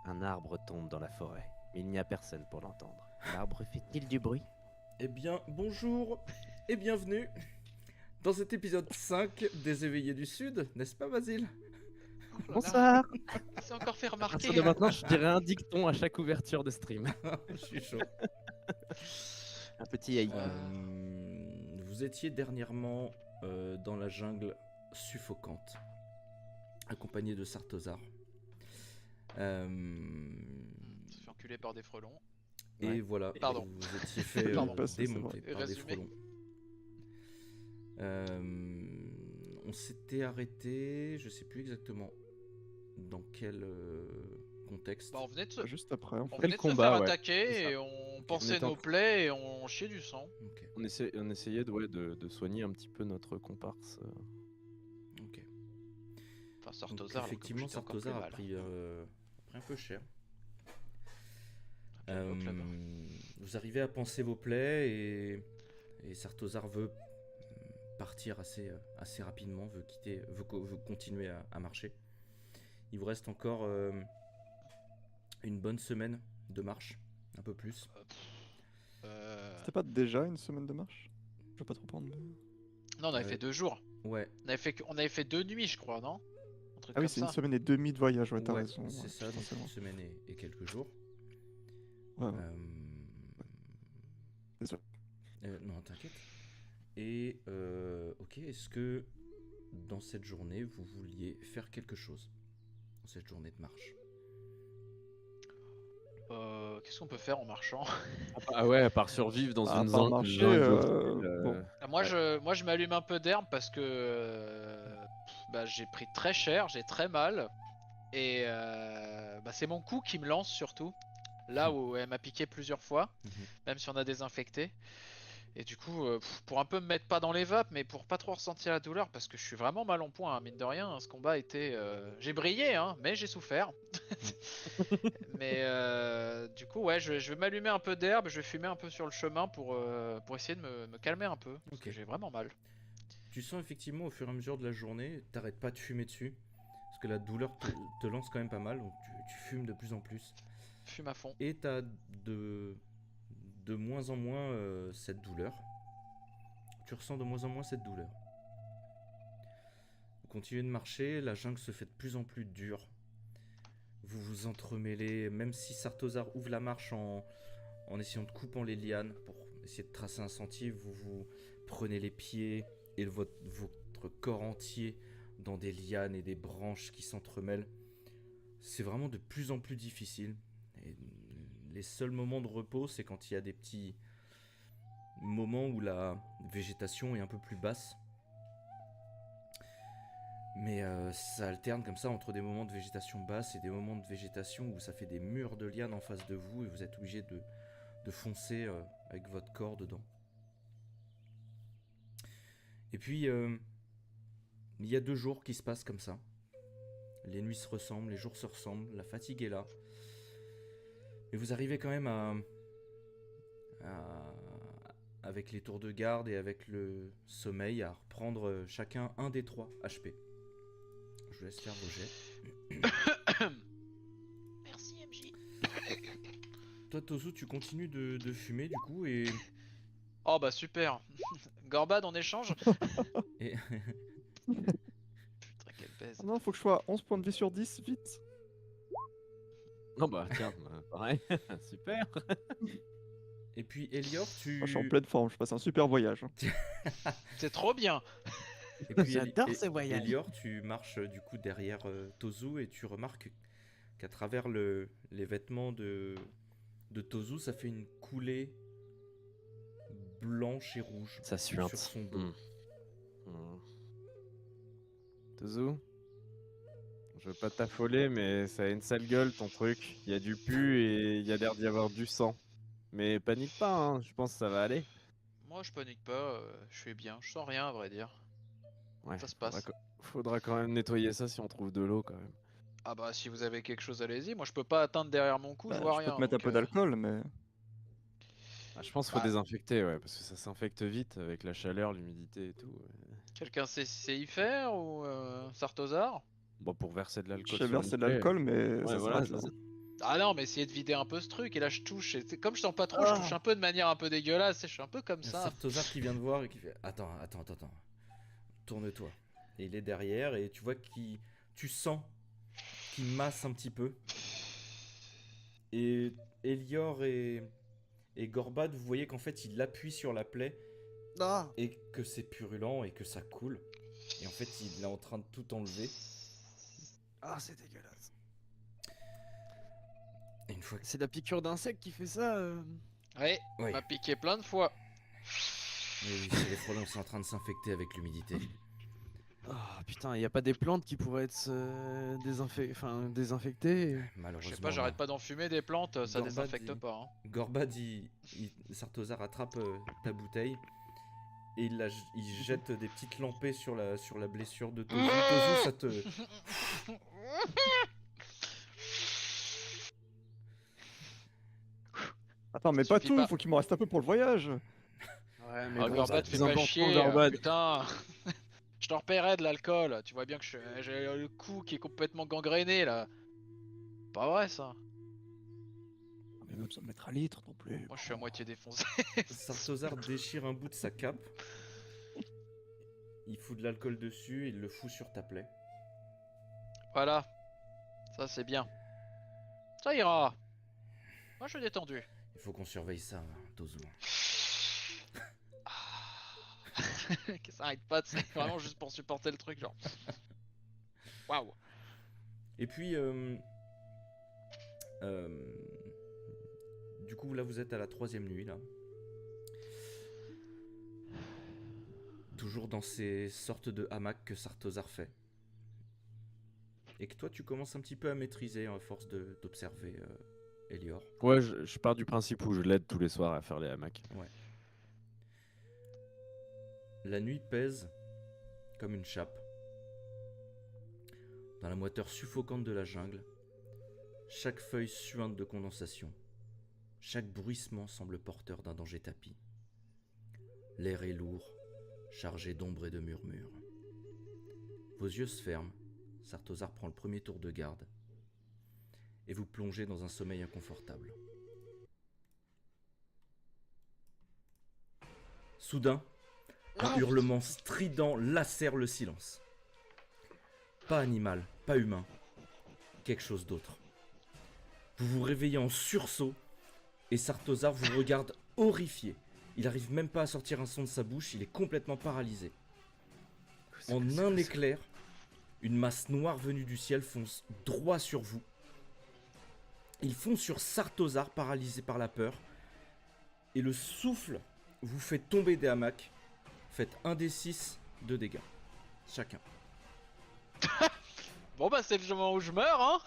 Un arbre tombe dans la forêt, mais il n'y a personne pour l'entendre. L'arbre fait-il du bruit? Eh bien, bonjour et bienvenue dans cet épisode 5 des Éveillés du Sud, n'est-ce pas Basile? Oh là là, Bonsoir! il s'est encore fait À partir remarquer. de maintenant, je dirais un dicton à chaque ouverture de stream. Je suis chaud. Un petit AI. Vous étiez dernièrement dans la jungle suffocante, accompagné de Sartosar. Se fait enculer par des frelons. Et Ouais. voilà, Pardon. vous étiez fait Pardon. démonter par des Résumé. frelons. On s'était arrêté, je sais plus exactement dans quel contexte. Bah, on venait de se, Juste après, on fait. venait le de combat, se faire ouais. attaquer C'est ça. et on Ok. pensait On était en- nos plaies et on chiait du sang. Ok, On essayait de soigner un petit peu notre comparse. ok. Enfin, Donc, Sartosar, effectivement, Sartosar a pris un peu cher. Vous arrivez à panser vos plaies et Sartosar veut partir assez rapidement, veut continuer à marcher. Il vous reste encore une bonne semaine de marche, un peu plus. C'était pas déjà une semaine de marche? Je veux pas trop prendre. Non, on avait Euh, fait 2 jours. Ouais, On avait fait 2 nuits, je crois, non? Un truc Ah oui, comme c'est une ça. semaine et demie de voyage, ouais, t'as ouais, raison. c'est ouais, ça, putain, donc c'est une bon. semaine et quelques jours. Ouais, ouais. Euh, Désolé. non, t'inquiète. Et ok, est-ce que dans cette journée, vous vouliez faire quelque chose? Dans cette journée de marche? Qu'est-ce qu'on peut faire en marchant? Ah ouais, à part survivre dans À une part jungle marcher, hostile, bon. Moi, je m'allume un peu d'herbe parce que bah, j'ai pris très cher, j'ai très mal. Et bah, c'est mon cou qui me lance surtout. Là où elle m'a piqué plusieurs fois, Mhm. même si on a désinfecté. Et du coup, pour un peu me mettre pas dans les vapes, mais pour pas trop ressentir la douleur, parce que je suis vraiment mal en point, hein, mine de rien. Hein, ce combat était. J'ai brillé, hein, mais j'ai souffert. Mais du coup, ouais, je vais m'allumer un peu d'herbe, je vais fumer un peu sur le chemin pour essayer de me calmer un peu, parce Ok. que j'ai vraiment mal. Tu sens effectivement au fur et à mesure de la journée, t'arrêtes pas de fumer dessus, parce que la douleur te lance quand même pas mal, donc tu fumes de plus en plus. Fume à fond. Et t'as de moins en moins cette douleur. Tu ressens de moins en moins cette douleur. Vous continuez de marcher, la jungle se fait de plus en plus dure. Vous vous entremêlez, même si Sartosar ouvre la marche en essayant de couper les lianes pour essayer de tracer un sentier, vous prenez les pieds et votre corps entier dans des lianes et des branches qui s'entremêlent. C'est vraiment de plus en plus difficile. Et les seuls moments de repos, c'est quand il y a des petits moments où la végétation est un peu plus basse. Mais ça alterne comme ça entre des moments de végétation basse et des moments de végétation où ça fait des murs de lianes en face de vous et vous êtes obligé de foncer avec votre corps dedans. Et puis, il y a 2 jours qui se passent comme ça. Les nuits se ressemblent, les jours se ressemblent, la fatigue est là. Mais vous arrivez quand même avec les tours de garde et avec le sommeil, à reprendre chacun un des 3 HP. Je vous laisse faire vos jets. Merci MJ. Toi, Tozu, tu continues de fumer du coup et... Oh bah super. Gorbad en échange. et... Putain, quelle baise. Ah non, faut que je sois à 11 points de vie sur 10, vite. Non bah tiens, pareil, super. et puis Elior, tu... Ah, je suis en pleine forme, je passe un super voyage. C'est trop bien. Et puis, J'adore ce voyage. Elior, tu marches du coup derrière Tozu et tu remarques qu'à travers les vêtements de Tozu, ça fait une coulée blanche et rouge Ça suinte. sur son dos. Tozu, je veux pas t'affoler, mais ça a une sale gueule ton truc. Il y a du pu et il y a l'air d'y avoir du sang. Mais panique pas, hein, je pense que ça va aller. Moi je panique pas, je suis bien, je sens rien à vrai dire. Ouais, Ça se passe. faudra quand même nettoyer ça si on trouve de l'eau quand même. Ah bah si vous avez quelque chose allez-y, moi je peux pas atteindre derrière mon cou, Bah, je vois je rien. peux te mettre un donc, peu d'alcool, mais. Ah, je pense qu'il faut Bah. désinfecter, ouais, parce que ça s'infecte vite avec la chaleur, l'humidité et tout. Ouais. Quelqu'un sait y faire ou Sartosar? Bon, pour verser de Je l'alcool sais sur une verser de plaie, l'alcool, mais ouais, ça voilà, s'arrête là. ça, Ah non, mais essayez de vider un peu ce truc. Et là, je touche. Et comme je sens pas trop, je touche un peu de manière un peu dégueulasse. Et je suis un peu comme Il y a ça. Sartozar qui vient de voir et qui fait attends. Tourne-toi. Et il est derrière et tu vois tu sens qu'il masse un petit peu. Et Elior et Gorbad, vous voyez qu'en fait il appuie sur la plaie Ah, et que c'est purulent et que ça coule. Et en fait il est en train de tout enlever. ah c'est dégueulasse. Et une fois que... C'est la piqûre d'insecte qui fait ça. Ouais, Oui, m'a piqué plein de fois. oui, c'est les frelons sont en train de s'infecter avec l'humidité. Ah putain, y a pas des plantes qui pourraient être désinfectées. Malheureusement. Je sais pas, j'arrête pas d'enfumer des plantes, ça Gorbad, désinfecte il- pas. Hein. Gorbad, Sartozar attrape ta bouteille et il jette des petites lampées sur la blessure de Tozu. Tozu, ça te... Attends, mais pas Suffit tout, pas. faut qu'il me reste un peu pour le voyage. Ouais, mais Ah, bon, Gorbad, c'est fais plus pas important, chier. Gorbad. Putain. Je t'en repaierai de l'alcool. Tu vois bien que j'ai le cou qui est complètement gangréné là. Pas vrai ça. On a même besoin de mettre un litre non plus. Moi je suis à moitié défoncé. Sartozar déchire un bout de sa cape. Il fout de l'alcool dessus et il le fout sur ta plaie. Voilà. Ça c'est bien. Ça ira. Moi je suis détendu. Il faut qu'on surveille ça, Tozu. Que ça arrête pas, c'est vraiment juste pour supporter le truc genre. Waouh. Et puis, du coup, là, vous êtes à la 3e nuit, là. Toujours dans ces sortes de hamacs que Sartozar fait. Et que toi, tu commences un petit peu à maîtriser à force d'observer Elior. Ouais, je pars du principe où je l'aide tous les soirs à faire les hamacs. Ouais. La nuit pèse comme une chape. Dans la moiteur suffocante de la jungle, chaque feuille suinte de condensation, chaque bruissement semble porteur d'un danger tapis. L'air est lourd, chargé d'ombre et de murmures. Vos yeux se ferment, Sartozar prend le premier tour de garde, et vous plongez dans un sommeil inconfortable. Soudain, un hurlement strident lacère le silence. Pas animal, pas humain, quelque chose d'autre. Vous vous réveillez en sursaut et Sartozar vous regarde horrifié. Il n'arrive même pas à sortir un son de sa bouche, il est complètement paralysé. En un éclair, une masse noire venue du ciel fonce droit sur vous. Il fonce sur Sartozar, paralysé par la peur, et le souffle vous fait tomber des hamacs. Faites 1d6 de dégâts, chacun. Bon bah c'est le moment où je meurs hein.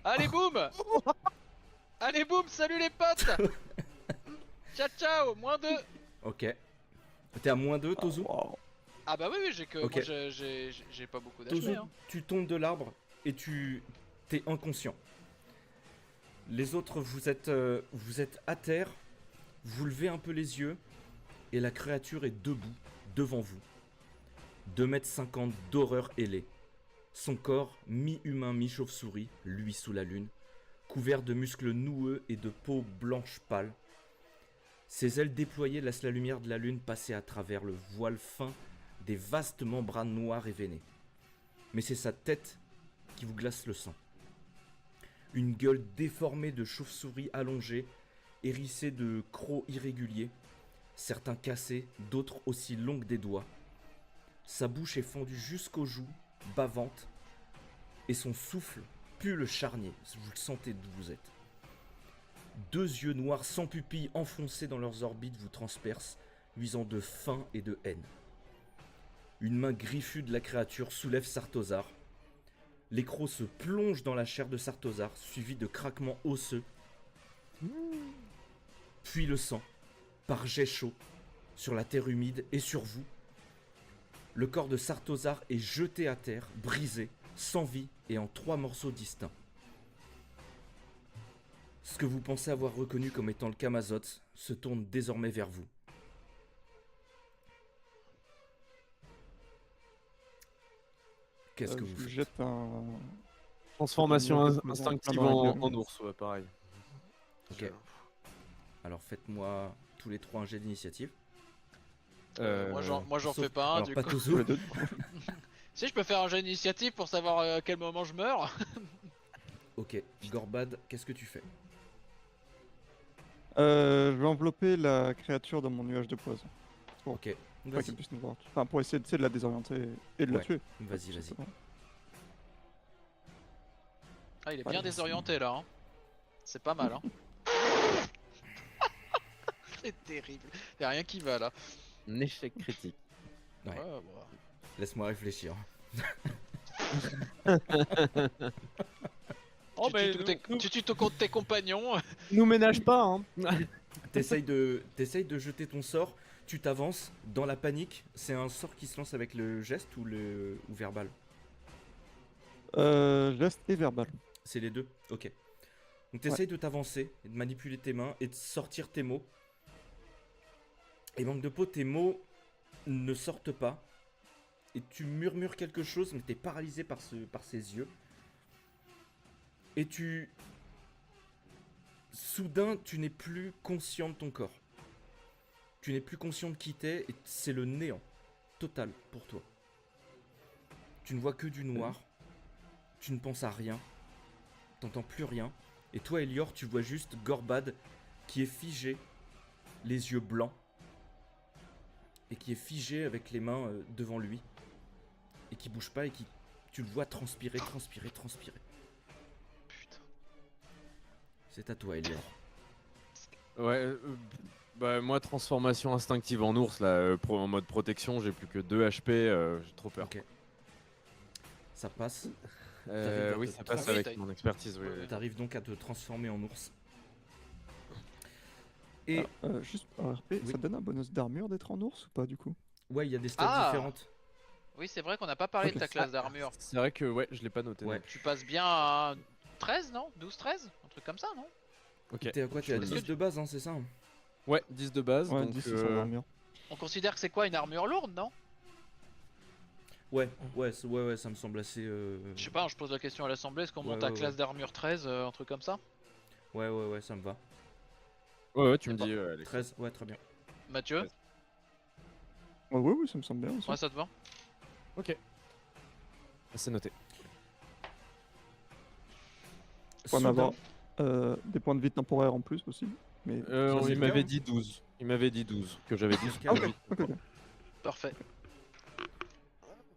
Allez boum. Allez boum, salut les potes. Ciao ciao, -2. Ok. T'es à -2, Tozu. Wow. Ah bah oui, j'ai que Ok. moi j'ai pas beaucoup Tozu, d'HP hein. tu tombes de l'arbre et t'es inconscient. Les autres, vous êtes à terre, vous levez un peu les yeux et la créature est debout, devant vous. 2,50 m d'horreur ailée. Son corps, mi-humain, mi-chauve-souris, lui sous la lune, couvert de muscles noueux et de peau blanche pâle. Ses ailes déployées laissent la lumière de la lune passer à travers le voile fin des vastes membranes noires et veinées. Mais c'est sa tête qui vous glace le sang. Une gueule déformée de chauve-souris allongée, hérissée de crocs irréguliers, certains cassés, d'autres aussi longs que des doigts. Sa bouche est fendue jusqu'aux joues, bavante, et son souffle pue le charnier, vous le sentez d'où vous êtes. 2 yeux noirs sans pupilles enfoncés dans leurs orbites vous transpercent, luisant de faim et de haine. Une main griffue de la créature soulève Sartozar. Les crocs se plongent dans la chair de Sartozar, suivi de craquements osseux. Puis le sang, par jets chauds, sur la terre humide et sur vous. Le corps de Sartozar est jeté à terre, brisé, sans vie et en 3 morceaux distincts. Ce que vous pensez avoir reconnu comme étant le Camazotz se tourne désormais vers vous. Qu'est-ce que vous Je faites? jette un Transformation Mieux d'être plein instinctive dans la en gueule. ours, ouais, pareil. Ok. Alors faites-moi tous les trois un jet d'initiative. Moi j'en Sauf- fais pas un alors du pas coup. Tous Tozo. les deux, du coup. Si je peux faire un jeu d'initiative pour savoir à quel moment je meurs. Ok, Gorbad, qu'est-ce que tu fais? Je vais envelopper la créature dans mon nuage de poison. Ok, Pas vas-y. qu'elle puisse nous voir. Enfin, pour essayer tu sais, de la désorienter et de la Ouais, tuer. vas-y, tout vas-y. simplement. Ah, il est Allez, bien merci. désorienté là. Hein. C'est pas mal. Hein. C'est terrible. Y'a rien qui va là. Un échec critique. Ouais. Bah. Laisse-moi réfléchir. Oh, mais Tu tues tout contre tes compagnons. nous ménage pas, hein. T'essayes de jeter ton sort, tu t'avances, dans la panique, c'est un sort qui se lance avec le geste ou verbal? Geste et verbal. C'est les deux? Ok. Donc t'essayes de t'avancer, et de manipuler tes mains et de sortir tes mots. Et manque de peau, tes mots ne sortent pas. Et tu murmures quelque chose, mais t'es paralysé par ses yeux. Et soudain, tu n'es plus conscient de ton corps. Tu n'es plus conscient de qui t'es et c'est le néant total pour toi. Tu ne vois que du noir. Tu ne penses à rien. T'entends plus rien. Et toi, Elior, tu vois juste Gorbad qui est figé, les yeux blancs. Et qui est figé avec les mains devant lui. Et qui bouge pas et qui... Tu le vois transpirer. Putain. C'est à toi, Elior. Ouais, bah moi, transformation instinctive en ours, là, en mode protection, j'ai plus que 2 HP, j'ai trop peur. Ok. Ça passe. Oui, t'as ça passe trouvé, avec t'as- mon expertise, oui. Ouais, oui. ouais. T'arrives donc à te transformer en ours. Et Alors, juste par RP, Oui. ça donne un bonus d'armure d'être en ours ou pas du coup? ouais, il y a des stats Ah différentes. Oui, c'est vrai qu'on n'a pas parlé Ok. de ta classe d'armure. C'est vrai que, ouais, je l'ai pas noté. Ouais. non plus. Tu passes bien à 13, non 12-13 Un truc comme ça, non Ok. T'es à quoi? T'es à Je- 10 de base, hein, c'est ça? Ouais, 10 de base, Ouais, donc 10 c'est sans armure. On considère que c'est quoi une armure lourde, non Ouais, ouais, ça me semble assez. Je sais pas, hein, je pose la question à l'assemblée, est-ce qu'on Ouais, monte à ouais, classe ouais. d'armure 13, un truc comme ça Ouais, ça me va. Ouais, tu Y a me pas- dis, Alex. 13, ouais, très bien. Mathieu Ouais, ça me semble bien aussi. Ouais, ça te va Ok. C'est noté. Faut en Soudain- avoir des points de vie temporaires en plus aussi. Mais... Ça, c'est Il le m'avait cas, dit 12. Il m'avait dit 12, que j'avais 12. Ah, ok, ok. Parfait.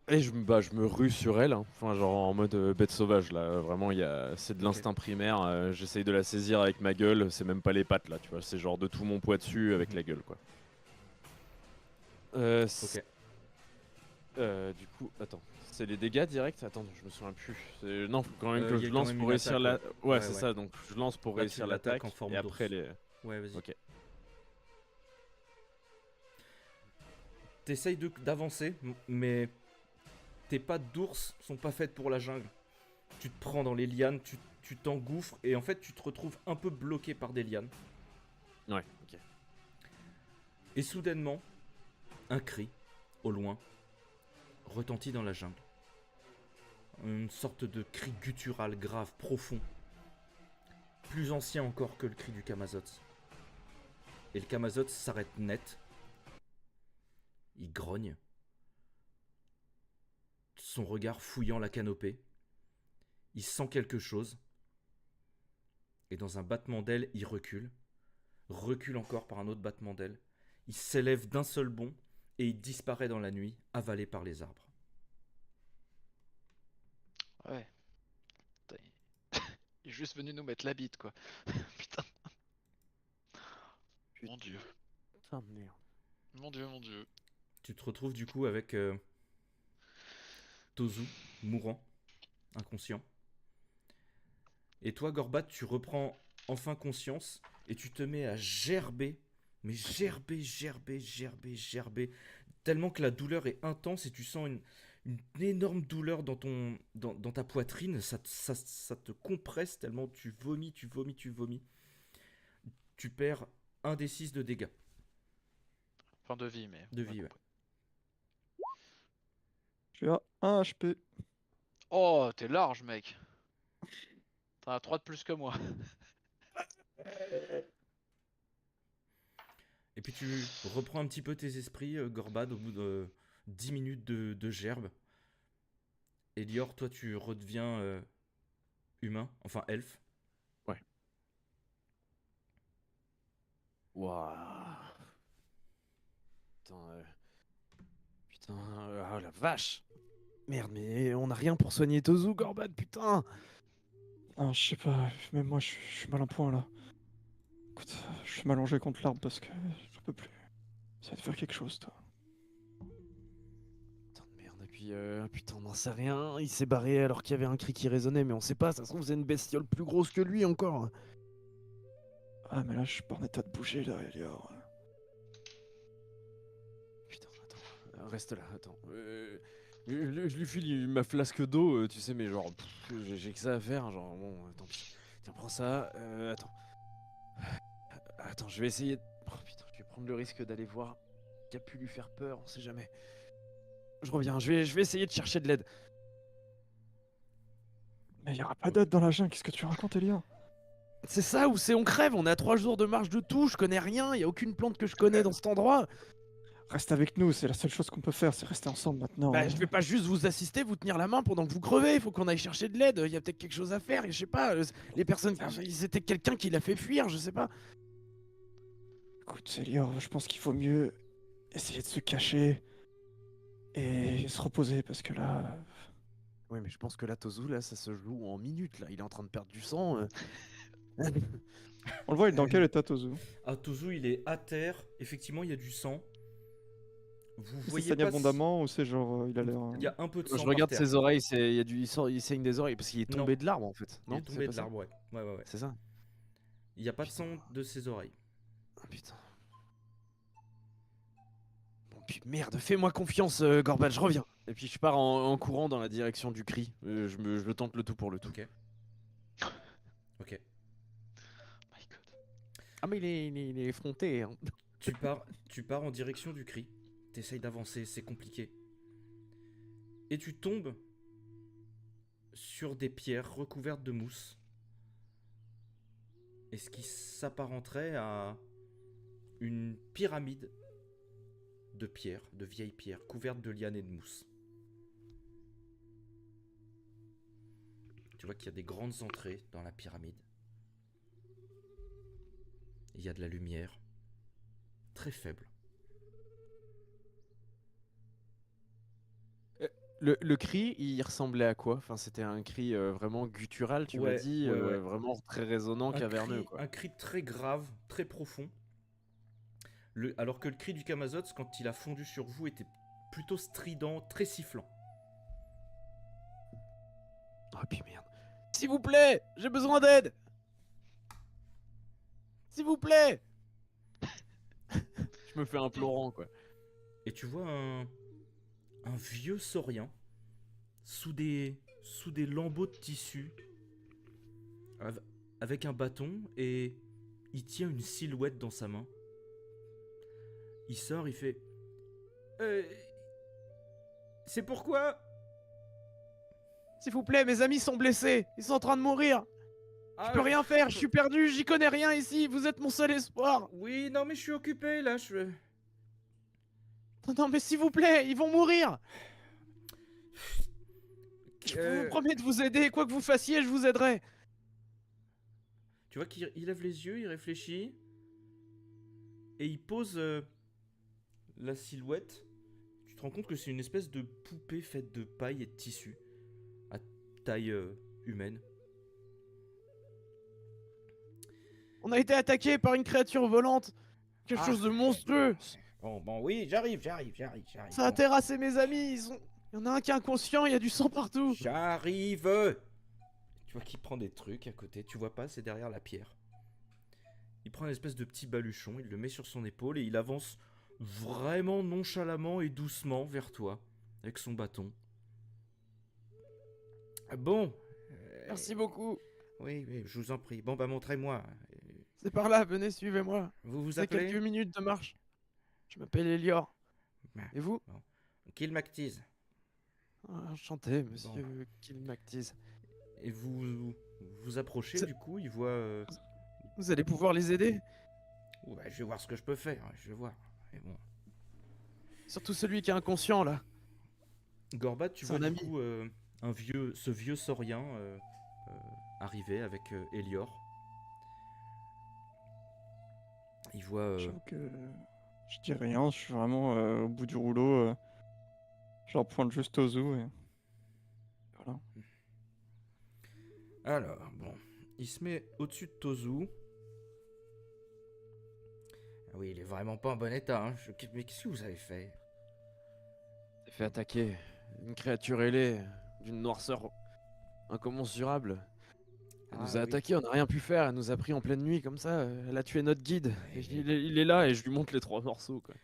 Et je me rue sur elle, hein. Enfin genre en mode bête sauvage là, vraiment c'est de l'instinct primaire, j'essaye de la saisir avec ma gueule, c'est même pas les pattes là, tu vois, c'est genre de tout mon poids dessus avec la gueule quoi. Ok. Du coup, attends, c'est les dégâts directs? Attends, je me souviens plus. Non, faut quand même que y a je quand lance même pour une réussir la... attaque, Ouais, ouais, c'est ouais. ça, donc je lance pour Là, tu réussir l'attaques l'attaque en forme et après d'ours. les... Ouais, vas-y. Ok. T'essayes d'avancer, mais tes pattes d'ours sont pas faites pour la jungle. Tu te prends dans les lianes, tu t'engouffres et en fait tu te retrouves un peu bloqué par des lianes. Ouais, ok. Et soudainement, un cri, au loin, retentit dans la jungle. Une sorte de cri guttural grave, profond. Plus ancien encore que le cri du Kamazoth. Et le Kamazoth s'arrête net. Il grogne. Son regard fouillant la canopée. Il sent quelque chose. Et dans un battement d'aile, il recule. Recule encore par un autre battement d'aile. Il s'élève d'un seul bond et il disparaît dans la nuit, avalé par les arbres. Ouais. Putain, il est juste venu nous mettre la bite, quoi. Putain. Mon dieu. Putain de merde. Mon dieu, mon dieu. Tu te retrouves du coup avec Tozu, mourant, inconscient. Et toi, Gorbat, tu reprends enfin conscience et tu te mets à gerber. Mais gerber. Tellement que la douleur est intense et tu sens une énorme douleur dans ta poitrine. Ça te compresse tellement tu vomis. Tu perds 1 des 6 de dégâts. Fin de vie, mais. De vie, ouais. Je suis à 1 HP. Oh, t'es large, mec. T'en as 3 de plus que moi. Et puis tu reprends un petit peu tes esprits, Gorbad, au bout de 10 minutes de gerbe. Et Lior, toi, tu redeviens humain, enfin elfe. Ouais. Waouh. Putain, putain, oh la vache. Merde, mais on a rien pour soigner Tozu, Gorbad, putain. Ah, je sais pas, même moi je suis mal en point là. Écoute, je suis m'allonger contre l'arbre parce que je peux plus. Ça va te faire quelque chose, toi. Putain de merde, et puis putain, on n'en sait rien. Il s'est barré alors qu'il y avait un cri qui résonnait, mais on sait pas, ça se trouve, c'est une bestiole plus grosse que lui encore. Ah, mais là je suis pas en état de bouger là, Elior. Putain, attends, reste là, attends. Je lui file ma flasque d'eau, tu sais, mais genre, j'ai que ça à faire, genre, bon, tant pis. Tiens, prends ça, attends. Attends, je vais essayer de... Oh putain, je vais prendre le risque d'aller voir qui a pu lui faire peur, on sait jamais. Je reviens, je vais essayer de chercher de l'aide. Mais y aura pas d'aide dans la jungle, qu'est-ce que tu racontes, Elior? C'est ça ou c'est on crève, on est à 3 jours de marche de tout, je connais rien, y a aucune plante que je connais dans cet endroit. Reste avec nous, c'est la seule chose qu'on peut faire, c'est rester ensemble maintenant. Bah, je vais pas juste vous assister, vous tenir la main pendant que vous crevez, faut qu'on aille chercher de l'aide, y a peut-être quelque chose à faire, et je sais pas, les personnes, c'était quelqu'un qui l'a fait fuir, je sais pas. Écoute, Elior, je pense qu'il faut mieux essayer de se cacher et se reposer parce que là. Oui, mais je pense que là, Tozu, là, ça se joue en minutes, là, il est en train de perdre du sang. On le voit, il est dans quel état, Tozu? Ah, Tozu, il est à terre. Effectivement, il y a du sang. Vous Il voyez saigne pas abondamment ou c'est genre il a l'air. Il y a un peu de sang Je par regarde terre. ses oreilles, il saigne des oreilles parce qu'il est tombé Non. de l'arbre en fait. Il Non, est c'est tombé pas de ça. l'arbre, ouais. Ouais. C'est ça. Il n'y a pas de Putain. sang de ses oreilles. Oh, putain. Bon, puis merde, fais-moi confiance, Gorbal, je reviens. Et puis je pars en courant dans la direction du cri. Je tente le tout pour le tout. Ok. Ok. My God. Ah mais il est effronté. Hein. Tu pars en direction du cri. T'essayes d'avancer, c'est compliqué. Et tu tombes sur des pierres recouvertes de mousse. Et ce qui s'apparenterait à une pyramide de pierres, de vieilles pierres, couvertes de lianes et de mousse. Tu vois qu'il y a des grandes entrées dans la pyramide. Il y a de la lumière, très faible. Le cri, il ressemblait à quoi? Enfin, c'était un cri vraiment guttural, tu m'as Ouais, dit, ouais. vraiment très résonnant, caverneux. Quoi. Un cri très grave, très profond. Alors que le cri du Camazotz, quand il a fondu sur vous, était plutôt strident, très sifflant. Oh puis merde. S'il vous plaît, j'ai besoin d'aide. S'il vous plaît. Je me fais implorant quoi. Et tu vois un vieux saurien sous des lambeaux de tissu avec un bâton et il tient une silhouette dans sa main. Il sort, il fait c'est pourquoi S'il vous plaît, mes amis sont blessés. Ils sont en train de mourir. Je peux rien faire, je suis perdu, j'y connais rien ici. Vous êtes mon seul espoir. Oui, non mais je suis occupé là, Non, mais s'il vous plaît, ils vont mourir. Je vous promets de vous aider. Quoi que vous fassiez, je vous aiderai. Tu vois qu'il lève les yeux, il réfléchit. Et il pose la silhouette. Tu te rends compte que c'est une espèce de poupée faite de paille et de tissu. À taille humaine. On a été attaqué par une créature volante. Quelque chose de monstrueux. Bon, oui, j'arrive. Ça a terrassé mes amis. Il y en a un qui est inconscient, il y a du sang partout. J'arrive. Tu vois qu'il prend des trucs à côté. Tu vois pas, c'est derrière la pierre. Il prend une espèce de petit baluchon, il le met sur son épaule et il avance vraiment nonchalamment et doucement vers toi avec son bâton. Bon. Merci beaucoup. Oui, je vous en prie. Bon, bah montrez-moi. C'est par là, venez, suivez-moi. Vous C'est appelez quelques minutes de marche. Je m'appelle Elior. Et vous? Kilmactise. Enchanté, monsieur Kilmactise. Et vous vous approchez, C'est- du coup, il voit... Vous allez pouvoir les aider. Ouais, je vais voir ce que je peux faire, je vais voir. Et bon. Surtout celui qui est inconscient là. Gorbat, tu C'est vois un du ami. coup ce vieux saurien arriver avec Elior. Il voit... J'avoue que je dis rien, je suis vraiment au bout du rouleau. Je leur pointe juste Tozu et voilà. Alors, bon. Il se met au-dessus de Tozu. Ah oui, il est vraiment pas en bon état. Hein. Mais qu'est-ce que vous avez fait? S'est fait attaquer. Une créature ailée, d'une noirceur incommensurable. Elle nous a oui. attaqués, on n'a rien pu faire. Elle nous a pris en pleine nuit comme ça. Elle a tué notre guide. Ouais, Et il est là et je lui montre les 3 morceaux quoi.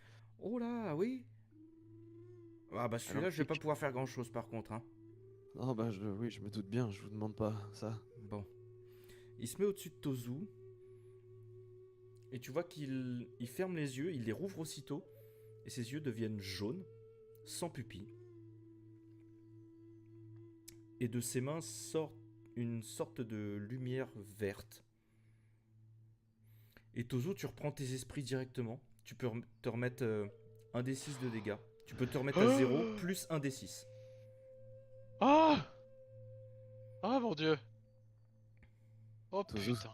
Oh là, oui. Ah bah celui-là, Alors, je vais pas pouvoir faire grand-chose par contre. Hein. Non bah oui, je me doute bien. Je vous demande pas ça. Bon. Il se met au-dessus de Tozu. Et tu vois qu'il ferme les yeux, il les rouvre aussitôt. Et ses yeux deviennent jaunes, sans pupille. Et de ses mains sort une sorte de lumière verte. Et Tozu, tu reprends tes esprits directement. Tu peux te remettre un des 6 de dégâts. Tu peux te remettre à 0 plus 1 des 6. Oh mon dieu. Oh Tozu. putain.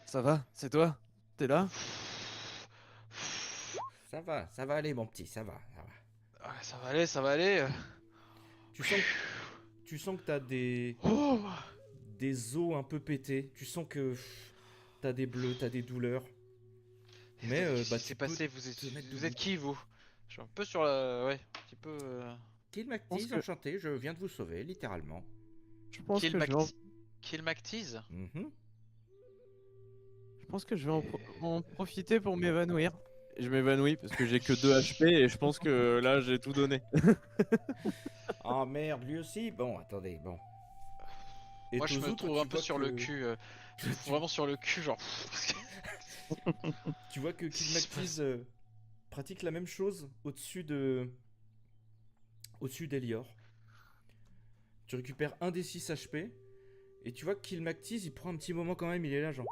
Ça va? C'est toi? T'es là? Ça va aller mon petit, ça va. Ouais, ça va aller, ça va aller. Tu sens que t'as des Oh os un peu pétés. Tu sens que t'as des bleus, t'as des douleurs. Mais qu'est-ce bah qui s'est tu peux passé? te mettre Vous debout. êtes qui vous? Je suis un peu sur la... Ouais, un petit peu... Kill pense Mactis, que- enchanté, je viens de vous sauver, littéralement. Je pense Kill que je vais en... Kill McTease. Mhm. Je pense que je vais en profiter pour m'évanouir. Je m'évanouis parce que j'ai que 2 HP et je pense que là j'ai tout donné. Ah merde, lui aussi. Bon, attendez, bon. Et Moi je me Tozu, toi, trouve tu un peu vois sur que- le cul. Je me trouve vraiment sur le cul, genre... parce que- Tu vois que Kill Qu'est-ce qui se Mactis pratique la même chose au-dessus d'Elior. Tu récupères un des 6 HP. Et tu vois que Kill Mactis, il prend un petit moment quand même, il est là genre...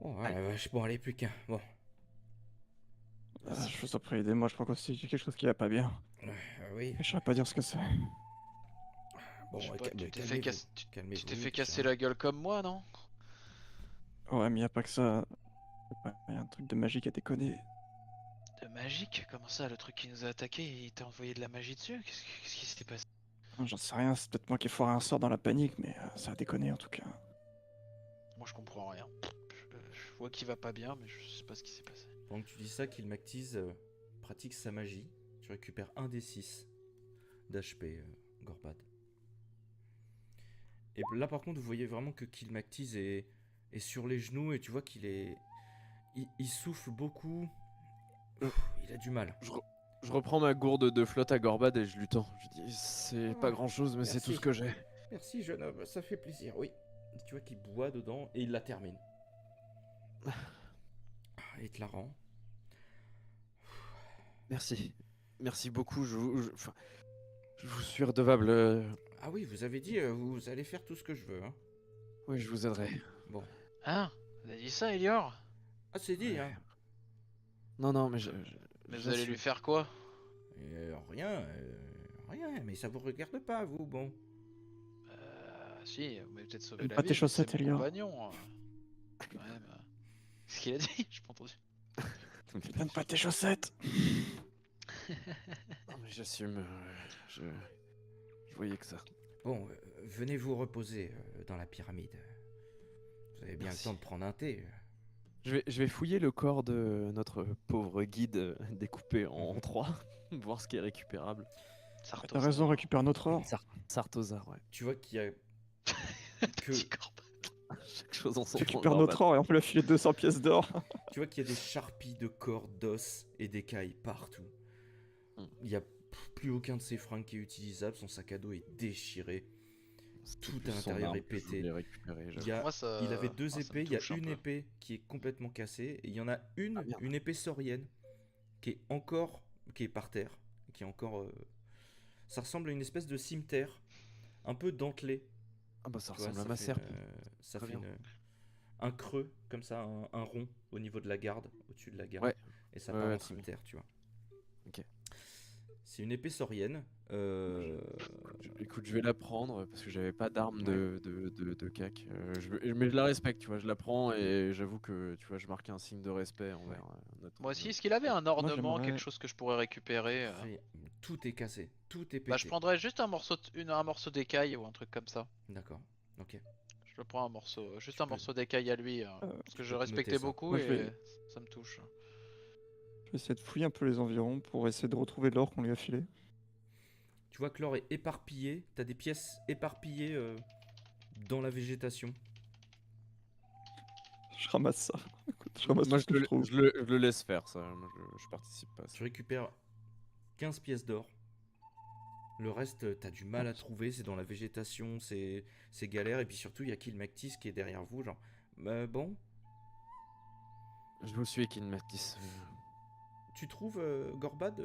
Bon, ouais, la vache, bon, allez, plus qu'un. Bon, Je vous en prie, aidez-moi, je crois qu'aussi j'ai quelque chose qui va pas bien. oui. Et je saurais pas dire ce que c'est. Bon, Je sais pas, calmez-vous, tu t'es fait casser... calmez-vous, Tu t'es fait tout casser ça. la gueule comme moi, non? Ouais, mais y a pas que ça. Y a un truc de magie qui a déconné. De magique? Comment ça, le truc qui nous a attaqué, il t'a envoyé de la magie dessus? Qu'est-ce qui s'est passé? J'en sais rien, c'est peut-être moi qui ai foiré un sort dans la panique, mais ça a déconné en tout cas. Moi je comprends rien. Je vois qu'il va pas bien, mais je sais pas ce qui s'est passé. Pendant que tu dis ça, Kill Mactis pratique sa magie. Tu récupères un des 6 d'HP, Gorbad. Et là, par contre, vous voyez vraiment que Kill Mactis est sur les genoux et tu vois qu'il est. Il souffle beaucoup. Il a du mal. Je reprends ma gourde de flotte à Gorbad et je lui tends. Je dis c'est pas Ah, grand chose mais c'est merci. tout ce que j'ai. Merci, jeune homme, ça fait plaisir, oui. Et tu vois qu'il boit dedans et il la termine. Il te la rend. Merci. Merci beaucoup, enfin, je vous suis redevable. Ah oui, vous avez dit, vous allez faire tout ce que je veux, hein. Oui, je vous aiderai. Bon. Hein? Vous avez dit ça, Elior? Ah, c'est dit, hein. Non, mais Mais vous allez lui faire quoi? Rien, mais ça vous regarde pas, vous, bon. Si, vous m'avez peut-être sauvé Donne la pas vie. tes mais chaussettes, c'est mon Elior. compagnon. Quand même. Qu'est-ce qu'il a dit? J'ai pas entendu. Donne pas tes chaussettes. Non, mais j'assume. Je voyais que ça. Bon, venez vous reposer dans la pyramide. Vous avez bien Merci. le temps de prendre un thé. Je vais fouiller le corps de notre pauvre guide découpé en 3, voir ce qui est récupérable. T'as raison, récupère notre or. Sartosar, ouais. Tu vois qu'il y a que... Petit corps. Chaque chose en son Tu temps, récupères Gorbad. notre or et on peut lui filer 200 pièces d'or. Tu vois qu'il y a des charpies de corps, d'os et d'écailles partout. Hmm. Il n'y a plus aucun de ses fringues qui est utilisable, son sac à dos est déchiré. Tout Plus à son l'intérieur arme est que je pété. voulais récupérer, Il, y a- Moi, ça- il avait 2 moi, ça me épées, il y a touche un une peu. épée qui est complètement cassée, et il y en a une, Ah, merde. une épée saurienne, qui est par terre, qui est encore Ça ressemble à une espèce de cimetière, un peu dentelé. Ah bah ça Tu vois, ressemble à ça ma fait serpe. ça Très fait bien. un creux, comme ça, un rond au niveau de la garde, au-dessus de la garde. Ouais, Et ça ouais, part ouais, en très bien. cimetière, tu vois. Ok. C'est une épée saurienne. Écoute, je vais la prendre parce que j'avais pas d'arme Ouais. de cac. Mais je la respecte, tu vois, je la prends et j'avoue que tu vois, je marque un signe de respect Ouais. envers notre. Moi aussi, est-ce qu'il avait un Moi, ornement, quelque j'aimerais. chose que je pourrais récupérer Rien. Tout est cassé, tout est Bah, je pété. prendrais juste un morceau, un morceau d'écaille ou un truc comme ça. D'accord. Ok. Je le prends un morceau, juste Tu un peux, morceau d'écaille à lui, parce que tu je peux le te noter respectais ça. beaucoup Moi, et ça me touche. je vais essayer de fouiller un peu les environs pour essayer de retrouver l'or qu'on lui a filé. Tu vois que l'or est éparpillé. T'as des pièces éparpillées dans la végétation. Je ramasse ça. Écoute, je ramasse tout Moi, ce que je trouve. je le laisse faire ça. Moi, je participe pas à ça. Tu récupères 15 pièces d'or. Le reste, t'as du mal à trouver. C'est dans la végétation, c'est galère. Et puis surtout, il y a Kilmactis qui est derrière vous. Genre, bon, Je vous suis, Kinmatis. tu trouves, Gorbad,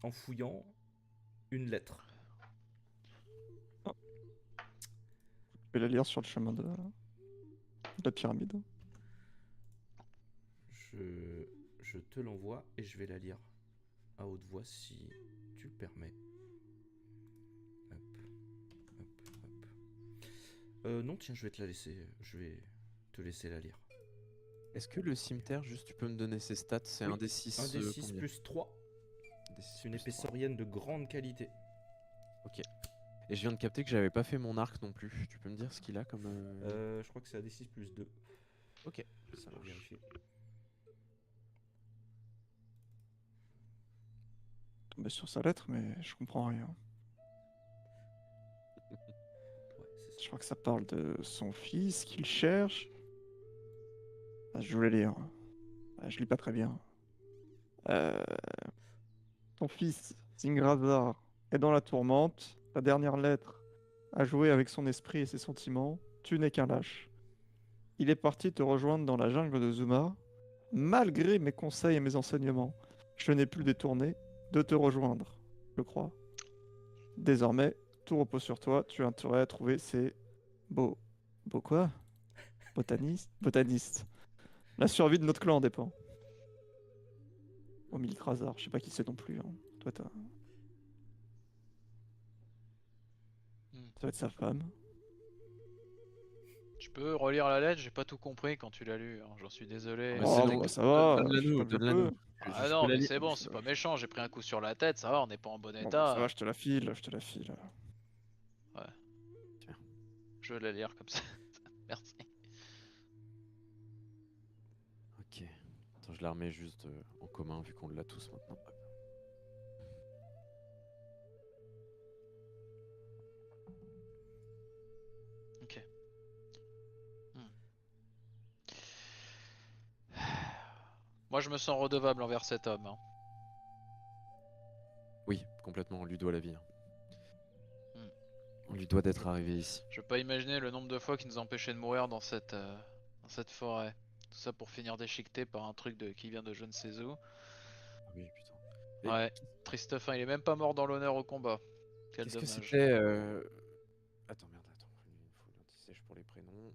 en fouillant, une lettre. Je vais la lire sur le chemin de la pyramide. Je te l'envoie et je vais la lire à haute voix si tu le permets. Hop, hop, hop. Non, tiens, je vais te la laisser. Je vais te laisser la lire. Est-ce que le cimetière, juste, tu peux me donner ses stats? C'est Oui, un D6. 1 des 6 combien? plus 3. Un D6 C'est une plus épée 3. saurienne de grande qualité. Ok. Et je viens de capter que j'avais pas fait mon arc non plus. Tu peux me dire ce qu'il a comme. Je crois que c'est un des 6 plus 2. Ok. Ça va vérifier. Tombé sur sa lettre, mais je comprends rien. Ouais, c'est Je ça. crois que ça parle de son fils qu'il cherche. Ah, je voulais lire. Ah, je lis pas très bien. Euh, Ton fils, Zingrazar, est dans la tourmente. Ta dernière lettre a joué avec son esprit et ses sentiments. Tu n'es qu'un lâche. Il est parti te rejoindre dans la jungle de Zuma. Malgré mes conseils et mes enseignements, je n'ai pu le détourner de te rejoindre, je crois. Désormais, tout repose sur toi. Tu as intérêt à trouver ces beaux... Beaux quoi? Botaniste? Botaniste. La survie de notre clan en dépend. Au Milkrazar, je sais pas qui c'est non plus. Hein. Toi, t'as... Hmm. Ça va être sa femme. Tu peux relire la lettre, j'ai pas tout compris quand tu l'as lu, hein, j'en suis désolé. Mais c'est Oh, donc. bah ça va, Donne-la je fais nous, comme je donne-la nous. peux. Ah Je peux non, la mais lire. c'est bon, c'est pas méchant, j'ai pris un coup sur la tête, ça va, on n'est pas en bon Bon, bah ça va, état. je te la file, je te la file. Je vais la lire comme ça. Merci. Ok. Attends, je la remets juste en commun vu qu'on l'a tous maintenant. Hop. Ok. Hmm. Moi je me sens redevable envers cet homme, hein. Oui, complètement. On lui doit la vie. Hein. Hmm. On lui doit d'être arrivé ici. Je peux pas imaginer le nombre de fois qu'il nous a empêché de mourir dans cette forêt. Tout ça pour finir déchiqueté par un truc qui vient de je ne sais où. Ah oui, putain. Et Ouais, triste fin, il est même pas mort dans l'honneur au combat. Quel qu'est-ce que dommage. c'était Attends, merde, attends. Il faut un anti-sèche pour les prénoms.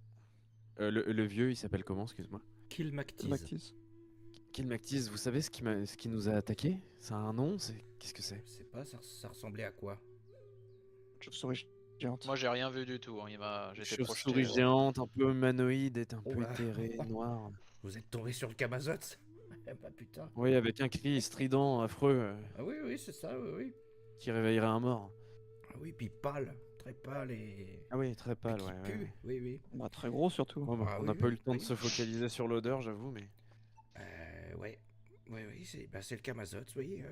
Le vieux, il s'appelle comment, excuse-moi? Kilmactis. Mactis. Kilmactis, vous savez ce qui nous a attaqué? Ça a un nom? Qu'est-ce que c'est? Je sais pas, ça ressemblait à quoi? Chauve-souris géante. Moi j'ai rien vu du tout, hein. J'étais projeté. Chauve-souris géante, un peu humanoïde, est un Oh peu bah. éthéré, noir. Vous êtes tombé sur le Camazotz? Bah putain. Oui, avec un cri strident, affreux, Ah oui, oui, c'est ça, oui, oui. qui réveillerait un mort. Ah oui, puis pâle, très pâle et... Ah oui, très pâle, qui ouais. pue, ouais. oui, oui. Bah, très gros surtout. Bon, bah, Ah on oui, n'a pas eu oui, le temps de oui. se focaliser sur l'odeur, j'avoue, mais. Ouais. Oui, oui, c'est le Camazotz, oui.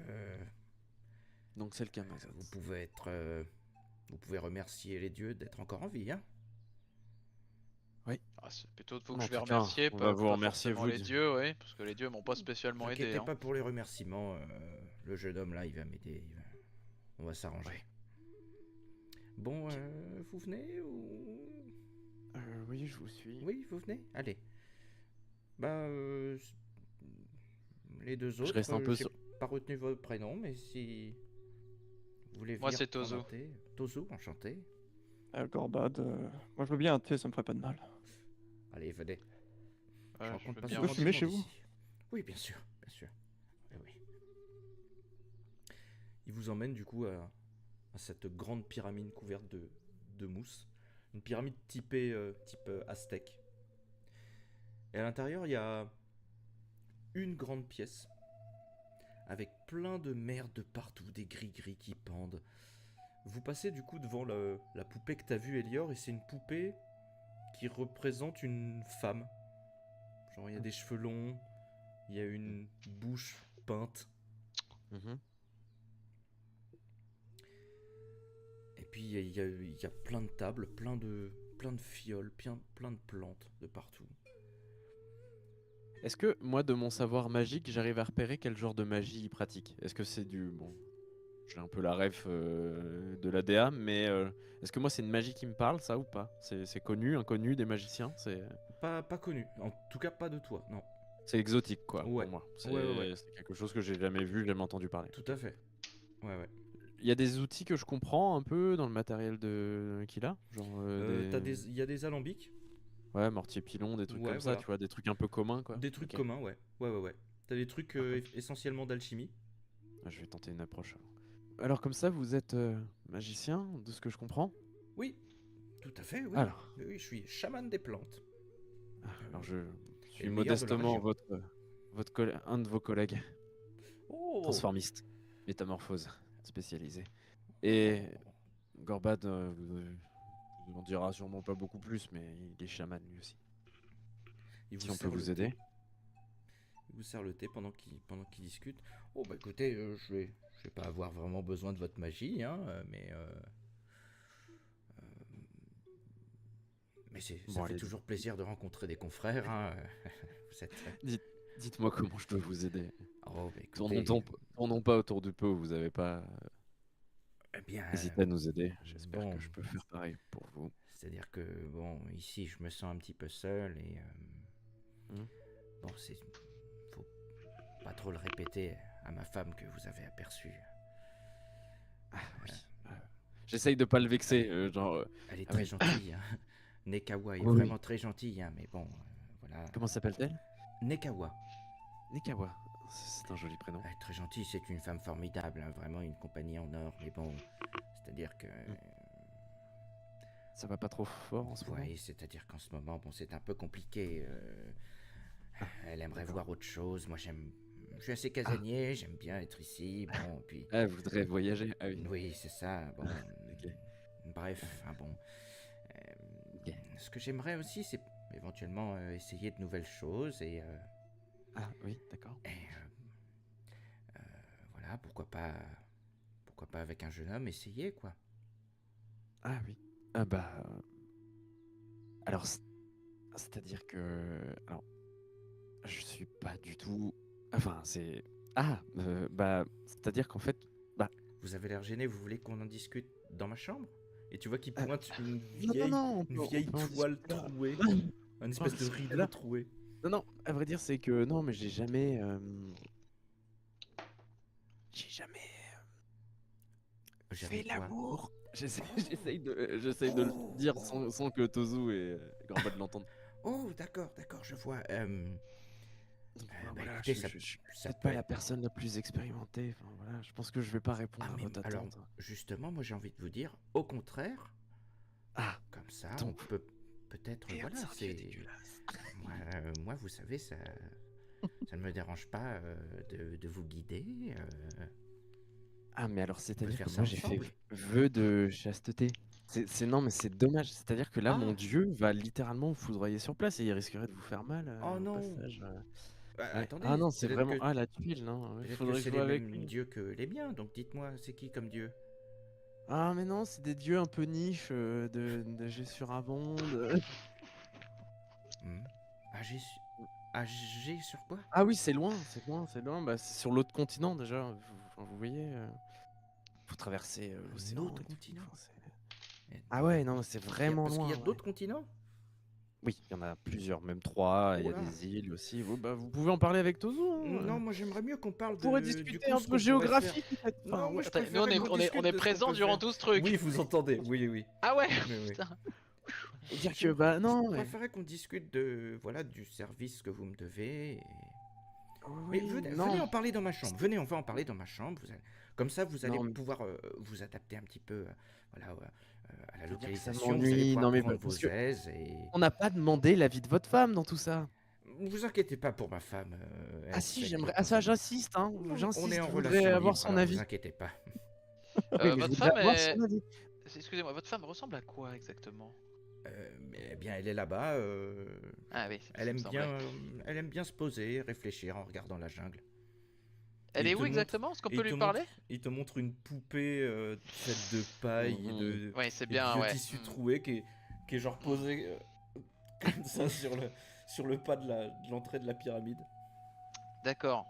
Donc c'est le Camazotz. Vous pouvez remercier les dieux d'être encore en vie, hein. Ah, c'est plutôt vous En que je vais tout cas, remercier, on va vous pas remercier, forcément vous, les dieux, oui, parce que les dieux m'ont pas spécialement aidé. T'inquiétez Hein. pas pour les remerciements, le jeune homme là, il va m'aider. On va s'arranger. Ouais. Bon, vous venez ou... Oui, je vous suis. Oui, vous venez. Allez. Bah, les deux autres, reste un peu j'ai sur- pas retenu votre prénom, mais si Vous voulez Moi, venir c'est prendre un Tozo. thé? Tozo, enchanté. Gorbad, moi je veux bien un thé, ça me ferait pas de mal. Allez, venez. Je Ouais, je rencontre veux pas bien souvent aussi. du Fumer monde chez vous ici. Oui, bien sûr, bien sûr. Oui, oui. Il vous emmène du coup à cette grande pyramide couverte de mousse. Une pyramide type aztèque. Et à l'intérieur, il y a une grande pièce avec plein de merde de partout, des gris-gris qui pendent. Vous passez du coup devant la poupée que t'as vue, Elior, et c'est une poupée qui représente une femme. Genre, il y a des cheveux longs, il y a une bouche peinte, Mhm. et puis il y a plein de tables, plein de fioles, plein de plantes de partout. Est-ce que moi, de mon savoir magique, j'arrive à repérer quel genre de magie il pratique? Est-ce que c'est du... Bon, j'ai un peu la ref de la DA, mais est-ce que moi, c'est une magie qui me parle, ça, ou pas? C'est connu, inconnu des magiciens? Pas connu, en tout cas pas de toi, non. C'est exotique, quoi, Ouais, pour moi. ouais. C'est quelque chose que j'ai jamais vu, jamais entendu parler. Tout à fait. Ouais. Il y a des outils que je comprends un peu dans le matériel qu'il a, genre Il y a des alambics, ouais, mortier pilon, des trucs ouais, comme ça, voilà. tu vois, des trucs un peu communs, quoi. Des trucs Ok. communs, ouais. T'as des trucs essentiellement d'alchimie. Ah, je vais tenter une approche. Alors comme ça, vous êtes magicien, de ce que je comprends? Oui, tout à fait, oui. Alors, Oui, je suis chaman des plantes. alors je Et suis le meilleur de la modestement région. un de vos collègues, Oh, transformiste, métamorphose, spécialisé. Et Gorbad vous en dira sûrement pas beaucoup plus, mais il est chaman lui aussi. il Si vous on peut sert le vous thé. aider. Il vous sert le thé pendant qu'il discute. Oh, bah écoutez, je vais pas avoir vraiment besoin de votre magie, hein, mais ça Bon, fait allez, toujours plaisir de rencontrer des confrères, hein. Vous êtes... dites-moi comment je peux vous aider. Oh, bah écoutez, Tournons pas autour du pot, vous avez pas eh bien, hésité à nous aider. J'espère bon, que je peux faire pareil pour vous. c'est-à-dire que, bon, ici, je me sens un petit peu seul et... Hmm. bon, faut pas trop le répéter à ma femme que vous avez aperçue. Ah oui. J'essaye de pas le vexer, Elle est ah très oui. gentille, hein. Nekawa est Oui, oui. vraiment très gentille, hein, mais bon, voilà. Comment s'appelle-t-elle? Nekawa, Nikawa. C'est un joli prénom. elle est très gentille, c'est une femme formidable, hein, vraiment une compagnie en or, mais bon, c'est-à-dire que... Ça va pas trop fort en ce moment. Oui, c'est-à-dire qu'en ce moment, bon, c'est un peu compliqué. Elle aimerait d'accord. voir autre chose. Moi, je suis assez casanier, j'aime bien être ici. Bon, puis. Ah, vous voudrez voyager? Ah oui. Oui, c'est ça. Bon. Ok. Bref, enfin bon. Ok. Ce que j'aimerais aussi, c'est éventuellement essayer de nouvelles choses et Ah oui, d'accord. voilà, pourquoi pas avec un jeune homme essayer quoi. Ah oui. Ah bah. Alors, c'est-à-dire que. Alors, je suis pas du tout. Enfin, c'est. Ah, bah. C'est-à-dire qu'en fait. Bah. Vous avez l'air gêné, vous voulez qu'on en discute dans ma chambre? Et tu vois qu'il Ah, pointe une non, une vieille on peut en toile discuter là. trouée, un espèce de discuter rideau là. troué. Non, à vrai dire, c'est que. Non, mais j'ai jamais. J'ai jamais J'avais fait quoi? l'amour. J'essaye de le dire sans que Tozu et Gorbad l'entendent. Oh, d'accord, je vois. Donc, Bah, voilà, écoutez, je suis ça peut-être peut pas la être... personne la plus expérimentée. Enfin, voilà, je pense que je vais pas répondre Ah, à mais votre alors, attente. justement, moi j'ai envie de vous dire, au contraire, Ah, comme ça, on donc, peut peut-être... merde, Voilà, c'est un vieux c'est... dégueulasse. Moi, vous savez, ça ne me dérange pas de vous guider. Ah, mais alors, On peut c'est-à-dire faire que ça moi, j'ai fait ensemble. vœu de chasteté. Non, mais c'est dommage. C'est-à-dire que là, mon Ah, dieu va littéralement vous foudroyer sur place et il risquerait de vous faire mal oh au non. passage. Bah, Ouais. Ah attendez, non, c'est vraiment. Ah, la tuile, non. Il peut-être que faudrait que c'est je les voie avec mêmes lui. dieux que les miens, donc dites-moi, c'est qui comme dieu? Ah, mais non, c'est des dieux un peu niches de Gessuramonde. Hmm. AG sur quoi? Ah oui, c'est loin, c'est loin, c'est loin. Bah, c'est sur l'autre continent déjà. Vous voyez, faut traverser Un l'océan autre et tout. continent? Enfin, ah ouais, non, c'est vraiment Parce qu'il y loin. a Ouais. d'autres continents? Oui, il y en a plusieurs, même 3, il y a Oula. des îles aussi. Vous pouvez en parler avec Tozo, hein, Non, moi j'aimerais mieux qu'on parle On pourrait du discuter coup un ce peu qu'on pourrait géographie, faire. peut-être. Non, moi je Attends, nous préférais qu'on on discute est de ce qu'on présents peut durant faire. tout ce truc. Oui, vous entendez, oui. Ah ouais, Oui. putain. Dire que, Je bah non, je mais... préférais qu'on discute de voilà du service que vous me devez. Oui, Mais venez non. en parler dans ma chambre. Venez, on va en parler dans ma chambre. Comme ça, vous allez Non, mais- pouvoir vous adapter un petit peu voilà, à la Je veux dire que ça localisation. Vous allez m'ennuie. pouvoir Non, mais prendre parce vos que aises et... on n'a pas demandé l'avis de votre femme dans tout ça. Ne vous inquiétez pas pour ma femme. Ah Elle si, sait j'aimerais... que Ah ça, vous- j'insiste, hein. On est J'insiste, en je voudrais relation avoir libre, son alors avis. vous inquiétez pas. Oui, mais je Votre voudrais femme avoir son est... avis. Excusez-moi, votre femme ressemble à quoi exactement? Eh bien, elle est là-bas. Ah oui, ça Elle me aime semblait. bien, elle aime bien se poser, réfléchir en regardant la jungle. Elle Il est te où montre- exactement? Est-ce qu'on il peut te lui montre- parler? Il te montre une poupée faite de paille et de, Oui, c'est et de bien, vieux ouais. tissu Hmm. troué qui est genre posé comme ça sur le pas de l'entrée de la pyramide. D'accord.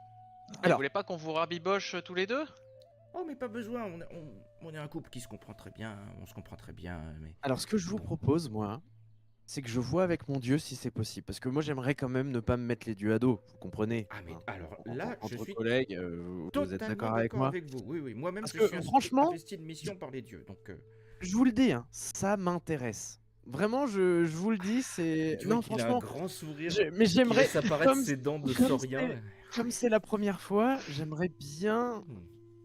Et vous Alors, voulez pas qu'on vous rabiboche tous les deux? Oh, mais pas besoin, on est un couple qui se comprend très bien, on se comprend très bien, mais... ce que je vous Bon. propose, moi, c'est que je vois avec mon dieu si c'est possible. Parce que moi, j'aimerais quand même ne pas me mettre les dieux à dos, vous comprenez? Ah, mais Hein, alors en- là, je entre suis collègues, vous êtes totalement d'accord avec d'accord moi? avec vous. Oui, moi-même, Parce je que, suis franchement, investi de mission par les dieux, donc... Je vous le dis, hein, ça m'intéresse. Vraiment, je vous le dis, c'est... Tu vois Non, qu'il a un franchement, grand sourire mais qui j'aimerais, laisse apparaître comme, ses dents de comme saurien. comme c'est la première fois, j'aimerais bien Hmm.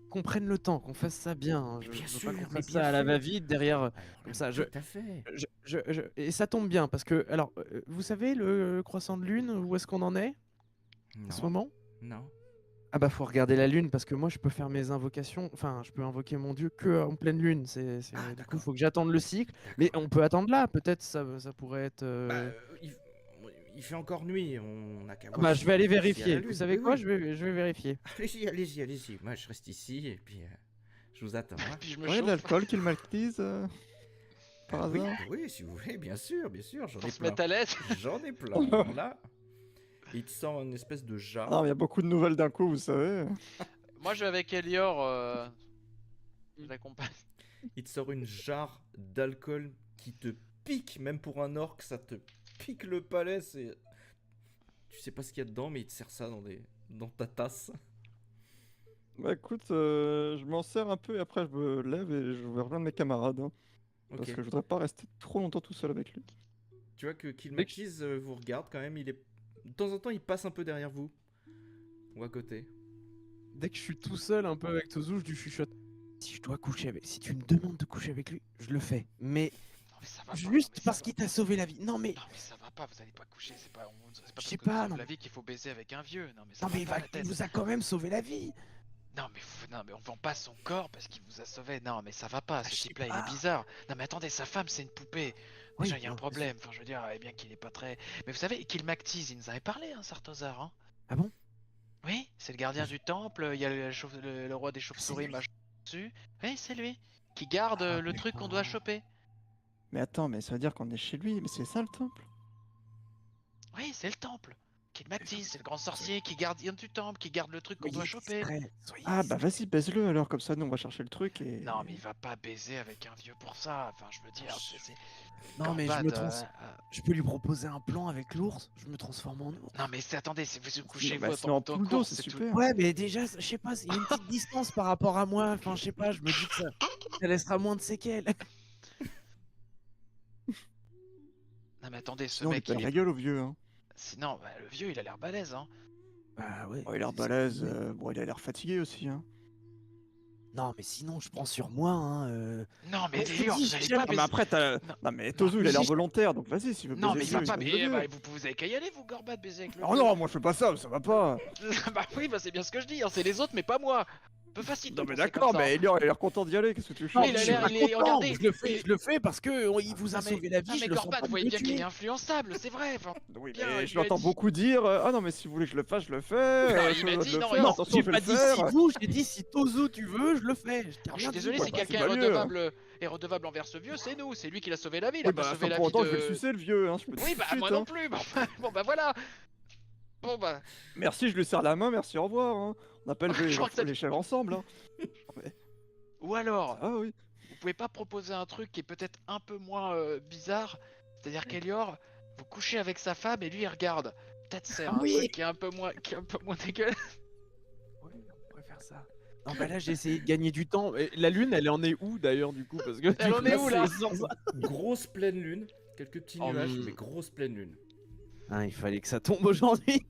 qu'on prenne le temps, qu'on fasse ça bien. Hein. Mais Je bien veux pas sûr, qu'on mais fasse bien ça à la sûr. va-vite derrière, Alors comme là, ça. tout à fait. Et ça tombe bien, parce que, alors, vous savez, le croissant de lune, où est-ce qu'on en est en ce Non, moment? non. Ah bah, faut regarder la lune, parce que moi, je peux faire mes invocations, enfin, je peux invoquer mon dieu que en pleine lune. Ah, Du coup, d'accord. faut que j'attende le cycle. Mais D'accord. on peut attendre là, peut-être ça pourrait être... Bah, il fait encore nuit, on n'a qu'à Ah voir bah, si- je vais aller si à la vérifier. Vous lune. savez Oui, quoi? oui. Je vais vérifier. Allez-y. Moi, je reste ici et puis je vous attends. Hein. Puis je me Ouais, de chauffe l'alcool qui le maltise par Oui, hasard. oui, si vous voulez, bien sûr, j'en pour ai se plein. mettre à l'aise. J'en ai plein. Alors là, il te sort une espèce de jar. Non, il y a beaucoup de nouvelles d'un coup, vous savez. Moi, je vais avec Elior. Je l'accompagne. Il te sort une jarre d'alcool qui te pique, même pour un orc, ça te pique le palais. Tu sais pas ce qu'il y a dedans, mais il te sert ça dans ta tasse. Bah écoute, je m'en sers un peu et après je me lève et je vais rejoindre mes camarades. Hein, parce Ok. que je voudrais pas rester trop longtemps tout seul avec lui. Tu vois que Kilmakis vous regarde quand même. De temps en temps, il passe un peu derrière vous ou à côté. Dès que je suis tout seul un peu avec Tozu, je lui chuchote. Si je dois coucher avec... Si tu me demandes de coucher avec lui, je le fais. Mais Non, mais ça va pas. juste non, mais parce ça qu'il va. t'a sauvé la vie. Non mais... Non, mais ça va pas. Vous allez pas coucher. C'est pas Je parce sais que pas, vous sauve non. la vie qu'il faut baiser avec un vieux. Non, mais ça Non va mais pas la il tête. vous a quand même sauvé la vie. Non, mais on vend pas son corps parce qu'il vous a sauvé. Non, mais ça va pas. je Ce sais type-là, il pas. est bizarre. Non, mais attendez, sa femme, c'est une poupée. Oui, Déjà, il y a un non, problème. Enfin, je veux dire, eh bien qu'il est pas très. Mais vous savez, Kilmaktis, il nous avait parlé, hein, Sartozar. Hein. Ah bon? Oui, c'est le gardien du temple. Il y a le roi des C'est chauves-souris lui. machin dessus. Oui, c'est lui qui garde Ah, le truc qu'on doit d'accord. choper. Mais attends, mais ça veut dire qu'on est chez lui, mais c'est ça le temple? Oui, c'est le temple. Kilmaktis, c'est le grand sorcier qui garde du temple, qui garde le truc qu'on doit Soyez choper. discret, soyez Ah bah discret. vas-y, baise-le alors, comme ça nous on va chercher le truc et... Non, mais il va pas baiser avec un vieux pour ça. Enfin, je veux dire, c'est. Non mais je Gambad, me je peux lui proposer un plan avec l'ours, je me transforme en ours. Non, mais attendez, si vous vous couchez Bah, vous sinon en en poule d'eau, course, c'est c'est tout. super. Ouais mais déjà, je sais pas, il y a une petite distance par rapport à moi, enfin je sais pas, je me dis que ça laissera moins de séquelles. Non, mais attendez, ce Sinon on lui mec, pète il la est. gueule au vieux. Hein. Sinon, bah, le vieux, il a l'air balèze, hein. Bah ouais. Oh, il a l'air c'est ce que balèze, je disais. bon il a l'air fatigué aussi. Hein. Non mais sinon je prends sur moi hein. Non, mais Mais je te Elior, dis, vous allez j'aime- pas Ah mais baiser. après t'as... Non. Non mais Tozu il mais a l'air j'ai- volontaire, donc vas-y s'il veut Non, baiser mais le il va vieux, pas. baise Mais, le vieux. vous avez qu'à y aller, vous, Gorbat, baiser avec le Oh vieux. non, moi je fais pas ça va pas. Bah oui, bah c'est bien ce que je dis, hein, c'est les autres, mais pas moi. Un peu facile. de Non mais penser d'accord, comme ça. mais Elior il a l'air content d'y aller, qu'est-ce que tu fais? Non, il a l'air- il est- content, regardez, je le fais parce que il vous a Non, mais- sauvé la non, vie, mais je le sens Gorbat, pas vous voyez me bien qu'il tuer. est influençable, c'est vrai. Enfin, Oui, Bien, mais il je lui a l'entends dit- beaucoup dire ah non mais si vous voulez que je le fasse, je le fais. il m'a je dit, le non, fais, non, attention, J'ai je vais pas le dit faire. si vous, j'ai dit si Tozu tu veux, je le fais. Je t'ai je rien suis dit, désolé, moi. si bah, quelqu'un c'est est pas mieux. redevable envers ce vieux, c'est nous, c'est lui qui l'a sauvé la vie, il Oui, a pas bah sauvé la pour vie autant de. je vais le sucer le vieux, hein, je me dis Oui, tout de bah suite, moi hein. non plus. Bon, bah voilà. Bon, bah. Merci, je lui serre la main, merci, au revoir. Hein. On appelle Je crois que ça- les chèvres ensemble. Hein. Ou alors, Ah oui. vous pouvez pas proposer un truc qui est peut-être un peu moins bizarre, c'est-à-dire qu'Elior, vous couchez avec sa femme et lui il regarde. Peut-être c'est Ah un oui. truc qui est un peu moins dégueulasse. Ouais, on pourrait faire ça. Non, bah là, j'ai essayé de gagner du temps. Et la lune, elle en est où d'ailleurs, du coup? Parce que Elle du en coup, est où, là c'est sans ça. Grosse pleine lune, quelques petits Oh, nuages, mais grosse pleine lune. Ah, il fallait que ça tombe aujourd'hui.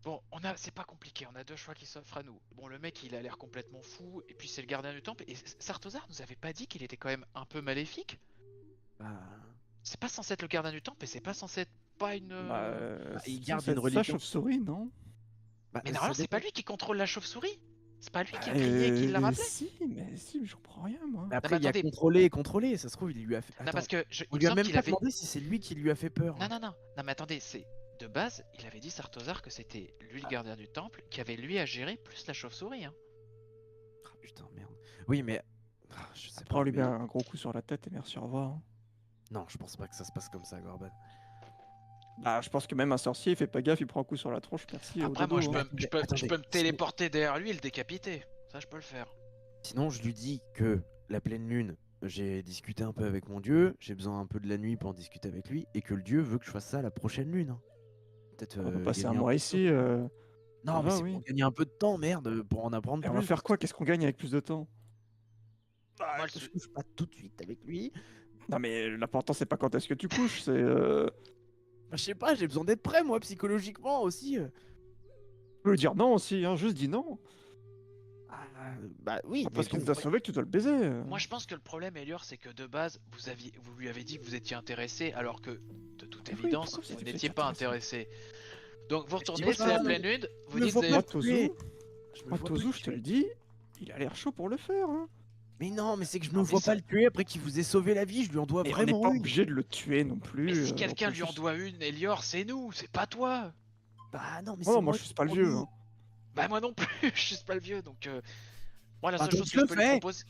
Bon, c'est pas compliqué, on a deux choix qui s'offrent à nous. Bon, le mec il a l'air complètement fou, et puis c'est le gardien du temple. Et Sartosar nous avait pas dit qu'il était quand même un peu maléfique? Bah, C'est pas censé être le gardien du temple, et c'est pas censé être pas une. il c'est garde censé une être sa religion. chauve-souris, non? bah, Mais ça normalement, c'est pas dépend. lui qui contrôle la chauve-souris. C'est pas lui qui a crié et qui l'a rappelé. Si, mais je comprends rien, moi. Mais après, mais il y a attendez. contrôlé et contrôlé. Ça se trouve, il lui a fait. Non, Attends, parce que on il me lui a semble même qu'il pas avait. demandé si c'est lui qui lui a fait peur. Non, non, non. Non, mais attendez, c'est. De base, il avait dit Sartosar que c'était lui le gardien du temple, qui avait lui à gérer plus la chauve-souris. Hein. Ah, putain, merde. Oui, mais. Je sais Après, pas. on lui mais- met un gros coup sur la tête et merci, au revoir. Hein. Non, je pense pas que ça se passe comme ça, Gorban. Bah, je pense que même un sorcier, il fait pas gaffe, il prend un coup sur la tronche, merci. au Après, dodo, moi, je hein. je peux me téléporter derrière lui et le décapiter. Ça, je peux le faire. Sinon, je lui dis que la pleine lune, j'ai discuté un peu avec mon dieu, j'ai besoin un peu de la nuit pour en discuter avec lui, et que le dieu veut que je fasse ça la prochaine lune. Hein. Peut-être. On peut passer un gagner mois peu de ici. temps. Ça Non, mais va, c'est oui. pour gagner un peu de temps, merde, pour en apprendre Et on plus. va faire quoi? Qu'est-ce qu'on gagne avec plus de temps? Moi, Je couche pas tout de suite avec lui. Non, mais l'important, c'est pas quand est-ce que tu couches, c'est. Bah, je sais pas, j'ai besoin d'être prêt, moi, psychologiquement aussi. Tu peux lui dire non aussi, hein, juste dis non. Ah, bah oui, Pas parce mais qu'il bon, nous a sauvé que tu dois le baiser. Moi, je pense que le problème, Elior, c'est que de base, vous lui avez dit que vous étiez intéressé, alors que, de toute Oui, évidence, pourquoi vous vous étiez n'étiez pas intéressé. Donc, vous retournez, dis-moi c'est la pas, pleine lune, vous me dites. vois vous pas avez- Tozu, tuer. Je me moi, vois Tozu, pas je te le le tuer. dis, il a l'air chaud pour le faire. Hein. Mais non, mais c'est que je me Non, mais vois ça- pas le tuer après qu'il vous ait sauvé la vie, je lui en dois Et on n'est vraiment pas une. obligé de le tuer non plus. Mais si on quelqu'un peut lui en juste- doit une, Elior, c'est nous, c'est pas toi. Bah non, mais Oh, c'est moi, je suis pas le qui vieux. prends Hein. Bah, moi non plus, je suis pas le vieux, donc. Moi, la Bah, seule donc chose je que je le peux lui fais. proposer.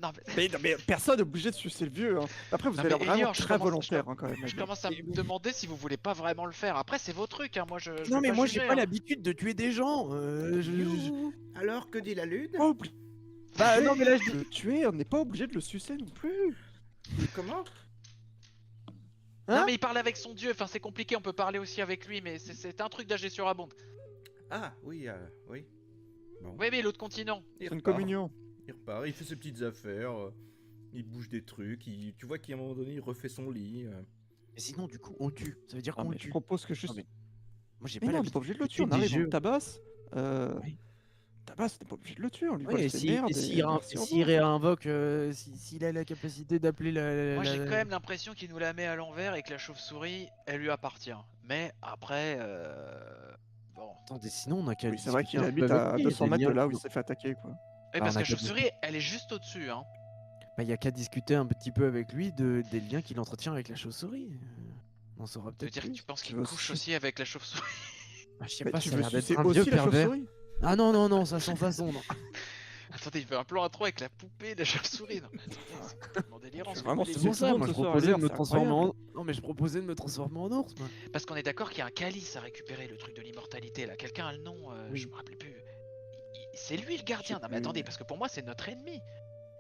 Non, mais. Mais personne n'est obligé de sucer le vieux. Hein. Après, vous Non, avez l'air mais vraiment Elior, je très commence- volontaire hein, quand même. Je mec. commence à me demander si vous voulez pas vraiment le faire. Après, c'est vos trucs, hein. Moi, je Non, veux mais pas moi juger, j'ai pas hein. l'habitude de tuer des gens. Youhou. Alors, que dit la lune? Pas obligé Bah non, mais là je. de le tuer, on n'est pas obligé de le sucer non plus. Comment? Non, Hein mais il parle avec son dieu, enfin, c'est compliqué, on peut parler aussi avec lui, mais c'est un truc d'âge sur Abonde. Ah, oui, oui. Bon. Oui, mais l'autre continent. Il C'est une repart. communion. Il repart, il fait ses petites affaires, il bouge des trucs, tu vois qu'à un moment donné, il refait son lit. Mais sinon, du coup, on le tue. Ça veut dire Ah, qu'on mais le je tue. propose que juste. Non, mais moi j'ai Mais pas non, on n'est l'habitude pas obligé de le de tuer. On des arrive, on jeux. le tabasse. Oui. Tabasse, on n'est pas obligé de le tuer. On lui Ouais, vole et ses si- merdes. et s'il merci, au s'il revoir. réinvoque, s'il a la capacité d'appeler Moi, j'ai quand même l'impression qu'il nous la met à l'envers et que la chauve-souris, elle lui appartient. Mais après, bon. Attendez, sinon on a qu'à Oui, c'est vrai qu'il discuter un peu habite à avec lui, 200 des mètres de liens là où qui il nous- s'est fait attaquer, quoi. Oui, Bah, parce on a que la qu'à chauve-souris, elle est juste au-dessus, hein. Bah, y a qu'à discuter un petit peu avec lui des liens qu'il entretient avec la chauve-souris. On en saura Ça veut peut-être dire que plus. tu penses Tu qu'il veux couche su- aussi avec la chauve-souris? Bah, je sais Mais pas, tu ça a veux l'air d'être sucer un vieux aussi la pervers. chauve-souris? Ah non, non, non, ça sans façon, non. Attendez, il fait un plan à 3 avec la poupée de la chauve-souris. Non, mais attendez, c'est complètement délirant. ce que Vraiment, vous c'est voulez C'est pour dire. ça, tout le moi monde je ce soir, proposais de Elior, me c'est transformer en... incroyable. Non mais je proposais de me transformer en ours, moi. Parce qu'on est d'accord qu'il y a un calice à récupérer, le truc de l'immortalité là. Quelqu'un a le nom, Oui. je me rappelais plus. C'est lui le gardien. sais Non mais plus. attendez, parce que pour moi c'est notre ennemi.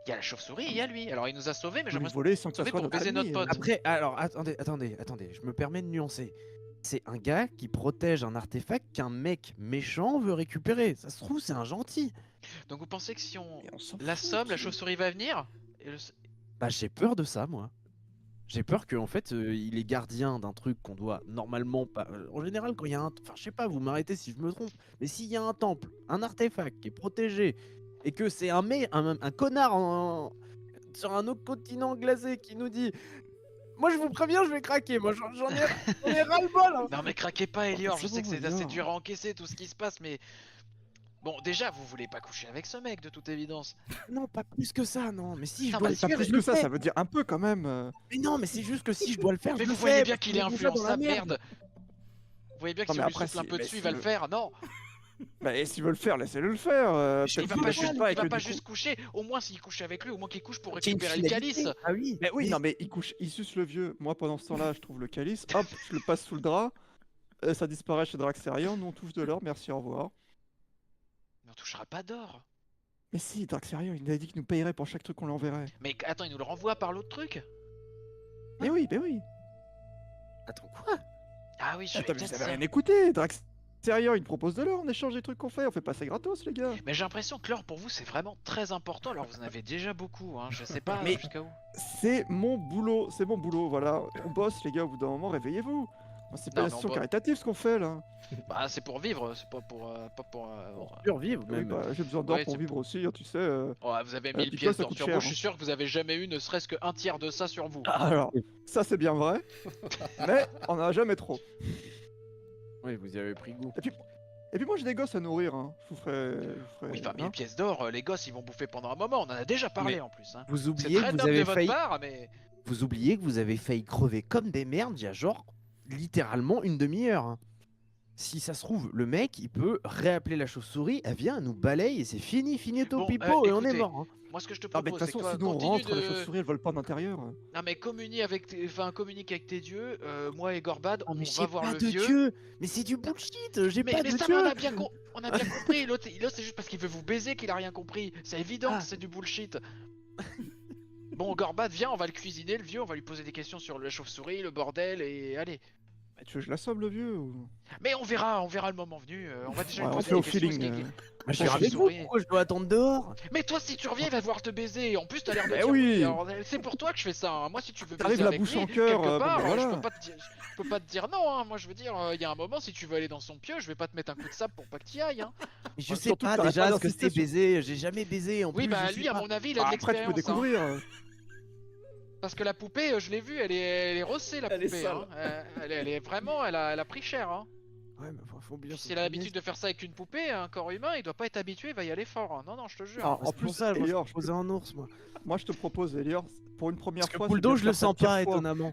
Il y a la chauve-souris et il y a lui. Alors il nous a sauvés, mais On j'ai lui l'impression. voler sans que ça Sauver soit pour notre baiser ennemi. notre pote. Après, alors attendez, je me permets de nuancer. C'est un gars qui protège un artefact qu'un mec méchant veut récupérer. Ça se trouve, c'est un gentil. Donc vous pensez que si on Mais on s'en l'assomme, fout, la qui- chauve-souris va venir et Bah j'ai peur de ça, moi. J'ai peur qu'en fait, il est gardien d'un truc qu'on doit normalement pas... en général, quand il y a un... Enfin, je sais pas, vous m'arrêtez si je me trompe. Mais s'il y a un temple, un artefact qui est protégé, et que c'est un connard sur un autre continent glacé qui nous dit... Moi, je vous préviens, je vais craquer. Moi, j'en ai ras-le-bol. Hein. Non mais craquez pas Elior, mais je c'est sais que bon, c'est assez Elior. dur à encaisser tout ce qui se passe, mais... Bon, déjà, vous voulez pas coucher avec ce mec, de toute évidence. Non, pas plus que ça, non. Mais si je Non, dois bah, le Pas faire, plus je que le ça, fais. ça veut dire un peu quand même. Mais non, mais c'est juste que si je dois le faire, Mais je vous le voyez fais, bien parce qu'il est qu'on déjà dans la influençable, merde. Vous voyez bien que Non, si mais on lui après, souffle un si- peu mais dessus, il si va le le- faire. Non, Bah, et s'il veut le faire, laissez-le le faire. il Peut-être va qu'il pas le juste, fait pas et il va que pas du coup- juste coucher. Au moins, s'il couche avec lui, au moins qu'il couche pour C'est une récupérer le finalité. calice. Ah oui. Mais oui, non, mais il suce le vieux. Moi, pendant ce temps-là, je trouve le calice. Hop, je le passe sous le drap. Ça disparaît chez Draxerion. Nous, on touche de l'or. Merci, au revoir. Mais on touchera pas d'or. Mais si, Draxerion, il a dit qu'il nous payerait pour chaque truc qu'on lui enverrait. Mais attends, il nous le renvoie par l'autre truc. Mais oui, mais oui. Attends, quoi? Ah oui, je Attends, mais peut-être vous avez ça. rien écouté. Drax Sérieux, il me propose de l'or en échange des trucs qu'on fait. On fait pas ça gratos, les gars. Mais j'ai l'impression que l'or pour vous c'est vraiment très important, alors vous en avez déjà beaucoup, hein. Je sais pas Mais- jusqu'à où. C'est mon boulot, voilà. On bosse, les gars, au bout d'un moment, réveillez-vous. C'est pas Non, une mais on action bo- caritative ce qu'on fait là. Bah c'est pour vivre, c'est pas pour... pas pour Survivre, Oui, même. bah, j'ai besoin d'or Ouais, pour c'est vivre aussi, hein, tu sais. Ouais, vous avez 1000 Picole, pièces ça d'or coûte sur cher, vous, je hein. suis sûr que vous avez jamais eu ne serait-ce qu'un tiers de ça sur vous. Alors, ça c'est bien vrai. Mais on en a jamais trop. Oui, vous y avez pris goût. Et puis moi j'ai des gosses à nourrir, hein. Je vous ferai. Oui, enfin 1000 hein. pièces d'or, les gosses ils vont bouffer pendant un moment, on en a déjà parlé Mais en plus. Hein. Vous C'est oubliez très que vous noble de avez votre failli. part, mais... Vous oubliez que vous avez failli crever comme des merdes il y a genre littéralement une demi-heure. Hein. Si ça se trouve, le mec, il peut réappeler la chauve-souris, elle vient, elle nous balaye et c'est fini, finito Bon, pipo et on est écoutez, mort. Hein. Moi ce que je te Non mais de propose toute c'est que façon toi sinon on continue rentre, les de... chauves-souris elles volent pas d'intérieur. Non mais communique avec tes dieux, moi et Gorbad, Oh, mais on j'ai va voir pas le de vieux. dieu. Mais c'est du bullshit, j'ai pas Mais de ça dieu. va, on a bien compris, l'autre c'est juste parce qu'il veut vous baiser qu'il a rien compris. C'est évident Ah. que c'est du bullshit. Bon Gorbad, viens, on va le cuisiner le vieux, on va lui poser des questions sur la chauve-souris, le bordel et allez. Bah, tu veux que je l'assomme le vieux ou... Mais on verra le moment venu, on va déjà Ouais, lui on poser fait au des questions. feeling. Bah, je Bon, vais avec vous, chauve-souris. pourquoi je dois attendre dehors? Mais toi si tu reviens il va devoir te baiser, en plus t'as l'air de Mais dire oui. alors, c'est pour toi que je fais ça, hein. Moi si tu veux T'arrives baiser la avec bouche lui, en cœur, quelque bon, part, bah, voilà. je peux pas te dire non, hein. Moi je veux dire, il y a un moment si tu veux aller dans son pieu, je vais pas te mettre un coup de sable pour pas que t'y ailles, hein. Mais je Bah, sais surtout pas que t'arrêtes déjà pas ce que d'insister c'est sur- baiser, j'ai jamais baisé en Oui plus. bah je sais lui à pas. mon avis il a de Ah, après tu peux l'expérience, hein. découvrir. Parce que la poupée, je l'ai vue, elle est rossée la Elle est poupée, sale. hein. Elle est vraiment, elle a pris cher, hein. Ouais, mais faut bien. Puis s'il a l'habitude de faire ça avec une poupée, un corps humain, il doit pas être habitué, il va y aller fort, hein. Non non, je te jure. Alors, en En plus, plus ça, moi, je Elior, me posais en ours moi. moi je te propose Elior, pour une première Parce que fois. pour le c'est bien dos, de je le faire ta sens pire pas fois. étonnamment.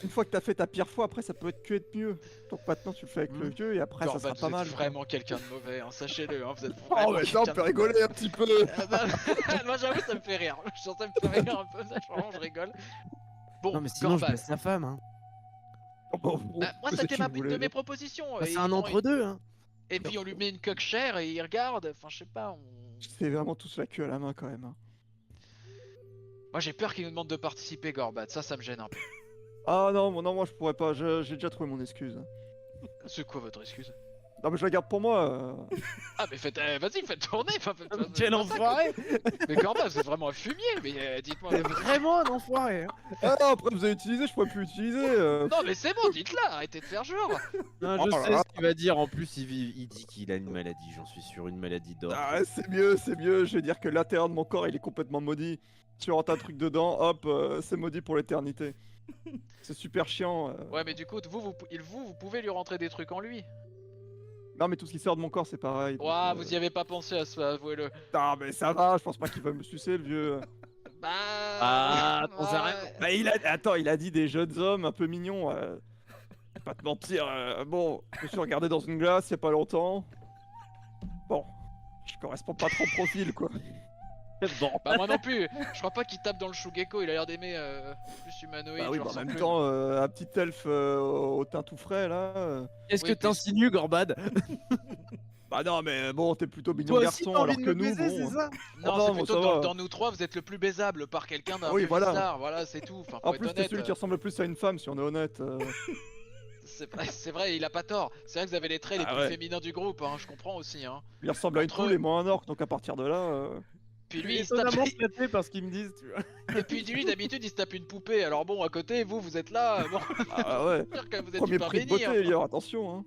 Une fois que t'as fait ta pire fois, après ça peut être que être mieux. Donc maintenant tu le fais avec le vieux et après ça Gorbad, sera pas vous mal. êtes vraiment quelqu'un de mauvais, hein. Sachez-le, hein. Vous êtes Oh vraiment mais ça on quelqu'un peut de rigoler un petit peu. Moi j'avoue ça me fait rire, ça me fait rire un peu, ça, franchement je rigole. Bon, Non mais sinon je Gorbad, baisse sa femme. Hein. Bon, moi c'est c'était qui une vous de voulez, mes propositions. Bah, et c'est un bon, entre-deux. Hein. Et puis on lui met une coque chère et il regarde, enfin je sais pas, C'est vraiment tous la queue à la main quand même. Hein. Moi j'ai peur qu'il nous demande de participer Gorbad, ça me gêne un peu. Ah non, moi je pourrais pas, j'ai déjà trouvé mon excuse. C'est quoi votre excuse? Non mais je la garde pour moi. Ah mais faites, vas-y faites tourner, Quel pas ça, quoi. enfoiré. Mais Gorbad vous êtes vraiment un fumier, mais dites-moi. C'est vraiment un enfoiré. Hein. Ah non, après vous avez utilisé, je pourrais plus utiliser. Non mais c'est bon, dites-la, arrêtez de faire genre. Non, Oh je là sais là. ce qu'il va dire. En plus, il dit qu'il a une maladie. J'en suis sûr, une maladie d'or. Ah c'est mieux. Je vais dire que l'intérieur de mon corps il est complètement maudit. Tu rentres un truc dedans, hop, c'est maudit pour l'éternité. C'est super chiant. Ouais mais du coup vous pouvez lui rentrer des trucs en lui. Non mais tout ce qui sort de mon corps c'est pareil. donc, Ouah, vous y avez pas pensé à ça, avouez-le. Non mais ça va, je pense pas qu'il va me sucer le vieux. Bah... Ah, t'en sais rien. Bah attends, il a dit des jeunes hommes un peu mignons. Je vais pas te mentir, bon, je me suis regardé dans une glace il y a pas longtemps. Bon, je correspond pas trop au profil quoi. Bon. Bah moi non plus, je crois pas qu'il tape dans le Shugeko, il a l'air d'aimer plus humanoïde. Bah oui, genre bah en sans même plume. temps, un petit elfe au teint tout frais là. Qu'est-ce Oui, que t'insinues, Gorbad? Bah non mais bon, t'es plutôt mignon Toi aussi, garçon t'as alors envie de que me nous, baiser, bon. c'est ça? Non, Oh non, c'est moi, plutôt ça va. dans nous trois, vous êtes le plus baisable par quelqu'un d'un Oui, peu voilà. bizarre, voilà, c'est tout. Enfin, faut En être plus, t'es honnête, celui qui ressemble le plus à une femme si on est honnête. c'est vrai, il a pas tort. C'est vrai que vous avez les traits les Ah plus ouais. féminins du groupe, hein, je comprends aussi. Hein. Il ressemble à une Entre poule eux. et moi un orc, donc à partir de là. Puis lui, il se tape... Étonnamment flatté par ce qu'ils me disent, tu vois. Et puis lui, d'habitude, il se tape une poupée. Alors bon, à côté, vous êtes là, bon, Ah ouais. dire que vous êtes Premier super prix de béni. beauté, Hein. Elior, attention. Hein.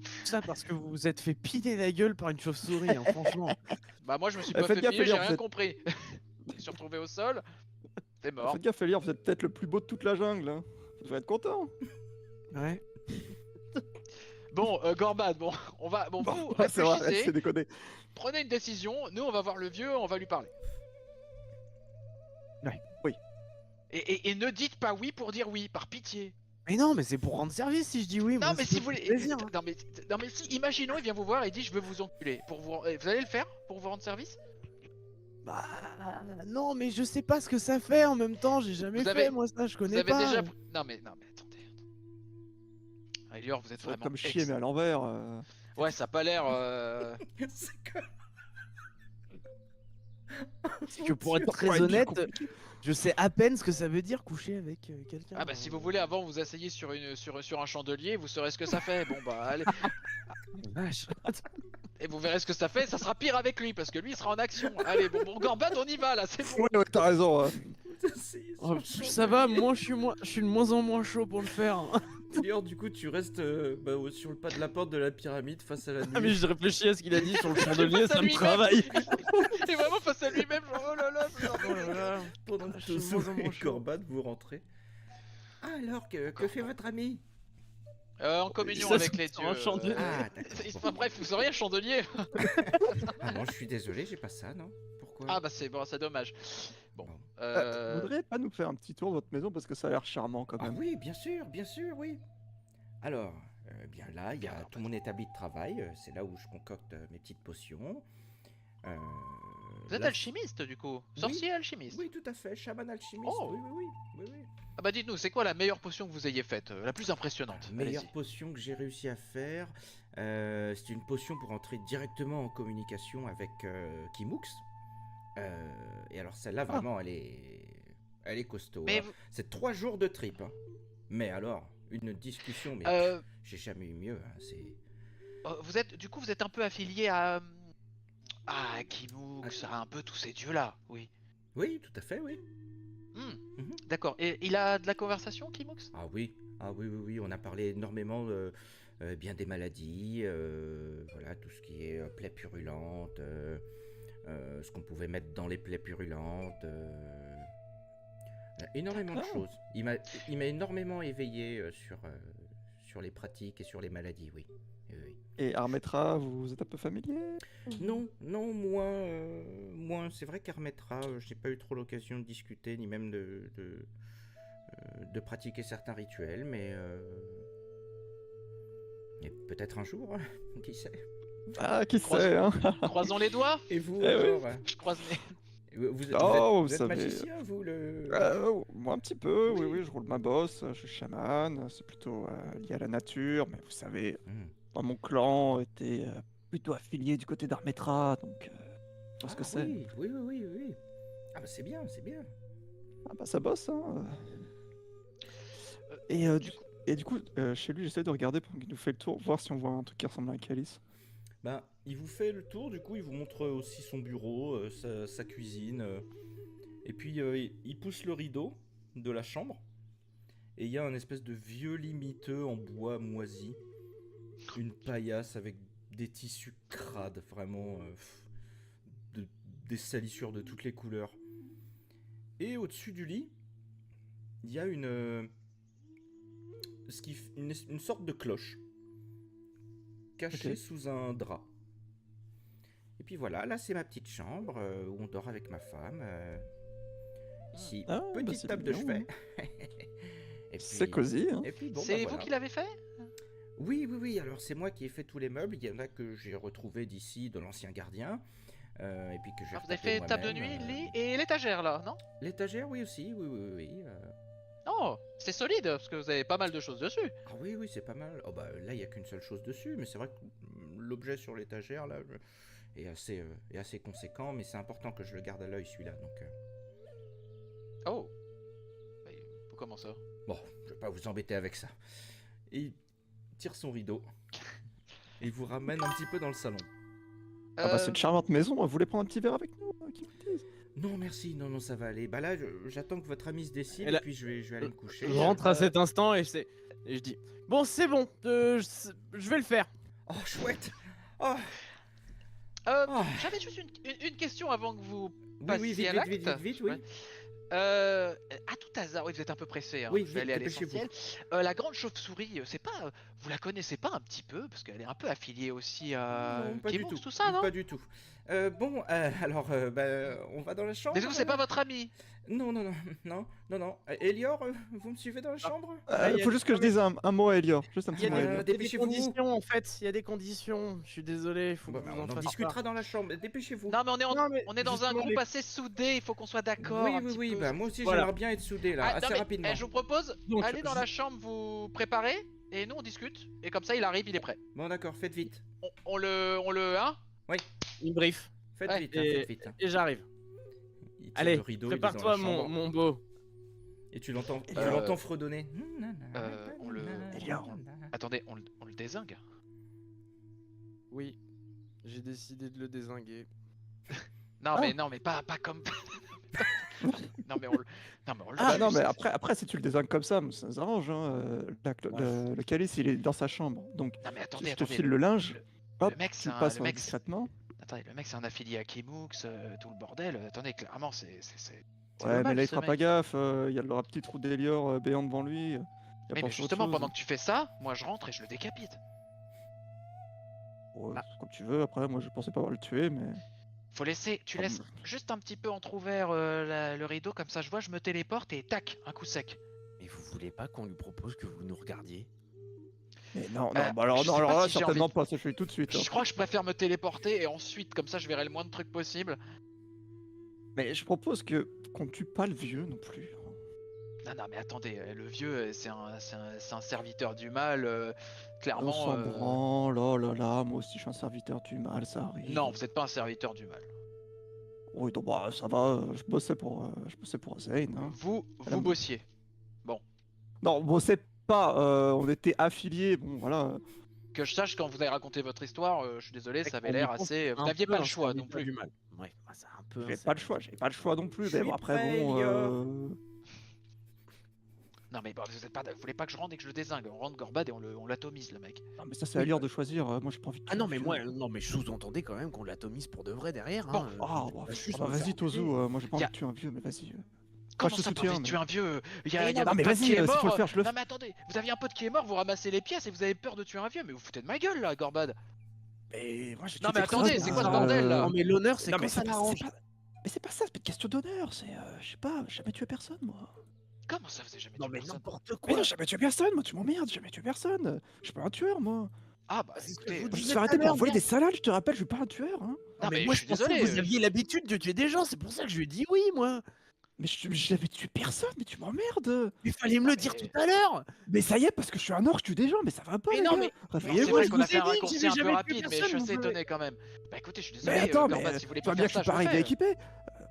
Tout ça parce que vous vous êtes fait piner la gueule par une chauve-souris, hein, franchement. Bah moi, je me suis Eh, pas faites fait gaffe, filer, j'ai Elior, rien vous êtes- compris. Je me suis retrouvé au sol, t'es mort. Faites gaffe, Elior, vous êtes peut-être le plus beau de toute la jungle. Hein. Vous devez être content. Ouais. Bon, Gorbad, bon, on va... Bon, vous, Ouais, c'est vrai, réfléchissez, c'est déconné. prenez une décision, nous, on va voir le vieux, on va lui parler. Ouais. Oui. Et ne dites pas oui pour dire oui, par pitié. Mais non, mais c'est pour rendre service si je dis oui. Non moi, mais c'est si vous pour voulez, plaisir, hein. non mais si, imaginons il vient vous voir et dit je veux vous enculer, vous allez le faire pour vous rendre service? Bah non, mais je sais pas ce que ça fait en même temps. J'ai jamais Vous fait avez- moi ça, je Vous connais avez pas. déjà, non mais attendez. Elior, vous êtes Ça va vraiment comme chier, mais à l'envers. Ouais, ça a pas l'air. C'est quoi Parce que pour être très honnête, je sais à peine ce que ça veut dire coucher avec quelqu'un. Ah bah si vous voulez, avant vous asseyez sur un chandelier, vous saurez ce que ça fait. Bon bah allez, Vache. et vous verrez ce que ça fait, ça sera pire avec lui, parce que lui il sera en action. Allez, bon Gorbat, on y va là, c'est bon. Ouais, t'as raison. Hein. Oh, ça va, moi je suis de moins en moins chaud pour le faire. D'ailleurs, du coup, tu restes sur le pas de la porte de la pyramide face à la nuit. Ah mais je réfléchis à ce qu'il a dit sur le chandelier, Face à ça me lui-même. travaille. Et vraiment face à lui-même, genre oh là là. Oh là là. Pendant que je suis Tosso moins en moins et chaud. Corbat, vous rentrez. Ah, alors, que fait votre ami? En communion Ça, avec c'est les sur dieux. un chandelier. Ah, d'accord. Enfin, bref, vous seriez un chandelier. Ah non, je suis désolé, j'ai pas ça, non? Pourquoi? Ah bah c'est bon, c'est dommage. Bon. Bon. Vous voudriez pas nous faire un petit tour de votre maison parce que ça a l'air charmant quand Ah même. oui, bien sûr, oui. Alors, bien là, il y a tout mon établi de travail. C'est là où je concocte mes petites potions. Vous êtes là- alchimiste du coup, sorcier alchimiste. Oui, tout à fait, chaman alchimiste. Oh. Oui. Ah bah dites-nous, c'est quoi la meilleure potion que vous ayez faite, la plus impressionnante? La meilleure Allez-y. potion que j'ai réussi à faire, c'est une potion pour entrer directement en communication avec Kimux. Et alors celle-là, vraiment, elle est costaud. Mais Hein. C'est 3 jours de trip. Hein. Mais alors, une discussion, mais j'ai jamais eu mieux. Hein. C'est... vous êtes un peu affilié à Kimux, à un peu tous ces dieux là, oui. Oui, tout à fait, oui. Hmm, Mhm. D'accord. Et il a de la conversation, Kimux? Ah oui, on a parlé énormément bien des maladies, voilà, tout ce qui est plaies purulentes, ce qu'on pouvait mettre dans les plaies purulentes, énormément de D'accord. choses. Il m'a énormément éveillé sur les pratiques et sur les maladies, oui. Oui, oui. Et Armetra, vous êtes un peu familier? Non, moins. C'est vrai qu'Armetra, je n'ai pas eu trop l'occasion de discuter, ni même de pratiquer certains rituels, mais et peut-être un jour, qui sait. Ah, qui Croise- sait, hein? Croisons les doigts. Et vous, Eh oui. alors, Je croise mes... vous Oh, êtes vous savez. magicien, vous le... Moi un petit peu, oui, Oui. oui, je roule ma bosse, je suis chaman, c'est plutôt lié à la nature, mais vous savez, Hmm. mon clan était plutôt affilié du côté d'Armetra, donc je vois ce que c'est. Oui. Ah bah c'est bien. Ah bah ça bosse, hein. Et du coup, chez lui, j'essaie de regarder pendant qu'il nous fait le tour, voir si on voit un truc qui ressemble à un calice. Bah, il vous fait le tour, du coup, il vous montre aussi son bureau, sa cuisine, et puis il pousse le rideau de la chambre, et il y a un espèce de vieux lit miteux en bois moisi, une paillasse avec des tissus crades, vraiment, des salissures de toutes les couleurs. Et au-dessus du lit, il y a une sorte de cloche cachée Ok. sous un drap. Et puis voilà, là c'est ma petite chambre où on dort avec ma femme. Ici, Ah, bah, petite c'est table de mignon, chevet. Et C'est puis- cosy, hein. Et puis bon, C'est bah, vous voilà. qui l'avez fait? Oui, alors c'est moi qui ai fait tous les meubles. Il y en a que j'ai retrouvé d'ici de l'ancien gardien. Et puis que j'ai Ah, vous avez retapé fait table de nuit, moi-même, lit et l'étagère là, non? L'étagère, oui aussi, oui. Oh, c'est solide parce que vous avez pas mal de choses dessus. Ah oui, c'est pas mal. Oh bah là, il y a qu'une seule chose dessus, mais c'est vrai que l'objet sur l'étagère là est assez conséquent, mais c'est important que je le garde à l'œil celui-là. Donc Oh. Mais comment ça? bon, je vais pas vous embêter avec ça. Et il tire son rideau et il vous ramène un petit peu dans le salon. Ah bah c'est une charmante maison, vous voulez prendre un petit verre avec nous, qui vous dise? Non, merci, non, ça va aller. Bah là, j'attends que votre ami se décide Et là- et puis je vais aller me coucher. Je rentre à cet instant et je dis bon c'est bon, je vais le faire. Oh, chouette. Oh, J'avais juste une question avant que vous oui, passiez vite, à l'acte. vite, oui. À tout hasard, oui, vous êtes un peu pressé. Hein. Oui, je vais vite, aller à dépêchez-vous. l'essentiel. La grande chauve-souris, c'est pas, vous la connaissez pas un petit peu parce qu'elle est un peu affiliée aussi à Non, pas du Kimux, tout. tout ça, non? Pas du tout. Bon, alors, on va dans la chambre. Mais du coup, c'est pas votre ami. Non. Elior, vous me suivez dans la chambre il y a Faut juste que je dise un mot à Elior, juste un Il y petit a mot à des, Elior. dépêchez-vous. conditions en fait, il y a des conditions. Je suis désolé, il faut Bah, que bah, vous on en fassiez discutera part. dans la chambre. Dépêchez-vous. Non, mais Non, mais on est dans un justement, groupe assez soudé. Il faut qu'on soit d'accord. un petit Oui, peu. bah moi aussi Voilà. j'aimerais bien être soudé là, Ah, non, assez mais, rapidement. je vous propose, Donc, allez dans la chambre, vous préparez, et nous on discute. Et comme ça, il arrive, il est prêt. Bon d'accord, faites vite. On le, hein? Une brief Faites Ouais. vite, Et- faites vite. et j'arrive. tire Allez, le rideau, il est dans la prépare-toi chambre, mon beau. et tu l'entends fredonner. on le- Elior. Attendez, on le dézingue. Oui, j'ai décidé de le dézinguer. Non, Ah. non, mais pas comme. non, mais on le. Non, mais on le Ah tue, non, mais c'est- après si tu le désingues comme ça ça nous arrange. Hein. Le calice, il est dans sa chambre. Donc, Non, mais je attendez, te attendez. file le linge. le Hop, mec, tu c'est le un. passes Le mec, discrètement. attendez, le mec, c'est un affilié à Kimux, tout le bordel. Attendez, clairement, c'est Ouais, le mais mal, là, il ce fera pas mec. gaffe. Il y a le petit trou d'Elior béant devant lui. Il a Mais pensé à autre justement, chose. pendant que tu fais ça, moi je rentre et je le décapite. Ouais, Ah. c'est comme tu veux. Après, moi, je pensais pas avoir le tuer, mais. Faut laisser, tu Ah, laisses juste un petit peu entrouvert le rideau, comme ça je vois, je me téléporte et tac, un coup sec. Mais vous voulez pas qu'on lui propose que vous nous regardiez? Mais non, Euh, bah alors, je non, sais alors pas là, si j'ai certainement envie pas. Ça, je fais tout de suite. Hein. Je crois que je préfère me téléporter et ensuite, comme ça, je verrai le moins de trucs possible. Mais je propose qu'on tue pas le vieux non plus. Non, non, mais attendez, le vieux, c'est un serviteur du mal, On clairement. s'en branle, oh là là, moi aussi je suis un serviteur du mal, ça arrive. Non, vous êtes pas un serviteur du mal. Oui, donc bah ça va, je bossais pour Zane. Hein. Vous Madame. bossiez. Non, on bossait pas, on était affiliés, bon voilà. Que je sache, quand vous avez raconté votre histoire, je suis désolé, ça avait On l'air pense assez. Vous un n'aviez peu pas le un choix non serviteur plus. du mal. Ouais, bah, c'est un peu. J'avais pas le choix non plus, Je mais bon suis après prêt, bon. Elior. Non, mais bon, vous voulez pas que je rentre et que je le dézingue. On rentre Gorbad et on l'atomise, le mec. Non mais ça c'est à Elior de choisir, moi j'ai pas envie de Ah non, tuer mais le moi, vieux. non, mais je sous-entendais quand même qu'on l'atomise pour de vrai derrière. Bon. Hein. Ah On bah, va juste bah, nous vas-y faire Tozu, tuer. moi j'ai pas Y envie a- de tuer un vieux, mais vas-y. Comment je te ça, pas soutiens, envie de tuer un vieux? Il y a, Mais il y a non, votre mais pote vas-y, qui est s'il faut mort. le faire, je le Non, fais. mais attendez, vous aviez un pote qui est mort, vous ramassez les pièces et vous avez peur de tuer un vieux, mais vous foutez de ma gueule là, Gorbad. Mais moi je Non, mais attendez, c'est quoi ce bordel là? Non, mais l'honneur, c'est Non quand mais ça c'est l'arrange. mais c'est pas ça, c'est pas une question d'honneur, c'est je sais pas, j'ai jamais tué personne moi. Comment ça, vous avez jamais Non, tué mais personne? n'importe Mais quoi. non, j'ai jamais tué personne, moi tu m'emmerdes, j'ai jamais tué personne. Je suis pas un tueur moi. Ah bah C'est ce que écoutez, je vous Je me disais suis tout à arrêté pour l'heure, voler merde. des salades, je te rappelle, je suis pas un tueur. Hein. non, mais moi, je suis pensais désolé. que vous aviez l'habitude de tuer des gens, c'est pour ça que je lui ai dit oui, moi. Mais j'avais tué personne, mais tu m'emmerdes. Il fallait me Non, le dire mais- tout à l'heure. Mais ça y est, parce que je suis un orc, je tue des gens, mais ça va pas. Mais les non, gars. mais- C'est Réveillez-vous. vrai je qu'on vous a fait ai un dit que raccourci j'avais un peu jamais tué rapide, mais je personne, suis vous assez pouvez- étonné quand même. Bah écoutez, je suis Mais désolé, attends, Gorbad, mais si vous voulez tu vois pas bien faire que je ça, suis je pas le arrivé fais. équipé.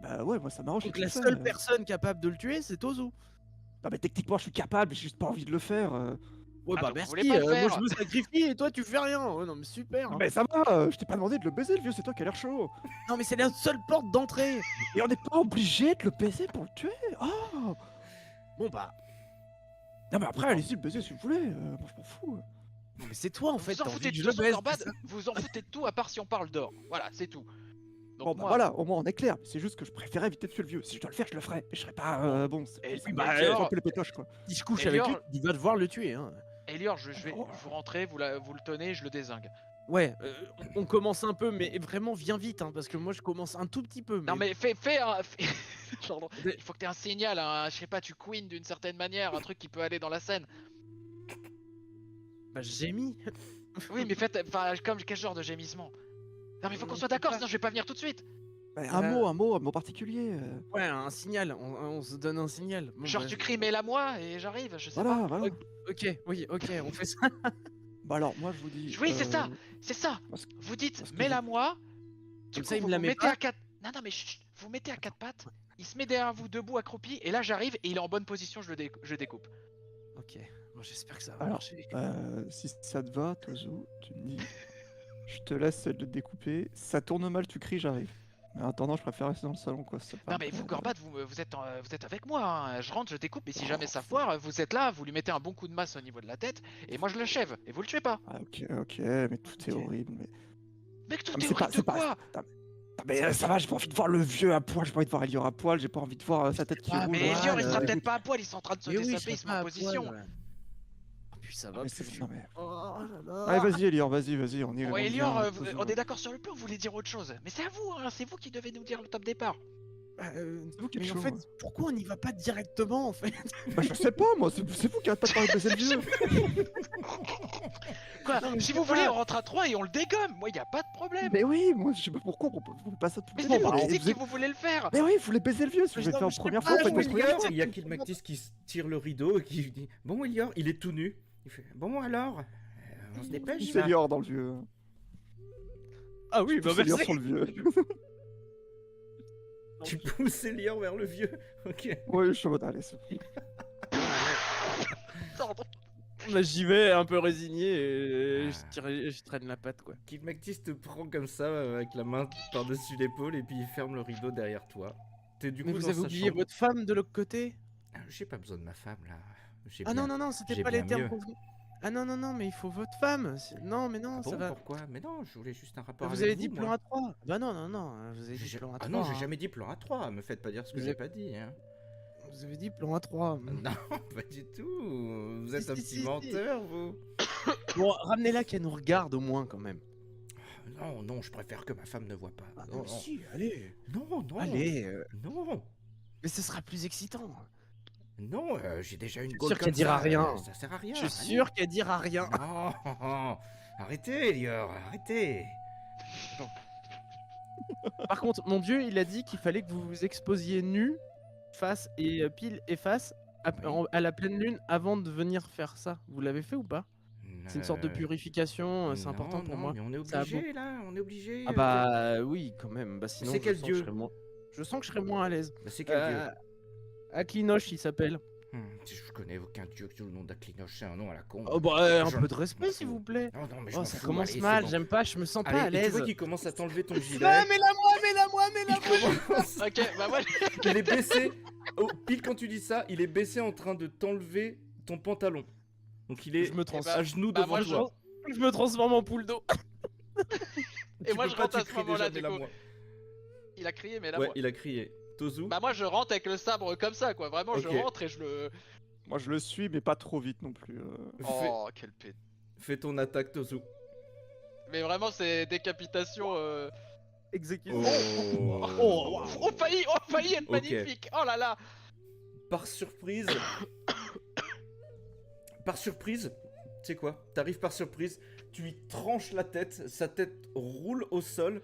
Bah ouais, moi ça m'arrange. Donc je la le fais, seule personne capable de le tuer, c'est Tozu. Non mais techniquement je suis capable, j'ai juste pas envie de le faire. Ouais, Ah, bah donc vous merci, voulez pas le moi faire. je me sacrifie et toi tu fais rien. Ouais, non, mais super. Non hein. mais ça va, je t'ai pas demandé de le baiser le vieux, c'est toi qui as l'air chaud. Non, mais c'est la seule porte d'entrée. Et on n'est pas obligé de le baiser pour le tuer. Oh. Bon, bah, Non mais après allez-y le baiser si vous voulez, moi je m'en fous. non, mais c'est toi en fait, Vous en t'as foutez envie de que je tout, le baise. Gorbad, c'est ça vous en foutez de tout à part si on parle d'or. Voilà, c'est tout. Donc Bon bah moi, voilà, au moins on est clair, c'est juste que je préférais éviter de tuer le vieux. Si je dois le faire, je le ferai. Et je serai pas bon, Et ça puis, me bah, fait Elior- un peu les pétoches quoi. Si je couche Elior- avec lui, il va devoir le tuer. Hein. Elior, je vais Oh. vous rentrez, vous le tenez, je le dézingue. Ouais, on commence un peu, mais vraiment viens vite, hein, parce que moi je commence un tout petit peu. Non mais fais un... Genre, Mais- il faut que t'aies un signal, je sais pas, tu queen d'une certaine manière, un truc qui peut aller dans la scène. Bah, j'ai mis. Oui, mais faites, enfin, comme quel genre de gémissement? Non mais faut qu'on soit d'accord, sinon je vais pas venir tout de suite. Bah, Euh, un mot particulier. Ouais, un signal, on se donne un signal. Bon, Genre bah, tu cries mais la moi et j'arrive, je sais Voilà, pas. voilà. Ok, oui, ok, on fait ça. Bah alors moi je vous dis. Oui, c'est ça. C'est ça. parce que- Vous dites parce que mets-la moi. Comme Du ça, coup, il me vous la vous met mettez pas. à quatre. Non non mais chut, vous mettez à quatre pattes. Il se met derrière vous debout accroupi et là j'arrive et il est en bonne position, je découpe. Ok, bon, j'espère que ça va Alors, marcher. si ça te va, Tozu, tu me dis. Je te laisse le découper. Si ça tourne mal, tu cries, j'arrive. Mais en attendant, je préfère rester dans le salon quoi. ça Non part, mais vous Gorbad, vous êtes avec moi. Hein. Je rentre, je découpe et si jamais ça foire, vous êtes là, vous lui mettez un bon coup de masse au niveau de la tête et moi je l'achève et vous le tuez pas. Ah, ok, mais tout est Ok. horrible. Mais, Mec, tout Ah, mais est c'est pas- horrible de c'est pas- quoi? Non, mais ça va, j'ai pas envie de voir le vieux à poil, j'ai pas envie de voir Elior à poil, j'ai pas envie de voir sa tête qui Ah, roule. Mais ouais, Elior, il sera ouais. peut-être pas à poil, il est en train de se Mais oui, dessaper, je serai il se met pas en à position. poil, ouais. Puis ça Ah, va mais plus. c'est- non, mais- Oh là là. Allez, vas-y, Elior, vas-y, on y Ouais, on y Elior, vient, vous- Tozu. on est d'accord sur le plan, vous voulez dire autre chose. Mais c'est à vous, hein, c'est vous qui devez nous dire le top départ. C'est vous qui êtes Mais en chaud, fait, ouais. pourquoi on n'y va pas directement en fait? Bah, je sais pas, moi, c'est vous qui arrêtez pas de parler de baiser le vieux. Quoi Non, mais Si je vous sais voulez, pas. on rentre à 3 et on le dégomme. Moi, y a pas de problème. Mais oui, moi, je sais pas pourquoi on propose pas ça tout Mais le c'est temps. vous qui vous dites que êtes- vous voulez le faire. Mais oui, vous voulez baiser le vieux, si Mais vous voulez le non, faire mais la je sais première pas, fois, je faites voulais la dire- première fois. Il y a Kilmactis qui tire le rideau et qui dit bon Elior, il est tout nu. Il fait bon alors, on se dépêche C'est là. Elior dans le vieux. Ah oui, C'est Elior sur le vieux. Tu pousses Elior vers le vieux. Ok. Ouais, je suis en mode, allez, c'est bon. Pardon. Là, j'y vais un peu résigné et je traîne la patte, quoi. Kid Mactis te prend comme ça avec la main par-dessus l'épaule et puis il ferme le rideau derrière toi. T'es du coup Mais vous dans avez sa oublié chambre. votre femme de l'autre côté? J'ai pas besoin de ma femme là. J'ai Ah bien- non, non, non, c'était j'ai pas bien les termes mieux. convenus. Ah non, non, non, mais il faut votre femme. Non, mais non, Ah ça bon, va. pourquoi? Mais non, je voulais juste un rapport Vous avec avez vous, dit moi. plan A3. Bah non, non, non, vous avez J'ai dit ja- plan A3. Ah non, j'ai hein. jamais dit plan A3. Me faites pas dire ce que Vous j'ai avez- pas dit. Hein. Vous avez dit plan A3. Non, pas du tout. Vous êtes Si, un si, petit si, si. menteur, vous. Bon, ramenez-la qu'elle nous regarde au moins quand même. Non, non, je préfère que ma femme ne voit pas. Ah non, non, non. si, allez. Non, non. Allez. Non. Mais ce sera plus excitant. Non, j'ai déjà une suis gaule sûr comme qu'elle dira ça, rien. ça sert à rien. Je suis allez. sûr qu'elle dira rien. Non, arrêtez, Elior, arrêtez. Par contre, mon dieu, il a dit qu'il fallait que vous vous exposiez nu, face et pile et face à la pleine lune avant de venir faire ça. Vous l'avez fait ou pas? C'est une sorte de purification, c'est important pour moi. Mais on est Ça a obligé là, on est obligé. Ah bah oui, quand même. Bah sinon, c'est je quel sens que dieu je sens que je serais moins à l'aise. Bah, c'est quel dieu Aklinosh, il s'appelle. Je connais aucun dieu qui a le nom d'Aklinosh, c'est un nom à la con. Oh bah un Je- peu de respect, s'il vous plaît. Non, non, mais je Oh, m'en ça fous, commence allez, mal, c'est bon. j'aime pas, je me sens pas Allez, à et tu l'aise. vois qu'il commence à t'enlever ton gilet. Ah, mets-la moi, mets-la moi, mets-la Il moi. commence- Ok, bah moi. Il est baissé. Oh, pile quand tu dis ça, il est baissé en train de t'enlever ton pantalon. Donc il est Je me transforme. à genoux bah, devant moi, toi. Je me transforme en poule d'eau. Et Tu moi peux je pas, rentre tu à ce cries moment-là déjà, du mais coup. là, moi. Il a crié, mais là Ouais, moi. il a crié. Tozu. Bah moi je rentre avec le sabre comme ça quoi. Vraiment je Ok. rentre et je le. Moi, je le suis, mais pas trop vite non plus. Oh quel pét. Fais ton attaque, Tozu. Mais vraiment c'est décapitation. Exécution. Oh. Oh failli être Ok. magnifique. Oh là là. Par surprise. Par surprise. Tu sais quoi? T'arrives par surprise, tu lui tranches la tête, sa tête roule au sol,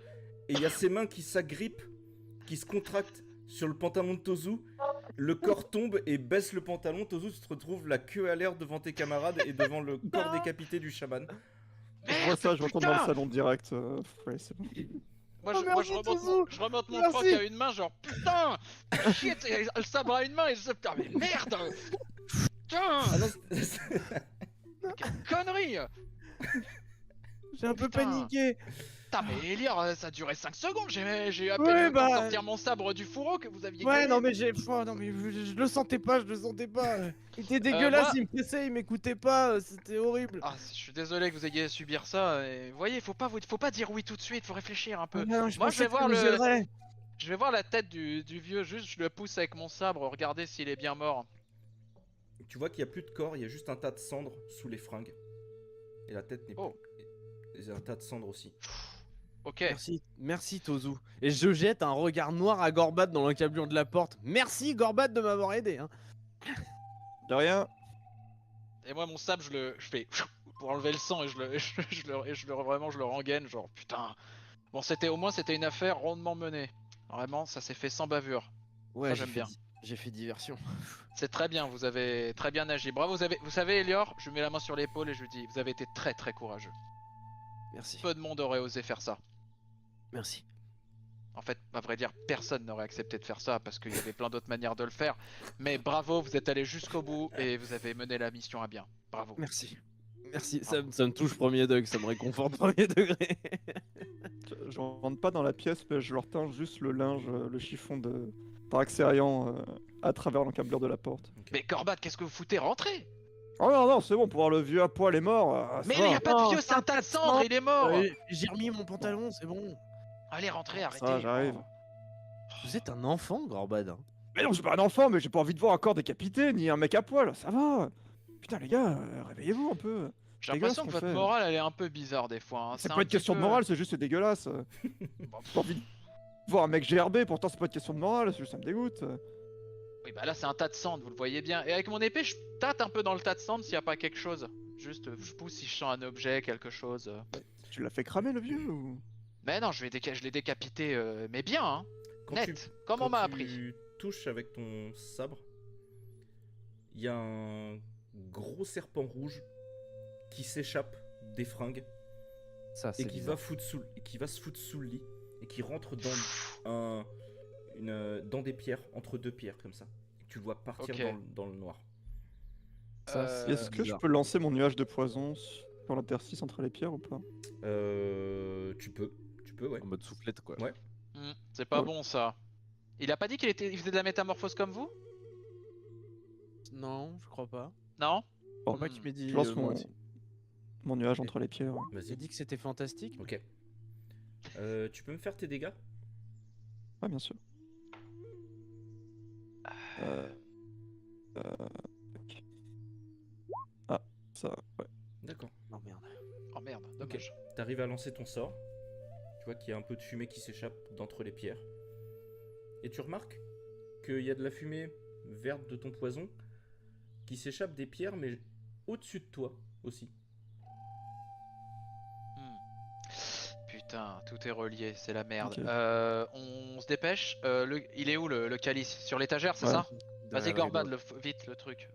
et il y a ses mains qui s'agrippent, qui se contractent sur le pantalon de Tozu. Le corps tombe et baisse le pantalon. Tozu, tu te retrouves la queue à l'air devant tes camarades et devant le corps décapité du chaman. Je vois ça, je retourne dans le putain. salon direct. Ouais, c'est bon. Moi, Oh, je, moi, merci, Tozu. je remonte mon Merci. froc à une main, genre putain, shit, et le sabre à une main et je putain, mais merde, putain, Ah non, connerie, J'ai un peu Putain. paniqué. putain, mais Elior, ça a duré 5 secondes, j'ai à peine Ouais, le temps de bah. sortir mon sabre du fourreau que vous aviez Ouais, gagné. non mais non mais je le sentais pas, je le sentais pas. Il était dégueulasse, moi- il me pressait, il m'écoutait pas, c'était horrible. Ah, je suis désolé que vous ayez à subir ça. Et vous voyez, faut pas dire oui tout de suite, faut réfléchir un peu. Ah, non, Moi, pensais je vais que voir ça nous le- aiderait. Je vais voir la tête du vieux, juste je le pousse avec mon sabre, regardez s'il est bien mort. tu vois qu'il n'y a plus de corps, il y a juste un tas de cendres sous les fringues. Et la tête n'est plus. Oh. Et il y a un tas de cendres aussi. Ok. Merci Tozu. Et je jette un regard noir à Gorbat dans l'encablure de la porte. Merci Gorbat de m'avoir aidé. Hein. De rien. Et moi mon sabre je fais pour enlever le sang et vraiment je le rengaine genre putain. Bon au moins c'était une affaire rondement menée. Vraiment ça s'est fait sans bavure. Ouais, Ça, j'aime bien. J'ai fait diversion. C'est très bien, vous avez très bien agi. Bravo, vous savez Elior, je lui mets la main sur l'épaule et je lui dis vous avez été très très courageux. Merci. Peu de monde aurait osé faire ça. Merci. En fait, à vrai dire, personne n'aurait accepté de faire ça parce qu'il y avait plein d'autres manières de le faire. Mais bravo, vous êtes allé jusqu'au bout et vous avez mené la mission à bien. Bravo. Merci. Merci, ça me touche premier degré, ça me réconforte premier degré. Je rentre pas dans la pièce, mais je leur tends juste le linge, le chiffon de Draxerian à travers l'encablure de la porte. Mais Corbat, qu'est-ce que vous foutez? Rentrez! Oh non, non, c'est bon, pour voir le vieux à poil est mort. ça Mais va. il y a pas de Non, vieux, c'est un tas de cendres, il est mort! J'ai remis mon pantalon, c'est bon. Allez, rentrez, arrêtez. Ça, j'arrive. Vous êtes un enfant, Gorbad. Hein. Mais non, je suis pas un enfant, mais j'ai pas envie de voir un corps décapité, ni un mec à poil, ça va. Putain, les gars, réveillez-vous un peu. J'ai C'est l'impression que dégueulasse, votre qu'on fait. morale, elle est un peu bizarre des fois. Hein. C'est un pas une petit question de peu- morale, c'est juste c'est dégueulasse. Bon, J'ai pas envie de voir un mec gerber, pourtant c'est pas une question de morale, c'est juste ça me dégoûte. Oui, bah là, c'est un tas de cendres, vous le voyez bien. Et avec mon épée, je tâte un peu dans le tas de cendres s'il y a pas quelque chose. Juste, je pousse si je sens un objet, quelque chose. Tu l'as fait cramer le vieux ou... Mais non, je l'ai décapité, mais bien, hein. Quand Net, comme on quand m'a appris. tu touches avec ton sabre, il y a un gros serpent rouge qui s'échappe des fringues Ça, et qui va se foutre sous le lit et qui rentre dans dans des pierres, entre deux pierres comme ça. Tu le vois partir Ok. dans le noir. Ça, c'est Est-ce que je bizarre. peux lancer mon nuage de poison sur l'interstice entre les pierres ou pas? Tu peux, ouais. En mode soufflette, quoi. Ouais. C'est pas Ouais. bon ça. Il a pas dit il faisait de la métamorphose comme vous? Non, je crois pas. Non? Je crois pas qu'il m'ait dit. Je lance moi mon, aussi. mon nuage entre les pierres. Il a Vas-y. dit que c'était fantastique. Ok. Tu peux me faire tes dégâts? Ouais, bien sûr. Euh, ok. Ah, ça, ouais. D'accord. Non, merde. Oh merde, dommage. T'arrives à lancer ton sort. Tu vois qu'il y a un peu de fumée qui s'échappe d'entre les pierres. Et tu remarques qu'il y a de la fumée verte de ton poison qui s'échappe des pierres, mais au-dessus de toi aussi. Putain, tout est relié, c'est la merde. Ok. On se dépêche. Il est où le calice? Sur l'étagère, c'est Ouais. ça? Vas-y, Derrière le Gorbad, rideau. vite le truc.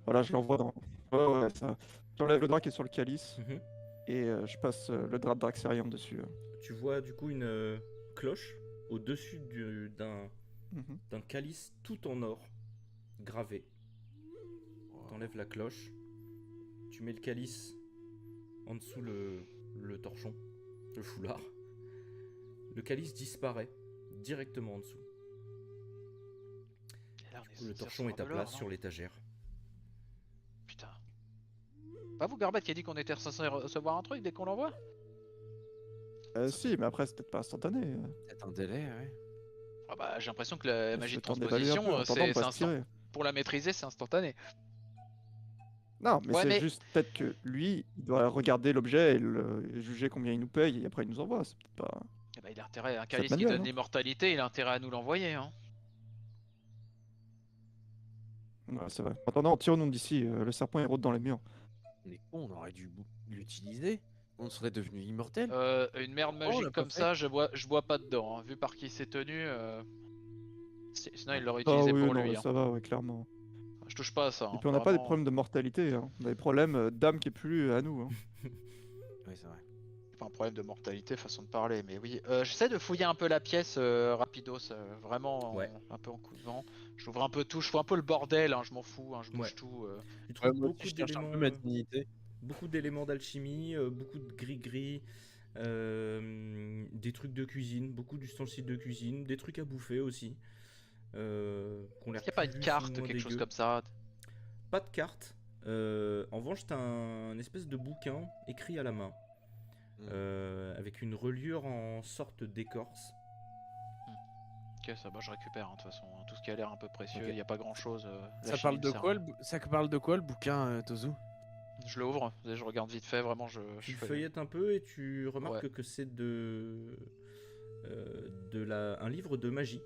Voilà, je l'envoie dans. Ouais, ouais, ça. J'enlève le drap qui est sur le calice Mhm. et je passe le drap de Draxerium dessus. Tu vois du coup une cloche au-dessus Mhm. d'un calice tout en or, gravé. T'enlèves la cloche, tu mets le calice en dessous le torchon, le foulard. Le calice disparaît directement en dessous. Et là, on est Le censé torchon recevoir est à de l'or, plat non? sur l'étagère. Putain. Pas vous, Gorbad, qui a dit qu'on était censé recevoir un truc dès qu'on l'envoie? Si, mais après, c'est peut-être pas instantané. Peut-être un délai, ouais. Ah bah, j'ai l'impression que la Laisse magie de le temps d'évaluer un peu. transposition, En attendant, on c'est va se instant. tirer. Pour la maîtriser, c'est instantané. Non, mais Ouais, c'est mais- juste peut-être que lui, il doit regarder l'objet et juger combien il nous paye et après il nous envoie. C'est peut-être pas. Eh bah, il a intérêt, un Cette calice qui manuel, donne hein. l'immortalité, il a intérêt à nous l'envoyer. Hein. Ouais, c'est vrai. En attendant, tirons-nous d'ici. Le serpent il rôde dans les murs. On est con, on aurait dû l'utiliser. On serait devenu immortel. Une merde Oh, on magique l'a pas comme fait. ça, je bois pas dedans. Hein. Vu par qui c'est tenu, sinon il l'aurait Ah utilisé oui, pour non, lui. mais Hein. ça va, ouais, clairement. Je touche pas à ça. Et Hein. puis on n'a pas des Vraiment. problèmes de mortalité. Hein. On a des problèmes d'âme qui est plus à nous. Hein. Oui, c'est vrai. Pas un problème de mortalité, façon de parler, mais oui. J'essaie de fouiller un peu la pièce rapidos, vraiment Ouais. un peu en coup de vent. J'ouvre un peu tout, je fous un peu le bordel, hein, je m'en fous, hein, je bouge Ouais. tout. Tu trouves moi aussi, beaucoup je cherche un d'éléments, peu ma dignité. beaucoup d'éléments d'alchimie, beaucoup de gris-gris, des trucs de cuisine, beaucoup d'ustensiles de cuisine, des trucs à bouffer aussi. Qu'on Est-ce l'air qu'il n'y a pas une plus ou carte, moins quelque chose dégueu. comme ça? Pas de carte. En revanche, t'as un espèce de bouquin écrit à la main, avec une reliure en sorte d'écorce. Ok, ça je récupère, hein, de toute façon. Hein. Tout ce qui a l'air un peu précieux, il Ok. n'y a pas grand chose. Ça parle de quoi, ça parle de quoi le bouquin, Tozu? Je l'ouvre, je regarde vite fait, vraiment, Tu je le fais- feuillettes un peu et tu remarques Ouais. que c'est un livre de magie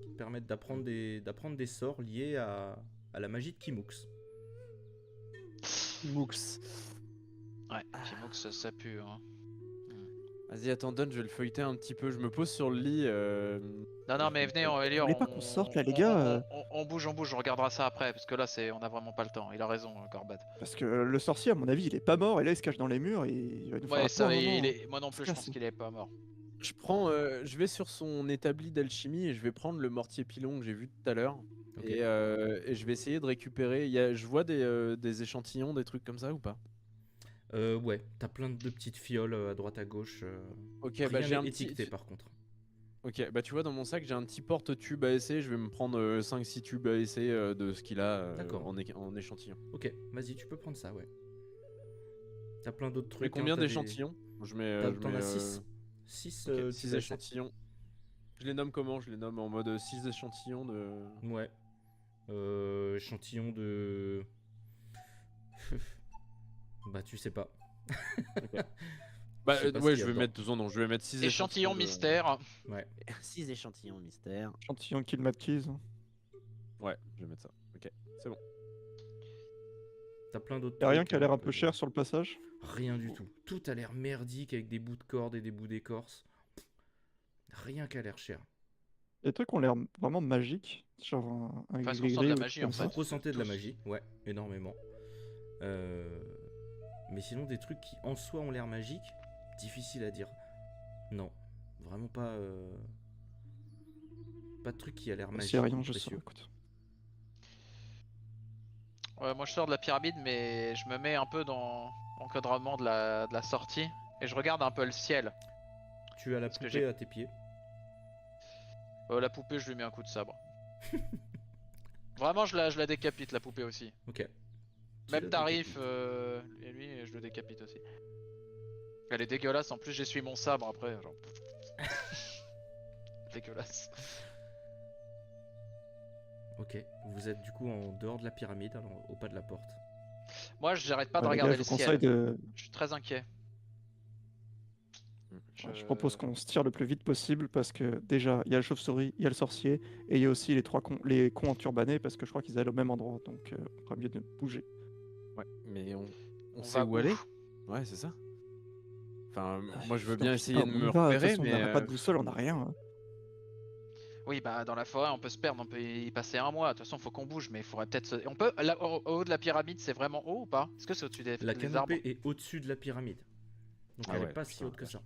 qui te permet d'apprendre des sorts liés à la magie de Kimux. Moux. Ouais, Kimux, ça pue. Hein. Vas-y, attends, donne, je vais le feuilleter un petit peu. Je me pose sur le lit. Non, non, mais venez, Elior, voulez pas qu'on sorte, là, les gars on bouge, on regardera ça après, parce que là, on a vraiment pas le temps. Il a raison, Gorbad. Parce que le sorcier, à mon avis, il est pas mort et là il se cache dans les murs et il va nous faire Ouais, un ça, tour à un moment. moi non plus, je pense qu'il est pas mort. Je prends, je vais sur son établi d'alchimie et je vais prendre le mortier pilon que j'ai vu tout à l'heure. Ok. Et je vais essayer de récupérer. Je vois des échantillons, des trucs comme ça ou pas? Ouais, t'as plein de petites fioles à droite à gauche. Ok, Rien bah j'ai un n'est petit. étiqueté par contre. Ok, bah tu vois, dans mon sac, j'ai un petit porte-tube à essai. Je vais me prendre 5-6 tubes à essai de ce qu'il a D'accord. en échantillon. Ok, vas-y, tu peux prendre ça, ouais. T'as plein d'autres Mais trucs. combien hein, t'as des- d'échantillons? Je mets. T'en as 6. 6 Ok, 6 échantillons. Je les nomme comment? Je les nomme en mode 6 échantillons de. Ouais. Échantillon de. Bah, tu sais pas. Bah Je sais pas ce ouais, qu'il y a dedans. je vais mettre 6 Échantillon mystère. Ouais. 6 échantillons mystère. Échantillon kill Mad Keys. Ouais, je vais mettre ça. Ok, c'est bon. T'as plein d'autres Y'a rien trucs, qui a l'air hein, un peu cher sur le passage. Rien du tout. Tout a l'air merdique avec des bouts de corde et des bouts d'écorce. Rien qui a l'air cher. Les trucs ont l'air vraiment magiques. Genre un Enfin, on sent gris-gris de la ou magie, comme en ça. Vous fait. ressentez de la Tous. magie, ouais, énormément. Mais sinon, des trucs qui en soi ont l'air magiques, difficile à dire. Non, vraiment pas. Pas de truc qui a l'air magique. C'est rien, ou je sais. précieux. Écoute. Moi je sors de la pyramide, mais je me mets un peu dans l'encadrement de la sortie et je regarde un peu le ciel. Tu as la Parce que poupée j'ai- à tes pieds. La poupée, je lui mets un coup de sabre. Vraiment, je la décapite, la poupée aussi. Ok. Tu Même la tarif, décapites. et lui, je le décapite aussi. Elle est dégueulasse, en plus j'essuie mon sabre après, genre. Dégueulasse. Ok. Vous êtes du coup en dehors de la pyramide, alors au pas de la porte. Moi, j'arrête pas de Ouais, les gars, regarder je le vous conseille ciel. de. Je suis très inquiet. Je propose qu'on se tire le plus vite possible parce que déjà, il y a la chauve-souris, il y a le sorcier et il y a aussi les cons enturbanés parce que je crois qu'ils allaient au même endroit. Donc, on fera mieux de bouger. Ouais, mais on On sait va où où aller. Ouais, c'est ça. Enfin, moi je veux Putain, bien je sais essayer pas, de on y me va, de toute repérer, façon, mais on n'a pas de boussole, on n'a rien. Hein. Oui, bah dans la forêt, on peut se perdre, on peut y passer un mois. De toute façon, faut qu'on bouge, mais il faudrait peut-être. On peut. Là, au haut de la pyramide, c'est vraiment haut ou pas? Est-ce que c'est au-dessus La des arbres? canopée est au-dessus de la pyramide. Donc Ah elle ouais, est pas si putain, haute que ça.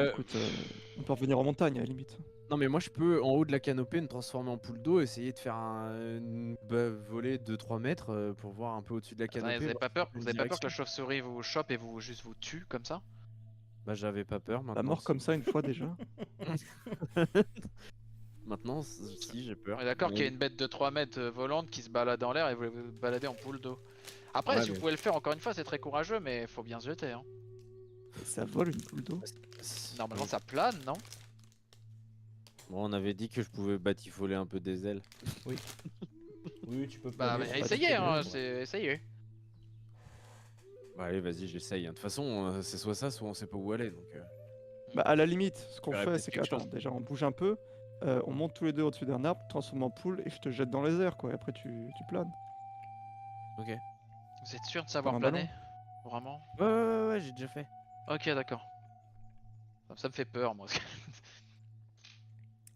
Écoute, on peut revenir en montagne à la limite. Non, mais moi je peux en haut de la canopée me transformer en poule d'eau, essayer de faire une volée de 3 mètres pour voir un peu au-dessus de la Attendez, canopée. vous avez voir pas peur? une Vous avez pas peur que la direction. chauve-souris vous chope et vous juste vous tue comme ça? Bah j'avais pas peur maintenant. La mort comme ça une fois déjà. Maintenant, si j'ai peur. On est d'accord Bon. qu'il y a une bête de 3 mètres volante qui se balade dans l'air et vous vous baladez en poule d'eau. Après, Ouais, si vous mais- pouvez le faire encore une fois, c'est très courageux, mais faut bien se jeter. Hein. Et ça vole une poule d'eau. Normalement, ça plane, non? Bon, on avait dit que je pouvais batifoler un peu des ailes. Oui, tu peux Bah, planer, c'est pas essayez, du hein, tout. essayez. Bah allez, vas-y, j'essaye. De toute façon, c'est soit ça, soit on sait pas où aller. Donc, Bah, à la limite, ce qu'on ferais fait, peut-être c'est quelque qu'attends, chose. déjà on bouge un peu, on monte tous les deux au-dessus d'un arbre, transforme en poule et je te jette dans les airs quoi. Et après tu planes. Ok. Vous êtes sûr de savoir un planer? Vraiment? Ouais, j'ai déjà fait. Ok, d'accord. Ça me fait peur, moi.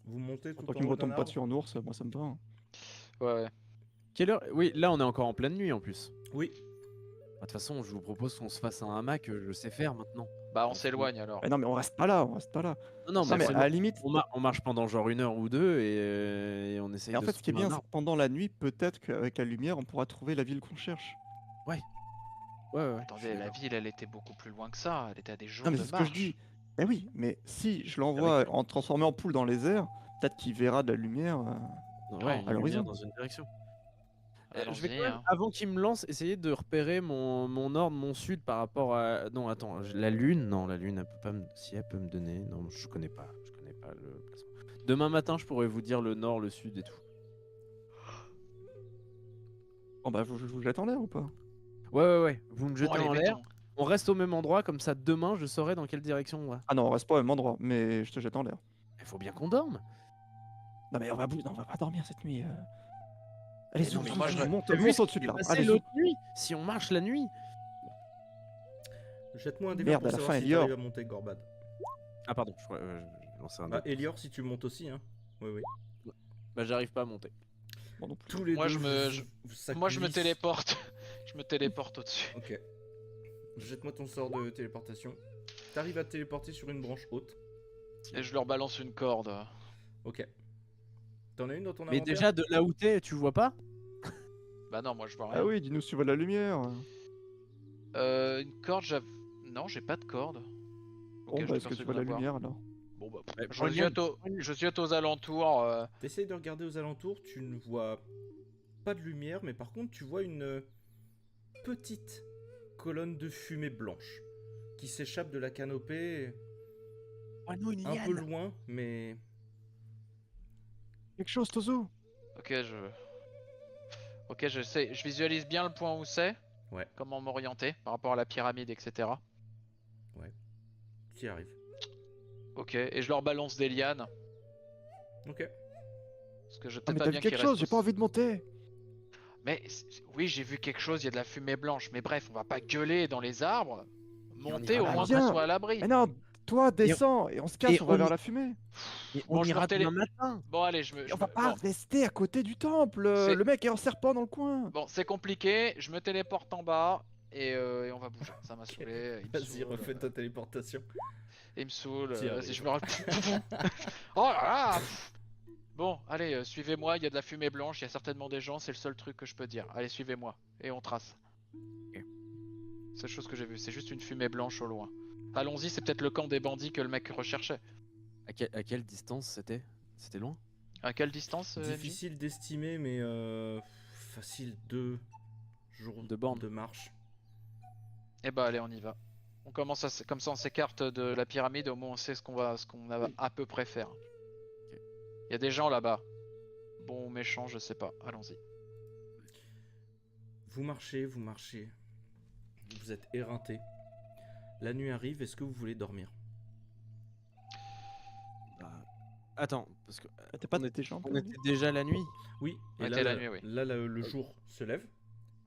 Vous montez tout Tant en qu'il me haut d'un retombe pas arbre. dessus en ours, moi ça me va. Hein. Ouais. Quelle heure? Oui, là on est encore en pleine nuit en plus. Oui. Bah, de toute façon, je vous propose qu'on se fasse un hamac, je sais faire maintenant. Bah, on s'éloigne alors. Mais non mais on reste pas là, on reste pas là. Non, Non mais c'est à bon. la limite, On marche pendant genre 1 heure ou 2 et on essaye et en de fait se ce qui est trouver bien, un c'est arbre. que pendant la nuit, peut-être qu'avec la lumière, on pourra trouver la ville qu'on cherche. Ouais. Attendez, la ville, elle était beaucoup plus loin que ça. Elle était à des jours Non mais de c'est ce que je marche. dis. Eh oui, mais si je l'envoie en transformé en poule dans les airs, peut-être qu'il verra de la lumière. Ouais, une à l'horizon. lumière dans une direction. Je vais Allons-y, quand même, hein. avant qu'il me lance, essayer de repérer mon nord, mon sud par rapport à. Non, attends, la lune. Non, la lune, elle peut pas me. Si elle peut me donner. Non, je connais pas. Je connais pas le placement. Demain matin, je pourrais vous dire le nord, le sud et tout. Bon bah je vous jette en l'air ou pas? Ouais. Vous me jetez Bon, allez, en l'air. mettons. On reste au même endroit, comme ça demain, je saurai dans quelle direction on va. Ah non, on reste pas au même endroit, mais je te jette en l'air. Il faut bien qu'on dorme. Non mais on va pas dormir cette nuit. Allez, Mais zoom, non, mais zoom, moi, zoom, je- monte, T'as vu monte ce au-dessus qui de s'est là. passé Allez, zoom. l'autre nuit. Si on marche la nuit. Jette-moi un dé Merde, pour à la savoir fin, si Elior. t'arrives à monter Gorbad. Ah, pardon, je lançais un Bah, dé. Elior, si tu montes aussi, hein. Oui. Bah, j'arrive pas à monter. Bon, non plus. Tous les Moi, deux, Moi, je me glisse. téléporte. Je me téléporte au-dessus. Ok. Jette-moi ton sort de téléportation. T'arrives à te téléporter sur une branche haute. Et je leur balance une corde. Ok. T'en as une dans ton Mais inventaire? déjà, de là où t'es, tu vois pas? Bah non, moi je vois rien. Ah oui, dis-nous si tu vois de la lumière. Une corde, non, j'ai pas de corde. Bon, Ok, je bah l'ai est-ce que tu perçu vois de la de la lumière alors? Bon bah, Ouais, je prends-le ziote bien. je ziote aux alentours. T'essayes de regarder aux alentours, tu ne vois pas de lumière, mais par contre tu vois une petite colonne de fumée blanche qui s'échappe de la canopée Oh non, une un peu liane. loin, mais Quelque chose, Tozo? Ok, je sais, je visualise bien le point où c'est. Ouais. Comment m'orienter par rapport à la pyramide, etc. tu y arrives. Ok, et je leur balance des lianes. Ok. Parce que je Ah peut-être mais pas t'as bien vu qu'ils quelque restent chose? J'ai pas envie de monter. Mais oui, j'ai vu quelque chose, il y a de la fumée blanche. Mais bref, on va pas gueuler dans les arbres. Monter ira au pas moins bien. qu'on soit à l'abri. Mais non, toi descends et on se casse, et on va on vers y- la fumée. Et Bon, on je me ira retélé- demain matin. Bon, allez, Et on va pas bon. rester à côté du temple. C'est- Le mec est en serpent dans le coin. Bon, c'est compliqué, je me téléporte en bas et on va bouger. Ça m'a saoulé. Il me Vas-y, saoule, refais ta téléportation. il me saoule. Tiens, Vas-y, allez. je me Oh là là. Bon, allez, suivez-moi. Il y a de la fumée blanche. Il y a certainement des gens. C'est le seul truc que je peux dire. Allez, suivez-moi et on trace. Ok. Seule chose que j'ai vue, c'est juste une fumée blanche au loin. Allons-y, c'est peut-être le camp des bandits que le mec recherchait. À quelle distance c'était? C'était loin? À quelle distance, MJ? Difficile d'estimer, mais facile 2 jours De borne. de marche. Eh bah allez, on y va. On commence comme ça, on s'écarte de la pyramide. Au moins, on sait ce qu'on va à peu près faire. Il y a des gens là-bas. Bon ou méchant, je sais pas. Allons-y. Vous marchez, vous êtes éreinté. La nuit arrive, est-ce que vous voulez dormir? Bah, attends, parce que Ah, t'es pas déjà en on pleine était nuit déjà la nuit. Oui, On et était là, la nuit, oui. là, le jour se lève.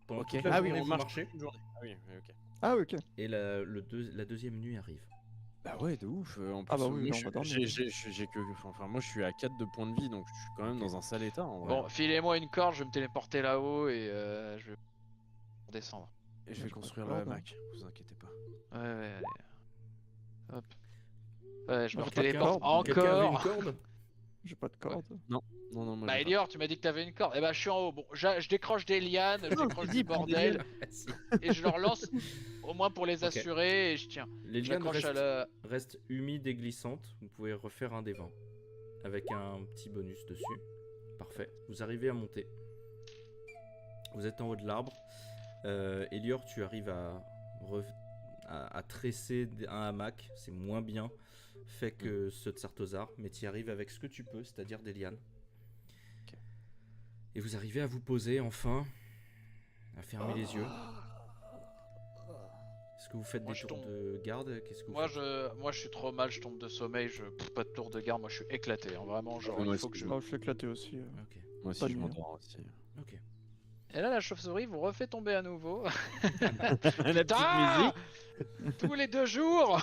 Pendant Ok. toute la Ah oui, journée, on vous marche marchez, toute une journée. Ah oui, oui, ok. Ah, ok. et la deuxième nuit arrive. Bah ouais, de ouf. En plus, Ah bah oui, moi, là, on va dormir. j'ai que, enfin, moi, je suis à 4 de points de vie, donc je suis quand même dans un sale état. En vrai. Bon, filez-moi une corde, je vais me téléporter là-haut et je vais descendre. Et je Moi, vais j'ai pas construire de le corde, hein. hamac. Vous inquiétez pas. Ouais, ouais, allez. Hop. Ouais, je me Moi, j'ai pas de téléporte corde. Quelqu'un avait une encore. corde? J'ai pas de corde. Non, non, moi. Bah j'ai pas. Elior, tu m'as dit que t'avais une corde. Eh bah je suis en haut. Bon, je décroche des lianes, je décroche dit, du prends des bordel Vas-y. et je leur lance au moins pour les Ok. assurer et je tiens. Les Je lianes l'accroche à restent, la... restent humides et glissantes. Vous pouvez refaire un des 20 avec un petit bonus dessus. Parfait. Vous arrivez à monter. Vous êtes en haut de l'arbre. Elior, tu arrives à tresser un hamac. C'est moins bien fait que ceux de Sartosar, mais tu y arrives avec ce que tu peux, c'est-à-dire des lianes. Ok. Et vous arrivez à vous poser enfin, à fermer les yeux. Est-ce que vous faites Moi, des je tours tombe. de garde? Qu'est-ce que vous Moi faites? je suis trop mal, je tombe de sommeil, pas de tour de garde, moi je suis éclaté, hein, vraiment genre Ouais, il moi faut aussi, que je... Moi, je suis éclaté aussi. Ok, Moi aussi, Pas je de nuit, hein. m'endors aussi. ok. Et là la chauve-souris vous refait tomber à nouveau. La petite Putain musique. Tous les 2 jours.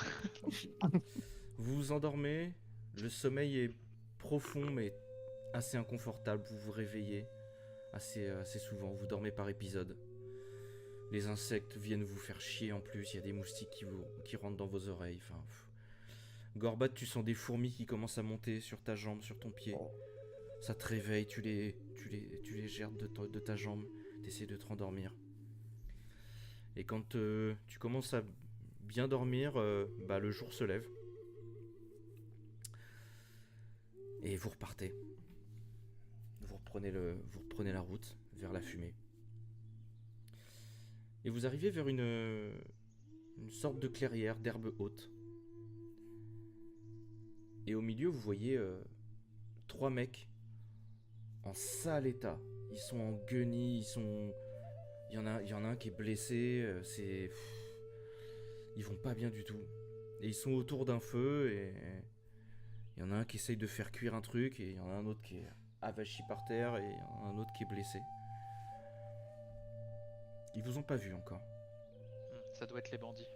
Vous vous endormez, le sommeil est profond mais assez inconfortable, vous vous réveillez assez souvent, vous dormez par épisode. Les insectes viennent vous faire chier en plus, il y a des moustiques qui rentrent dans vos oreilles, enfin... Gorbat, tu sens des fourmis qui commencent à monter sur ta jambe, sur ton pied. Ça te réveille, tu les gerdes de ta jambe, t'essaies de te rendormir. Et quand tu commences à bien dormir, le jour se lève. Et vous repartez. Vous reprenez la route vers la fumée. Et vous arrivez vers une sorte de clairière d'herbe haute. Et au milieu, vous voyez 3 mecs en sale état. Ils sont en guenilles, il y en a un qui est blessé, ils vont pas bien du tout. Et ils sont autour d'un feu et il y en a un qui essaye de faire cuire un truc et il y en a un autre qui est avachi par terre et il y en a un autre qui est blessé. Ils vous ont pas vu encore. Ça doit être les bandits.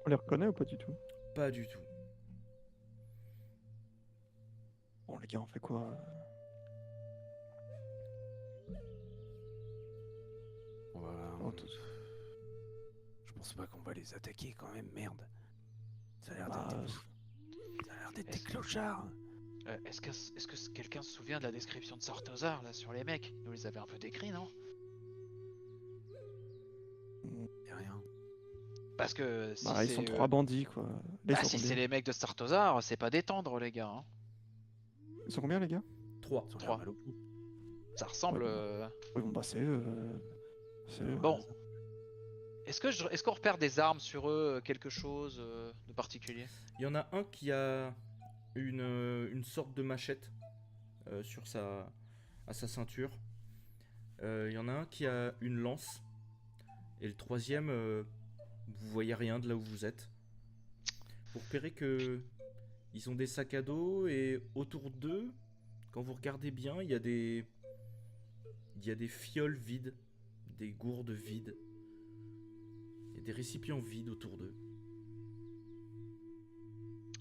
On les reconnaît ou pas du tout? Pas du tout. Bon, les gars, on fait quoi? On va. Oh, tout- Je pense pas qu'on va les attaquer quand même, merde. Ça a l'air Bah, d'être des Est-ce- clochards. Est-ce que quelqu'un se souvient de la description de Sartosar là sur les mecs? Ils nous les avait un peu décrits, non? Y'a rien. Parce que si Bah, ils c'est sont 3 bandits, quoi. Là, ils bah, sont si c'est combien? les mecs de Sartosar, c'est pas détendre les gars. Hein. Ils sont combien, les gars? 3. Ils ont l'air 3. mal au cou. Ça ressemble. Ouais, Oui, bon, bah, c'est eux. C'est eux. Bon. Est-ce qu'on repère des armes sur eux, quelque chose de particulier? Il y en a un qui a une sorte de machette à sa ceinture. Il y en a un qui a une lance. Et le troisième, vous voyez rien de là où vous êtes. Vous repérez que ils ont des sacs à dos et autour d'eux, quand vous regardez bien, il y a des fioles vides, des gourdes vides. Il y a des récipients vides autour d'eux.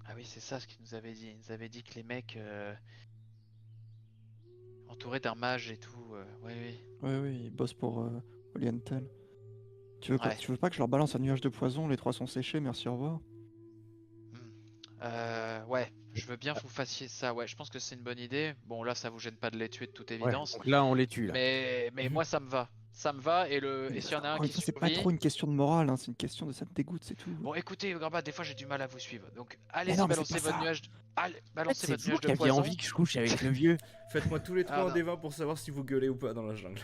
Ah oui, c'est ça ce qu'il nous avait dit. Il nous avait dit que les mecs entourés d'un mage et tout. Oui, oui. Oui, oui, ils bossent pour Oriental. Ouais. Tu veux pas que je leur balance un nuage de poison, les 3 sont séchés, merci, au revoir. Ouais, je veux bien que vous fassiez ça. Ouais, je pense que c'est une bonne idée. Bon, là, ça vous gêne pas de les tuer de toute Ouais, évidence. donc là, on les tue, là. Mais moi, ça me va. Ça me va. Et s'il y en a un Encore une qui fois, c'est pas survit. trop une question de morale, hein, c'est une question de ça me dégoûte, c'est tout. Bon, écoutez, Graba, des fois j'ai du mal à vous suivre. Donc, Mais allez-y, non, mais c'est balancez pas votre ça. nuage. Allez, En fait, balancez c'est votre vous nuage qui de aviez poison. envie que je couche avec le vieux. Faites-moi tous les trois Ah, un non. des 20 pour savoir si vous gueulez ou pas dans la jungle.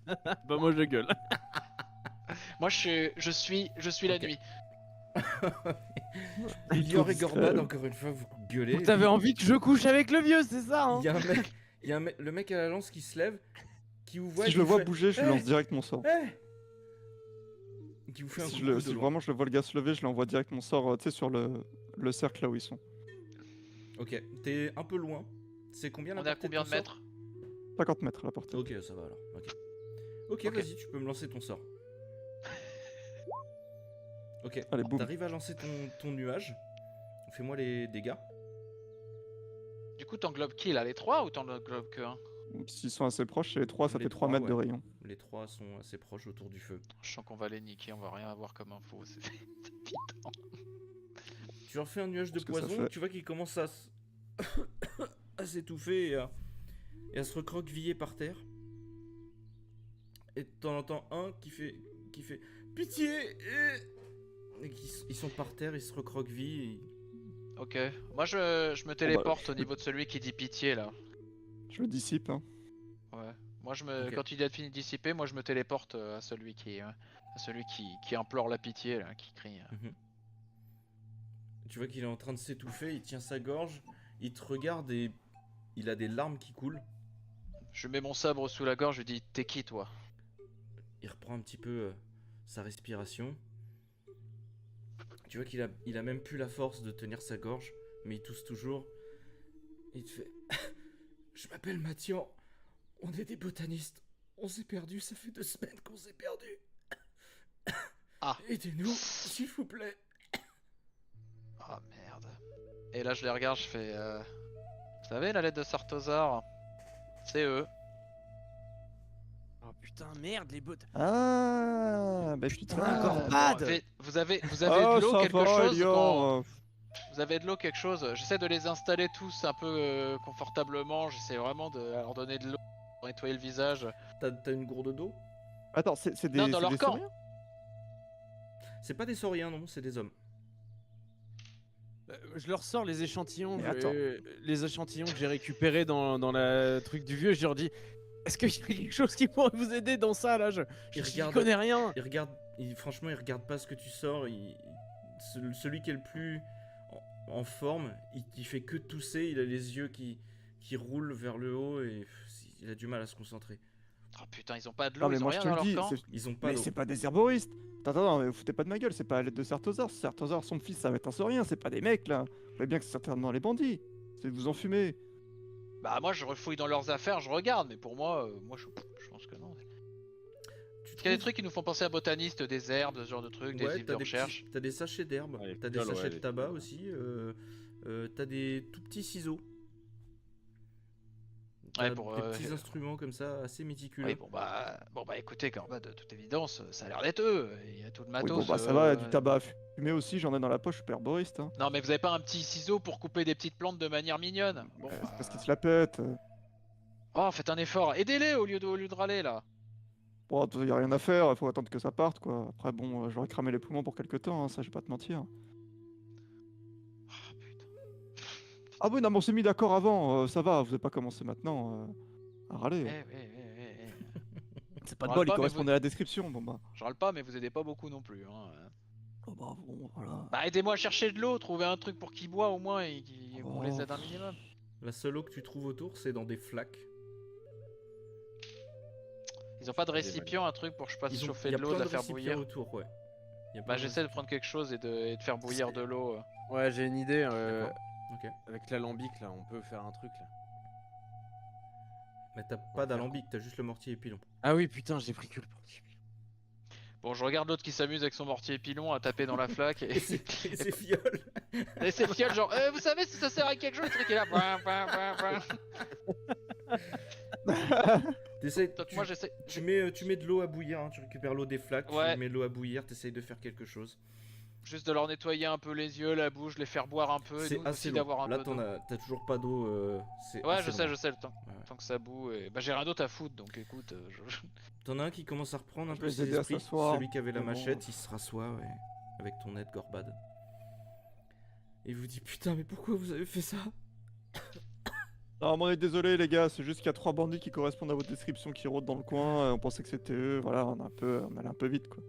Bah, moi, je gueule. Moi, je suis la Ok. nuit. Ilior et discret. Gorbad, encore une fois, vous gueulez. Donc, t'avais envie que je couche avec le vieux, c'est ça, hein? Il y a un mec, le mec à la lance qui se lève, qui vous voit. Si et je le qui vois fait, bouger, je lui Eh lance direct mon sort. Qui vous fait un Si, coucou de si loin. vraiment je le vois le gars se lever, je lui envoie direct mon sort, tu sais, sur le cercle là où ils sont. Ok, t'es un peu loin. C'est combien la On est à portée combien ton de mètres? 50 mètres la portée. sort Ok, ça va alors. Ok, Ok. vas-y, tu peux me lancer ton sort. Ok, Allez, boum. t'arrives à lancer ton nuage. Fais-moi les dégâts. Du coup, t'englobes qui là? Les 3 ou t'englobes que 1? S'ils sont assez proches, c'est les 3, ça Les fait 3 trois, mètres de ouais. rayon. Les trois sont assez proches autour du feu. Je sens qu'on va les niquer, on va rien avoir comme info. C'est évident. Tu leur fais un nuage de Qu'est-ce que ça poison, fait tu vois qu'ils commencent à à s'étouffer et à se recroqueviller par terre. Et t'en entends un qui fait pitié et ils sont par terre, ils se recroquevillent. Ok. Moi, je me téléporte au niveau de celui qui dit pitié là. Je le dissipe, hein. Ouais. Moi, Ok. quand il a fini de dissiper, moi je me téléporte à celui qui implore la pitié là, qui crie. Tu vois qu'il est en train de s'étouffer, il tient sa gorge, il te regarde et il a des larmes qui coulent. Je mets mon sabre sous la gorge, je dis t'es qui toi? Il reprend un petit peu sa respiration. Tu vois qu'il a même plus la force de tenir sa gorge, mais il tousse toujours. Il te fait Je m'appelle Mathian, on est des botanistes. On s'est perdu, ça fait 2 semaines qu'on s'est perdu. Ah. Aidez-nous, s'il vous plaît. Ah merde. Et là je les regarde, je fais vous savez la lettre de Sartosar? C'est eux. Oh putain, merde, les bottes. Ah, bah Putain, putain. Gorbad. Bon, vous avez Ah, de l'eau, ça quelque va, chose Elior. Vous avez de l'eau, quelque chose? J'essaie de les installer tous un peu confortablement, j'essaie vraiment de leur donner de l'eau pour nettoyer le visage. T'as une gourde d'eau? Attends, c'est des. Non, dans c'est leur des camp. sauriens C'est pas des sauriens, non, c'est des hommes. Je leur sors les échantillons, Mais attends. les échantillons que j'ai récupérés dans la truc du vieux. Je leur dis, est-ce qu'il y a quelque chose qui pourrait vous aider dans ça là? Je Il j'y regarde- connais rien. Franchement, il regarde pas ce que tu sors. Celui qui est le plus en forme, il fait que tousser. Il a les yeux qui roulent vers le haut et il a du mal à se concentrer. Oh putain, ils ont pas de Non, l'eau, mais ils ont moi je rien te dans le leur dis, camp. Ils ont pas mais d'eau. c'est pas des herboristes. Attends, mais vous foutez pas de ma gueule, c'est pas à l'aide de Sartosar. Sartosar, son fils, ça va être un saurien, c'est pas des mecs là. Vous voyez bien que c'est certainement les bandits. C'est vous en fumez. Bah moi je refouille dans leurs affaires, je regarde, mais pour moi, je pense que non. Tu Est-ce qu'il y a des trouves- trucs qui nous font penser à botanistes, des herbes, ce genre de trucs, des Ouais, livres de recherche? t'as des sachets d'herbe, Ouais, les t'as des pioles, sachets ouais, de les tabac pioles. aussi, t'as des tout petits ciseaux. Ouais, T'as pour, des petits instruments comme ça, assez méticuleux. Oui, bon bah écoutez, Corba, de toute évidence, ça a l'air d'être eux. Il y a tout le Oui, matos. bon, bah ça va, du tabac à fumer aussi, j'en ai dans la poche, je suis pas herboriste. Hein. Non, mais vous avez pas un petit ciseau pour couper des petites plantes de manière mignonne? Bon, C'est parce bah, qu'ils se la pètent. oh, faites un effort, aidez-les au lieu de râler là. Bon, y a rien à faire, il faut attendre que ça parte quoi. Après, bon, j'aurais cramé les poumons pour quelques temps, hein, ça je vais pas te mentir. Ah putain. Ah oui, non, mais on s'est mis d'accord avant, ça va, vous avez pas commencé maintenant à Eh, râler. C'est Pas de râle bol, il pas, mais correspondait à la description, bon bah. Je râle pas, mais vous aidez pas beaucoup non plus. Hein. Oh bah bon, voilà. Bah aidez-moi à chercher de l'eau, trouvez un truc pour qu'ils boivent au moins et qu'on les Oh. aide un minimum. La seule eau que tu trouves autour, c'est dans des flaques. Ils ont pas de Des récipient, un truc pour que je fasse chauffer Il y a de l'eau, plein de la faire récipients bouillir? autour, ouais. Il y a plein Bah de j'essaie de récipients. prendre quelque chose et de faire bouillir de l'eau. Ouais, j'ai une idée. D'accord. Ok. Avec l'alambic là, on peut faire un truc là. Mais t'as pas d'alambic, t'as juste le mortier et pilon. Ah oui, putain, j'ai pris que le portier. Bon, je regarde l'autre qui s'amuse avec son mortier pilon à taper dans la flaque et, Et c'est fiole. et c'est fiole genre vous savez si ça sert à quelque chose, le truc est là. Brin, brin, brin, brin. Donc moi j'essaie. Tu mets de l'eau à bouillir, hein, tu récupères l'eau des flaques, Ouais. tu mets de l'eau à bouillir, t'essayes de faire quelque chose. Juste de leur nettoyer un peu les yeux, la bouche, les faire boire un peu, et C'est nous assez aussi long. d'avoir un Là, peu d'eau. t'as toujours pas d'eau. C'est Ouais, assez long. je sais, le temps. Ouais. Tant que ça boue. Et... Bah j'ai rien d'autre à foutre, donc écoute. T'en as un qui commence à reprendre un Je peu vais les ses aider à esprits. s'asseoir, Celui qui avait la mais bon. machette, il se rassoit, ouais, avec ton aide, Gorbad. Et il vous dit putain, mais pourquoi vous avez fait ça? Non, mais on est désolé les gars, c'est juste qu'il y a 3 bandits qui correspondent à votre description qui rôdent dans le coin, on pensait que c'était eux, voilà, on allait un peu vite quoi.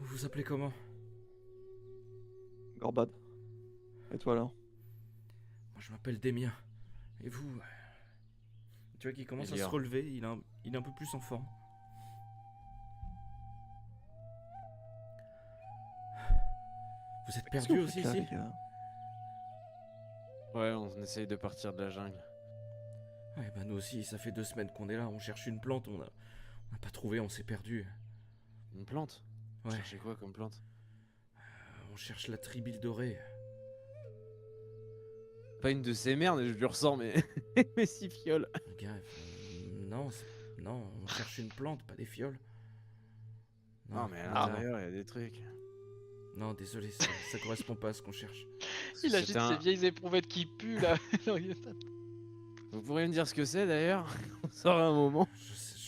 Vous vous appelez comment? Gorbad. Et toi là? Moi, je m'appelle Damien. Et vous? Tu vois qu'il commence à se Elior. relever, il est un peu plus en forme. Vous êtes Qu'est-ce que perdu vous aussi faites là, ici? les gars? Ouais, on essaye de partir de la jungle. Ouais, bah nous aussi, ça fait 2 semaines qu'on est là, on cherche une plante, on n'a pas trouvé, on s'est perdu. Une plante? Ouais, Cherchez quoi comme plante? on cherche la tribile dorée. Pas une de ces merdes, je lui ressens, mais. Mais si fiole. Le gars, non, non, on cherche une plante, pas des fioles. Non, mais à non, l'intérieur, il y a des trucs. non, désolé, ça correspond pas à ce qu'on cherche. Il agite C'était ces un- vieilles éprouvettes qui puent là. Vous pourriez me dire ce que c'est d'ailleurs? On sort un moment.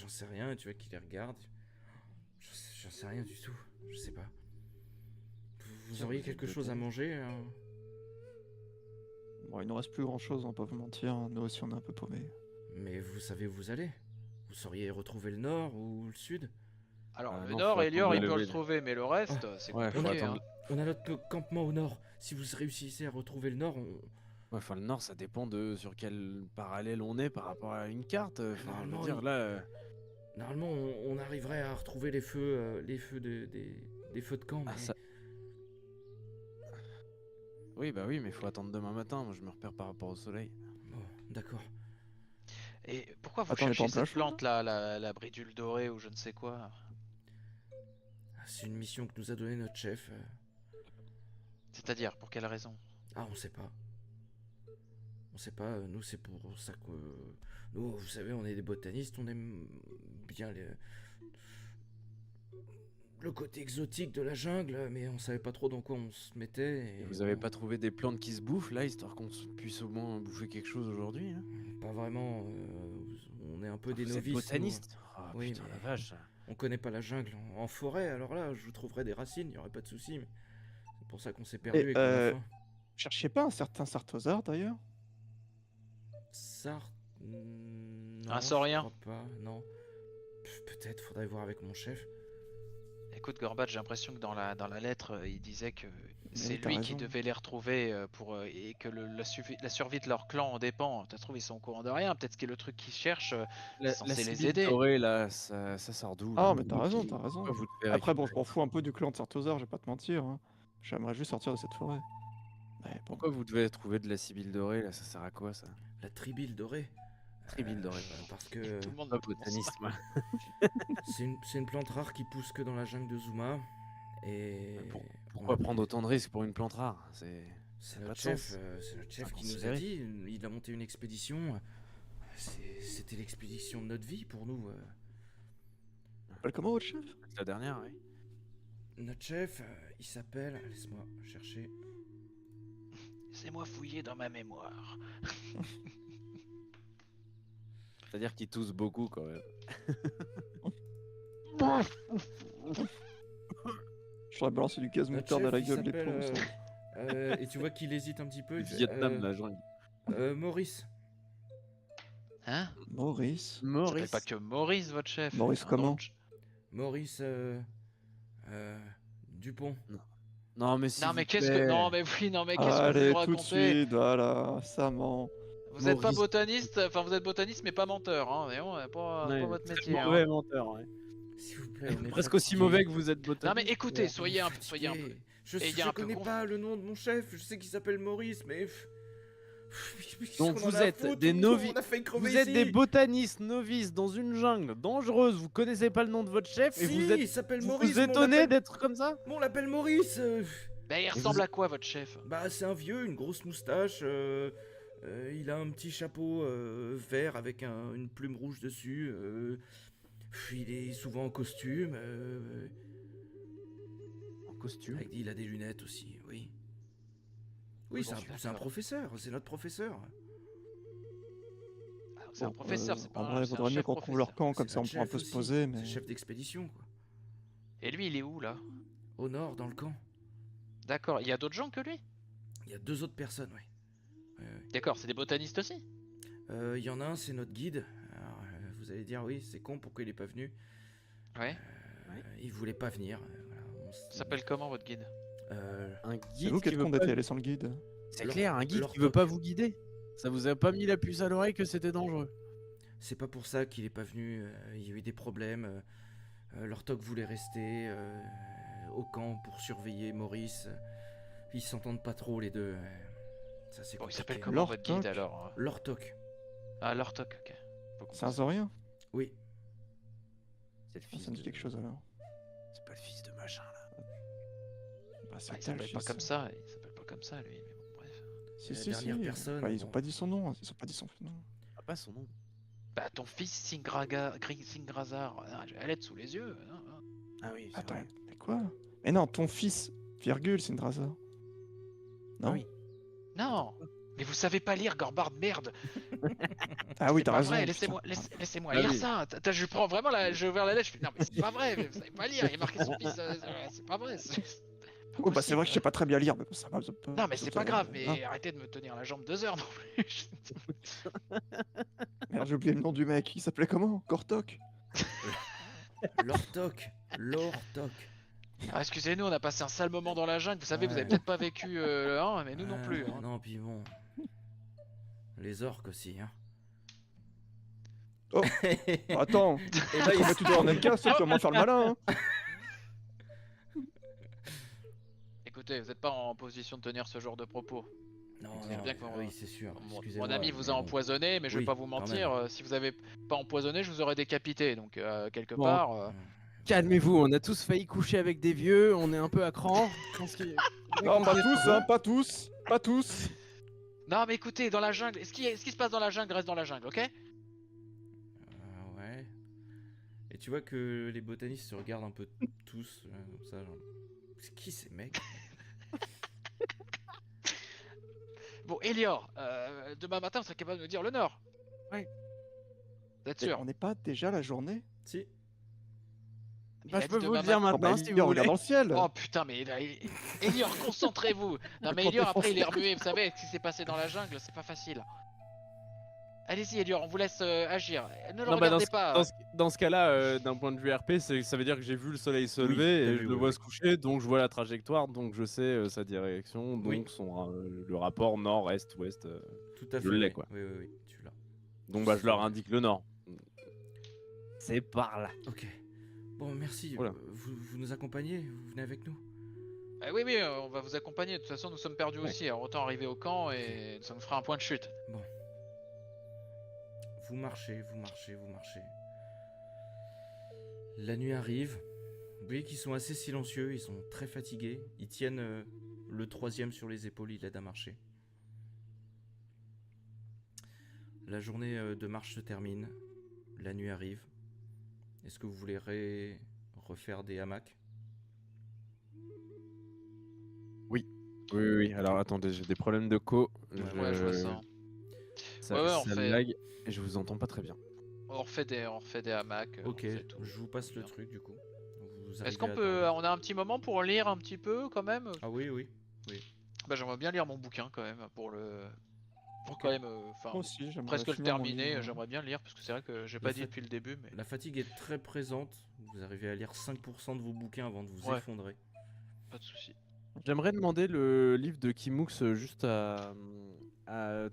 J'en sais rien, tu vois qu'il les regarde. J'en sais rien du tout, je sais pas. Vous Tiens, auriez vous quelque êtes chose à peut-être- manger Bon, il nous reste plus grand chose, on va pas vous mentir, nous aussi on est un peu paumés. Mais vous savez où vous allez? Vous sauriez retrouver le nord ou le sud? Alors Ah le non, nord, faut Elior, attendre il de peut le lever. trouver, mais le reste, c'est Ouais, faut compliqué. attendre. Hein. On a notre campement au nord. Si vous réussissez à retrouver le nord, on... Ouais, enfin, le nord, ça dépend de sur quel parallèle on est par rapport à une carte. Enfin, je veux Normalement, dire, là. normalement on arriverait à retrouver les feux des feux de camp. Ah, mais- ça- Oui, bah oui, mais faut attendre demain matin. Moi, je me repère par rapport au soleil. Bon, d'accord. Et pourquoi vous Attends, on est pas en cherchez plein cette champ, plante là, la bridule dorée ou je ne sais quoi? C'est une mission que nous a donnée notre chef. C'est-à-dire, pour quelle raison? Ah, on sait pas. On sait pas, nous c'est pour ça que... Nous, vous savez, on est des botanistes, on aime bien le côté exotique de la jungle, mais on savait pas trop dans quoi on se mettait. Et vous avez pas trouvé des plantes qui se bouffent là, histoire qu'on puisse au moins bouffer quelque chose aujourd'hui hein? Pas vraiment, on est un peu des Vous êtes novices. nous. botaniste? Ah Oui, putain, mais- la vache. On connaît pas la jungle. En forêt, alors là, je vous trouverai des racines, y aurait pas de souci. Mais c'est pour ça qu'on s'est perdu Et, et qu'on a faim. Cherchez pas un certain Sartosar d'ailleurs? Sart... Non, Un saurien. je crois pas, non. Peut-être, faudrait voir avec mon chef. Écoute, Gorbat, j'ai l'impression que dans la lettre, il disait que c'est t'as lui qui raison. devait les retrouver et que la survie de leur clan en dépend. Ça se trouve, ils sont au courant de rien. Peut-être que le truc qu'ils cherchent, La, censé les Sibylle aider. dorée, là, ça sort d'où? Ah là mais t'as Vous raison, qui- t'as raison. pourquoi vous devez Après bon, je récupérer- m'en fous un peu du clan de Sartosar, je vais pas te mentir. Hein. J'aimerais juste sortir de cette forêt. Mais bon. Pourquoi vous devez trouver de la Sibylle dorée là? Ça sert à quoi ça? La tribile dorée. Tribile dorée. Parce que Tout le monde Pas me pense. botaniste, moi. c'est une plante rare qui pousse que dans la jungle de Zuma. Et Pourquoi on a- prendre autant de risques pour une plante rare? C'est pas notre de chef, sens. c'est notre chef Pas qui nous a considéré. dit. Il a monté une expédition. C'était l'expédition de notre vie pour nous. Appelle comment votre chef? La dernière, oui. Notre chef, il s'appelle. Laisse-moi chercher. Laissez-moi fouiller dans ma mémoire. C'est-à-dire qu'il tousse beaucoup quand même. Je voudrais balancer du gaz Notre moutarde à la chef, il gueule des s'appelle, plombs. et tu vois qu'il hésite un petit peu. Le il fait, Vietnam, la jungle. Maurice. Hein? Maurice. Ça s'appelle Maurice. pas que Maurice, votre chef. Maurice Un comment? autre- Maurice Dupont. Non, mais si. Non, mais qu'est-ce que. Non, mais oui, non, mais qu'est-ce que Allez, vous tout de racontez? suite, voilà, ça ment. Vous êtes pas Maurice. botaniste, enfin vous êtes botaniste mais pas menteur, hein. Mais bon, pas votre métier. hein. Mauvais menteur, ouais. S'il vous plaît, on est Presque aussi fatigué. mauvais que vous êtes Non botaniste. mais écoutez, On est soyez un peu. fatigué. Je Et il y a un peu connais conf- pas le nom de mon chef, je sais qu'il s'appelle Maurice, mais... Donc vous êtes des novices. On a failli crever Vous êtes des ici. botanistes novices dans une jungle dangereuse, vous connaissez pas le nom de votre chef et Si, vous il êtes s'appelle vous, Maurice. vous mais on étonnez l'appelle- d'être comme ça? mais on l'appelle Maurice. Bah il vous- ressemble à quoi votre chef? Bah c'est un vieux, une grosse moustache, Il a un petit chapeau vert avec une plume rouge dessus. Il est souvent en costume. En costume. Il a des lunettes aussi, oui. Oui, Oui, c'est bon, un d'accord. professeur, c'est notre professeur. Alors, c'est un Bon, professeur, c'est pas en un, vrai, il c'est un vaudrait mieux chef qu'on trouve leur professeur. camp, comme C'est ça on notre pourra un chef peu se aussi, poser, mais... c'est chef d'expédition, quoi. Et lui, il est où là? Au nord, dans le camp. D'accord, il y a d'autres gens que lui? Il y a 2 autres personnes, oui. D'accord, c'est des botanistes aussi? Il y en a un, c'est notre guide. Alors, vous allez dire, oui, c'est con, pourquoi il est pas venu? Ouais. Il voulait pas venir. Voilà, Ça s'appelle comment votre guide? Un C'est guide vous qui qui êtes veut con pas... d'être allé sans le guide. C'est Leur- clair, un guide leur qui veut toc. pas vous guider. Ça vous a pas mis la puce à l'oreille que c'était dangereux. C'est pas pour ça qu'il est pas venu. Il y a eu des problèmes. L'Ortoc voulait rester au camp pour surveiller Maurice. Ils s'entendent pas trop les deux. Ça c'est Bon, il compliqué. s'appelle comment votre guide L'Ortoc. alors? Hein? L'Ortoc. Ah, l'Ortoc, ok. Beaucoup C'est un plus. Zorien? Oui. C'est le Ah, ça me dit quelque chose alors. C'est pas le fils de machin là. Bah, c'est Ah, il tel s'appelle pas fils. comme ça, il s'appelle pas comme ça lui, mais bon, bref. Si, La si, dernière si. personne, Bah, ils ont bon. pas dit son nom, ils ont pas dit son nom. Ah, pas son nom. Bah, ton fils Singrazar, elle est sous les yeux. Hein, hein. Ah oui, c'est Attends, vrai. mais quoi? Mais non, ton fils, virgule, Sindrasa. Ah Non? oui. Non! Mais vous savez pas lire, Gorbard, merde! Ah oui, C'est t'as pas raison. vrai, putain. laissez-moi Ah lire oui. ça! Je prends vraiment la. J'ai ouvert la lettre, je fais non, mais c'est pas vrai, mais vous savez pas lire, il y a marqué son fils, c'est pas vrai! pas Oh, bah, c'est vrai que je sais possible. pas très bien lire, mais ça va. Non, mais c'est pas grave, mais hein. arrêtez de me tenir la jambe 2 heures non plus! Merde, j'ai oublié le nom du mec, il s'appelait comment? Kortok? L'Ortoc. L'Ortoc. Ah, excusez-nous, on a passé un sale moment dans la jungle, vous savez, vous avez Ouais. peut-être pas vécu hein, mais nous non plus. Hein. Non, puis bon. Les orques aussi, hein. Oh. Attends, Et là, il met tout en MK, c'est comment faire le malin, hein. Écoutez, vous êtes pas en position de tenir ce genre de propos. Non, C'est non, bien que oui, c'est sûr. Mon Excusez-moi, ami vous mais a bon. empoisonné, mais je vais Oui, pas vous quand mentir, si vous avez pas empoisonné, je vous aurais décapité, donc quelque Bon. part... Calmez-vous, on a tous failli coucher avec des vieux, on est un peu à cran. Je pense qu'il- Non, pas tous, hein, pas tous, pas tous. Non mais écoutez, dans la jungle, ce qui se passe dans la jungle reste dans la jungle, ok? Ouais. Et tu vois que les botanistes se regardent un peu tous, comme ça, genre. C'est qui ces mecs? Bon, Elior, demain matin, vous serez capable de me dire le nord? Ouais. Vous êtes Mais sûr? on n'est pas déjà la journée? Si. Il Bah, a je dit peux vous demain le dire matin. maintenant bah, si Elior, vous voulez. regarde dans le ciel. Oh putain, mais Elior, concentrez-vous! Non mais Quand Elior, t'es après il est foncé. remué, vous savez, ce qui s'est passé dans la jungle, c'est pas facile. Allez-y Elior, on vous laisse agir. Ne le Non, bah, regardez pas. dans ce cas-là, d'un point de vue RP, ça veut dire que j'ai vu le soleil se Oui, lever t'as et vu, je le ouais, vois ouais. se coucher, donc je vois la trajectoire, donc je sais sa direction, donc Oui. le rapport nord, est, ouest. Tout à fait. Je l'ai, oui. quoi. Oui, oui, oui, tu l'as. Donc bah, je leur indique le nord. C'est par là. Ok. Bon, merci. Voilà. Vous nous accompagnez? Vous venez avec nous? Oui, oui, on va vous accompagner. De toute façon, nous sommes perdus aussi. Alors autant arriver au camp et ça nous fera un point de chute. Bon. Vous marchez, vous marchez, vous marchez. La nuit arrive. Vous voyez qu'ils sont assez silencieux, ils sont très fatigués. Ils tiennent le 3e sur les épaules, il aide à marcher. La journée de marche se termine. La nuit arrive. Est-ce que vous voulez refaire des hamacs? Oui, oui. Alors attendez, j'ai des problèmes de co. Ouais, je vois ça. Ça, Ouais, on ça fait- lag et je vous entends pas très bien. On refait des hamacs. Ok, on fait tout. je vous passe le Bien. truc du coup. Vous Est-ce arrivez qu'on à peut. dormir. On a un petit moment pour lire un petit peu quand même? Ah oui, oui. Bah, j'aimerais bien lire mon bouquin quand même pour le. Pour Ok. quand même. Enfin, Moi aussi, j'aimerais presque le finir mon terminer. livre. J'aimerais bien le lire parce que c'est vrai que j'ai Le pas dit fait- depuis le début, mais. La fatigue est très présente. Vous arrivez à lire 5% de vos bouquins avant de vous Ouais. effondrer. Pas de soucis. J'aimerais demander le livre de Kimux juste à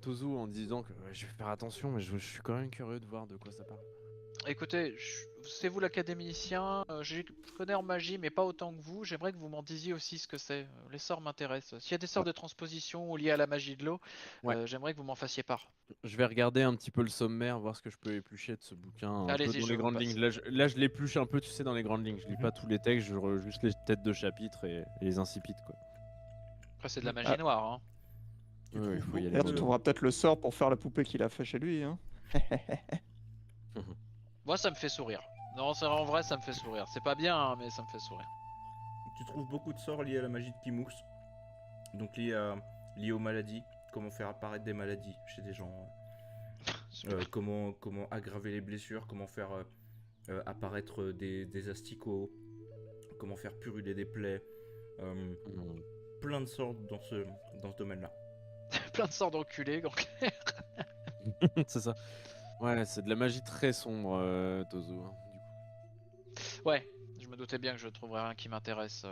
Tozu en disant que je vais faire attention, mais je suis quand même curieux de voir de quoi ça parle. Écoutez, c'est vous l'académicien, je connais en magie mais pas autant que vous, j'aimerais que vous m'en disiez aussi ce que c'est, les sorts m'intéressent. S'il y a des sorts de transposition liés à la magie de l'eau, Ouais. j'aimerais que vous m'en fassiez part. Je vais regarder un petit peu le sommaire, voir ce que je peux éplucher de ce bouquin, un peu Allez-y, dans je les vous grandes passe. lignes. Là, je l'épluche un peu, tu sais, dans les grandes lignes. Je lis pas tous les textes, juste les têtes de chapitre et les incipides, quoi. Après c'est de la magie noire, hein. Tu Ouais, trouves faut y aller beaucoup D'ailleurs, mollo. tu trouveras peut-être le sort pour faire la poupée qu'il a fait chez lui. Hein. Moi, ça me fait sourire. Non, c'est en vrai, ça me fait sourire. C'est pas bien, hein, mais ça me fait sourire. Tu trouves beaucoup de sorts liés à la magie de Kimux. Donc liés aux maladies. Comment faire apparaître des maladies chez des gens. Comment aggraver les blessures. Comment faire apparaître des asticots. Comment faire purulder des plaies. Mm. Plein de sorts dans ce domaine-là. Plein de sorts d'enculés. Donc... C'est ça. Ouais, c'est de la magie très sombre, Tozo. Hein, du coup. Ouais, je me doutais bien que je trouverais rien qui m'intéresse.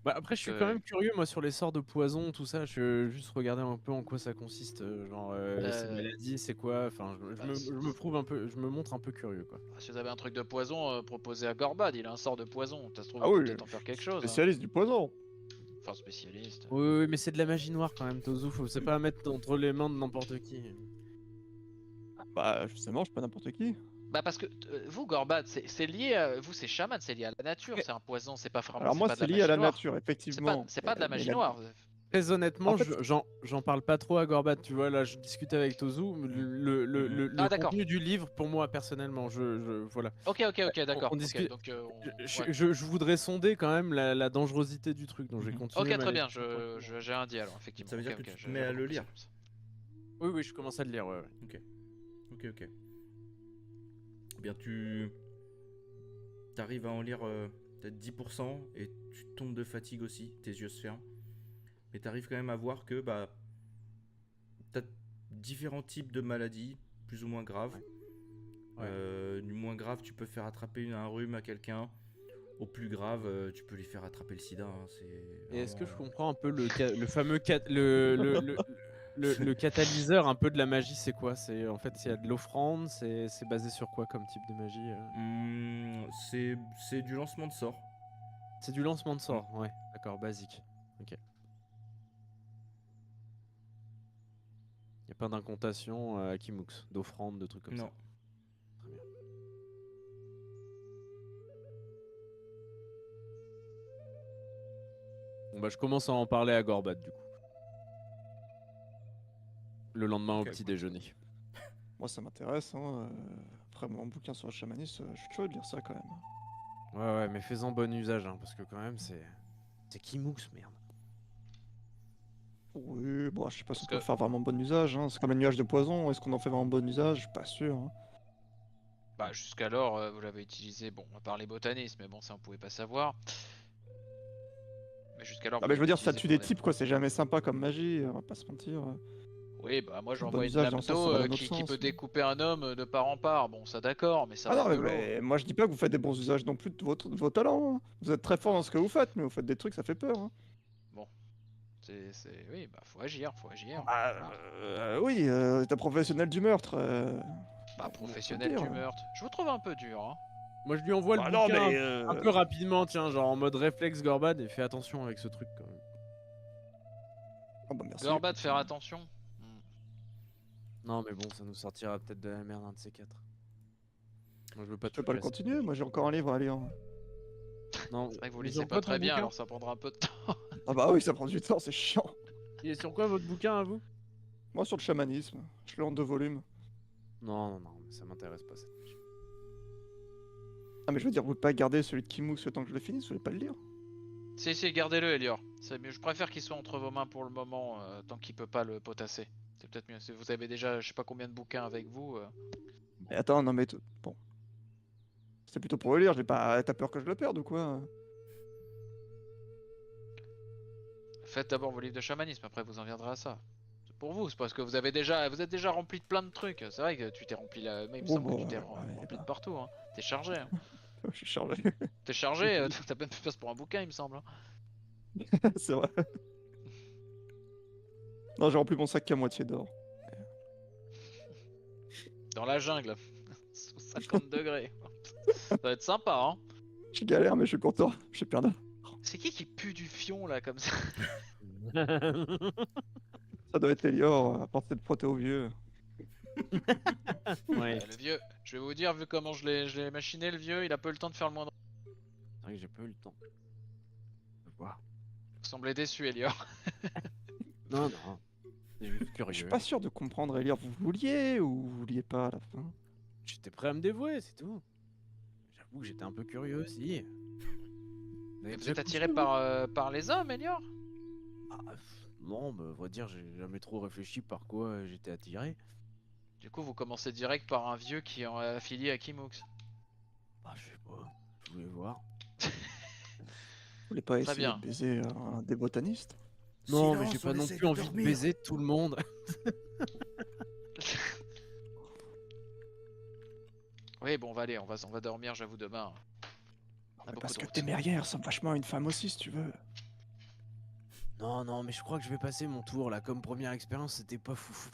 Bah après, je suis que- quand même curieux, moi, sur les sorts de poison, tout ça. Je veux juste regarder un peu en quoi ça consiste. Genre, ces Euh, maladies, c'est quoi. Enfin, bah, je me prouve un peu, je me montre un peu curieux, quoi. Si vous avez un truc de poison, proposez à Gorbad. Il a un sort de poison. Ça se trouve, Ah il peut oui, peut-être en faire quelque chose. Hein. spécialiste du poison. Enfin, spécialiste. Oui, oui, mais c'est de la magie noire quand même, Tozu. C'est pas à mettre entre les mains de n'importe qui. Bah, justement, je suis pas n'importe qui. Bah parce que vous, Gorbad, c'est lié à... Vous, c'est chaman, c'est lié à la nature, c'est un poison, c'est pas vraiment... Alors moi, pas de c'est la lié à magie la noire. nature, effectivement. C'est pas de la Mais magie noire. Très honnêtement, En fait- j'en parle pas trop à Gorbat. Tu vois, là, je discute avec Tozu. Le d'accord. contenu du livre, pour moi, personnellement, voilà. Ok, d'accord. on ok, discute- donc, ouais. Je voudrais sonder quand même la dangerosité du truc, donc je vais continuer. Ok, ma très bien, lecture. j'ai un dit alors, effectivement. Ça veut dire Ok, que tu te je- mets j'avais à le compris ça lire. comme ça. Oui, oui, je commence à le lire, ouais. Ok. Eh bien, tu arrives à en lire peut-être 10% et tu tombes de fatigue aussi, tes yeux se ferment. Mais tu arrives quand même à voir que bah, tu as différents types de maladies, plus ou moins graves. Du moins grave, tu peux faire attraper un rhume à quelqu'un. Au plus grave, tu peux lui faire attraper le sida. Hein. Et est-ce que je vraiment, comprends un peu le fameux le catalyseur un peu de la magie, c'est quoi? C'est en fait, il y a de l'offrande, c'est basé sur quoi comme type de magie? c'est du lancement de sort. C'est du lancement de sort, ouais, d'accord, basique. Ok. Y a pas d'incantation à Kimux, d'offrande, de trucs comme Non. ça. Très bien. Bon bah je commence à en parler à Gorbat du coup. Le lendemain Ok. au petit déjeuner. Moi, ça m'intéresse. Hein. Après mon bouquin sur le chamanisme, je suis chaud de lire ça quand même. Ouais, mais fais-en bon usage, hein, parce que quand même c'est Kimux, merde. Oui, bon, je sais pas si on Parce peut que- faire vraiment bon usage. Hein. C'est comme les nuages de poison. Est-ce qu'on en fait vraiment bon usage? Je suis pas sûr. Hein. Bah jusqu'alors, vous l'avez utilisé, bon, à part les botanistes, mais bon, ça on pouvait pas savoir. Mais jusqu'alors, Ah, vous mais je veux l'avez dire, ça utilisé tue pour des types, quoi. C'est jamais sympa comme magie. On va pas se mentir. Oui, bah moi Bon j'envoie une usage dans le sens, ça lamto va dans l'autre qui sens. peut découper un homme de part en part. Bon, ça d'accord, mais ça Ah non, reste mais, de l'eau. moi je dis pas que vous faites des bons usages non plus de de vos talents. Hein. Vous êtes très fort dans ce que vous faites, mais vous faites des trucs, ça fait peur. Hein. Oui, bah faut agir, faut agir. Bah, Voilà. oui, t'es professionnel du meurtre. Bah faut professionnel le dire. du meurtre. Je vous trouve un peu dur, hein. Moi je lui envoie Bah le non, bouquin mais. un peu rapidement, tiens, genre en mode réflexe Gorbat, et fais attention avec ce truc quand même. Oh, bah, merci. Gorbat, faire attention. Non mais bon, ça nous sortira peut-être de la merde un de ces quatre. Moi je veux pas Tu veux pas le toucher à ça. continuer? Moi j'ai encore un livre à lire. Non, C'est vrai que vous il est lisez sur pas quoi, ton très bien, bouquin alors ça prendra un peu de temps. Ah bah oui, ça prend du temps, c'est chiant. Il est sur quoi votre bouquin à vous? Moi sur le chamanisme, je l'ai en 2 volumes. Non, mais ça m'intéresse pas cette magie. Ah mais je veux dire, vous pouvez pas garder celui de Kimux le temps que je le finisse, vous voulez pas le lire? Si, gardez-le, Elior. C'est mieux. Je préfère qu'il soit entre vos mains pour le moment, tant qu'il peut pas le potasser. C'est peut-être mieux. Si vous avez déjà, je sais pas combien de bouquins avec vous. Mais attends, non mais. Bon. C'est plutôt pour le lire, j'ai pas. T'as peur que je le perde ou quoi? Faites d'abord vos livres de chamanisme, après vous en viendrez à ça. C'est pour vous, c'est parce que vous êtes déjà rempli de plein de trucs. C'est vrai que tu t'es rempli là, mais il me Oh, semble que bon, tu t'es ouais, rempli bah. de partout. Hein. T'es chargé. Hein. Je suis chargé. T'es chargé, t'as même plus place pour un bouquin, il me semble. Hein. C'est vrai. Non, j'ai rempli mon sac qu'à moitié d'or. Dans la jungle, sous 50 degrés. Ça va être sympa, hein. Je galère, mais je suis content. J'ai perdu. C'est qui pue du fion là comme ça? Ça doit être Elior, à part de frotter au vieux. Ouais. Le vieux, je vais vous dire, vu comment je l'ai machiné, le vieux, il a pas eu le temps de faire le moindre. C'est vrai que j'ai pas eu le temps. Je vais voir. Vous semblez déçu, Elior. Non, non. C'est juste Je suis curieux. pas sûr de comprendre, Elir. Vous vouliez ou vous vouliez pas à la fin? J'étais prêt à me dévouer, c'est tout. J'avoue que j'étais un peu curieux aussi. Et vous êtes attiré par les hommes, Elior? Non, mais à vrai dire, j'ai jamais trop réfléchi par quoi j'étais attiré. Du coup, vous commencez direct par un vieux qui est affilié à Kimux. Bah, je sais pas. Je voulais voir. Vous voulez pas Très essayer bien. de baiser un des botanistes? Non, mais Silence, j'ai on pas non essaie plus de envie de dormir. baiser tout le monde. Oui, bon, on va aller, on va dormir, j'avoue, demain. On a Mais beaucoup parce de que route. tes mérières ressemblent vachement à une femme aussi, si tu veux. Non, non, mais je crois que je vais passer mon tour là. Comme première expérience, c'était pas foufou.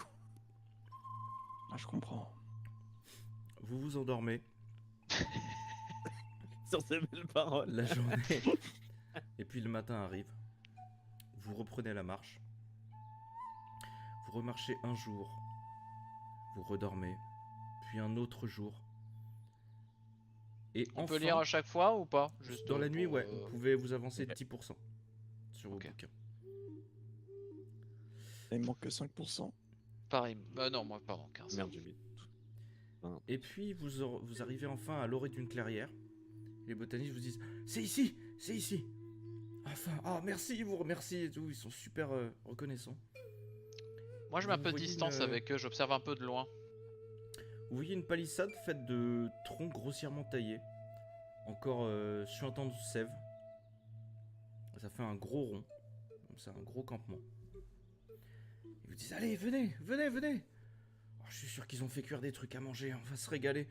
Ah, je comprends. Vous vous endormez. Sur ces belles paroles. La journée. Et puis le matin arrive. Vous reprenez la marche. Vous remarchez un jour. Vous redormez. Puis un autre jour. Et On peut enfin, lire à chaque fois ou pas? Juste dans la nuit, pour, ouais, vous pouvez vous avancer de Ok. 10% sur vos Ok. bouquins. Il me manque que 5%. Pareil. Non, moi, pardon, 15. Merde, j'ai mis. Et puis vous arrivez enfin à l'orée d'une clairière. Les botanistes vous disent c'est ici, c'est ici. Enfin, ah merci, ils vous remercient et tout, ils sont super reconnaissants. Moi, je mets un Vous peu de voyez distance une- avec eux, j'observe un peu de loin. Vous voyez une palissade faite de troncs grossièrement taillés, encore suintant de sève. Ça fait un gros rond, c'est un gros campement. Ils vous disent allez, venez, venez, venez. Oh, je suis sûr qu'ils ont fait cuire des trucs à manger, on va se régaler.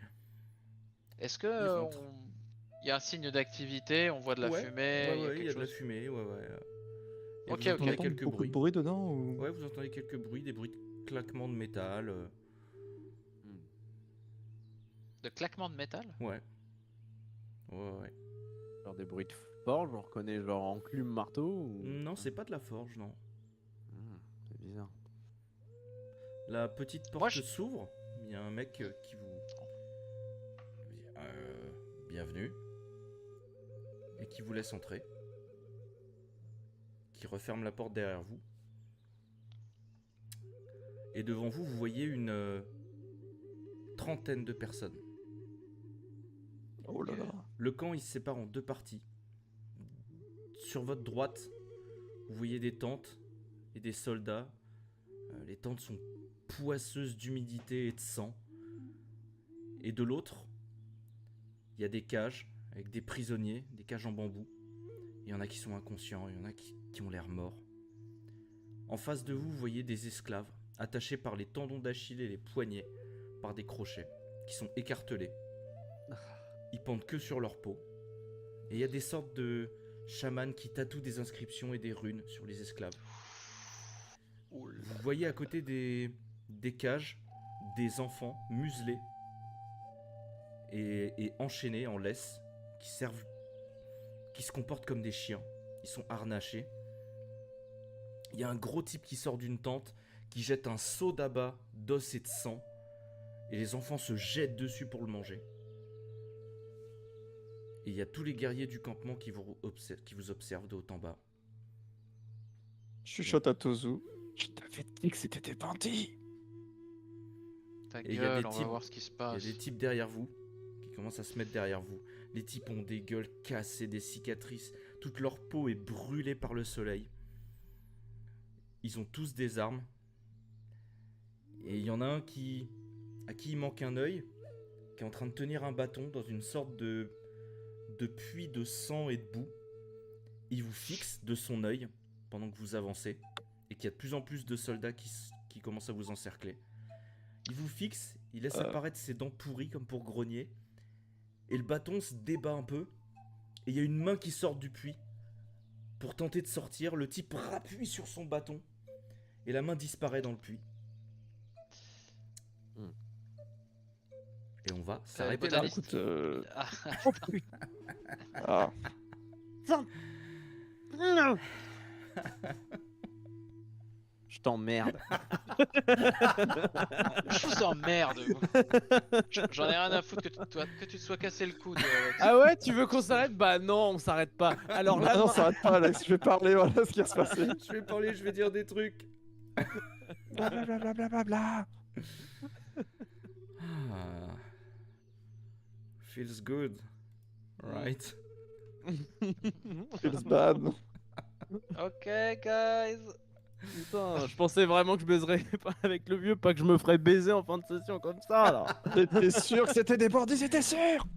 Est-ce que Ils rentrent. il y a un signe d'activité? On voit de la Ouais, fumée? ouais, il y a ouais, il y quelque a de la chose? fumée, ouais, ouais. Et Ok, vous ok. entendez Entendre quelques beaucoup bruits. de bruit dedans ou... Ouais, vous entendez quelques bruits, des bruits de claquements de métal. De claquement de métal? Ouais. Ouais, ouais. Genre des bruits de forge, on reconnaît genre enclume marteau ou... Non, c'est pas de la forge, non. C'est bizarre. La petite porte Moi, je- s'ouvre. Il y a un mec qui vous dit bienvenue et qui vous laisse entrer. Qui referme la porte derrière vous. Et devant vous, vous voyez une trentaine de personnes. Oh là là. Le camp il se sépare en deux parties. Sur votre droite, vous voyez des tentes et des soldats. Les tentes sont poisseuses d'humidité et de sang. Et de l'autre, il y a des cages avec des prisonniers, des cages en bambou. Il y en a qui sont inconscients, il y en a qui ont l'air morts. En face de vous, vous voyez des esclaves attachés par les tendons d'Achille et les poignets par des crochets qui sont écartelés. Ils pendent que sur leur peau. Et il y a des sortes de chamans qui tatouent des inscriptions et des runes sur les esclaves. Vous voyez à côté des cages des enfants muselés et enchaînés en laisse qui se comportent comme des chiens. Ils sont harnachés. Il y a un gros type qui sort d'une tente qui jette un seau d'abat d'os et de sang et les enfants se jettent dessus pour le manger. Et il y a tous les guerriers du campement qui vous observent de haut en bas. Je chuchote à Tozu. Je t'avais dit que c'était des bandits. Ta Et il y a gueule, des on va types- voir ce qui se Il y passe. a des types derrière vous qui commencent à se mettre derrière vous. Les types ont des gueules cassées, des cicatrices. Toute leur peau est brûlée par le soleil. Ils ont tous des armes. Et il y en a un à qui il manque un œil, qui est en train de tenir un bâton dans une sorte de puits de sang et de boue. Il vous fixe de son œil pendant que vous avancez. Et qu'il y a de plus en plus de soldats qui commencent à vous encercler. Il vous fixe, il laisse apparaître ses dents pourries comme pour grogner. Et le bâton se débat un peu. Et il y a une main qui sort du puits. Pour tenter de sortir, le type rappuie sur son bâton. Et la main disparaît dans le puits. Et on va s'arrêter là. botaniste. Écoute, Ah, oh putain. Ah, Je t'emmerde. je vous emmerde. vous. J'en ai rien à foutre que tu te sois cassé le coude. Ah ouais, tu veux qu'on s'arrête? Bah non, on s'arrête pas. Alors là, non, ça arrête pas, Alex. Je vais parler, voilà ce qui va se passer. Je vais parler, je vais dire des trucs. Blablabla. Ah. Feels good. Right. Feels bad. Ok, guys. Putain, je pensais vraiment que je baiserais pas avec le vieux, pas que je me ferais baiser en fin de session comme ça là. T'étais sûr que c'était des bandits, c'était sûr.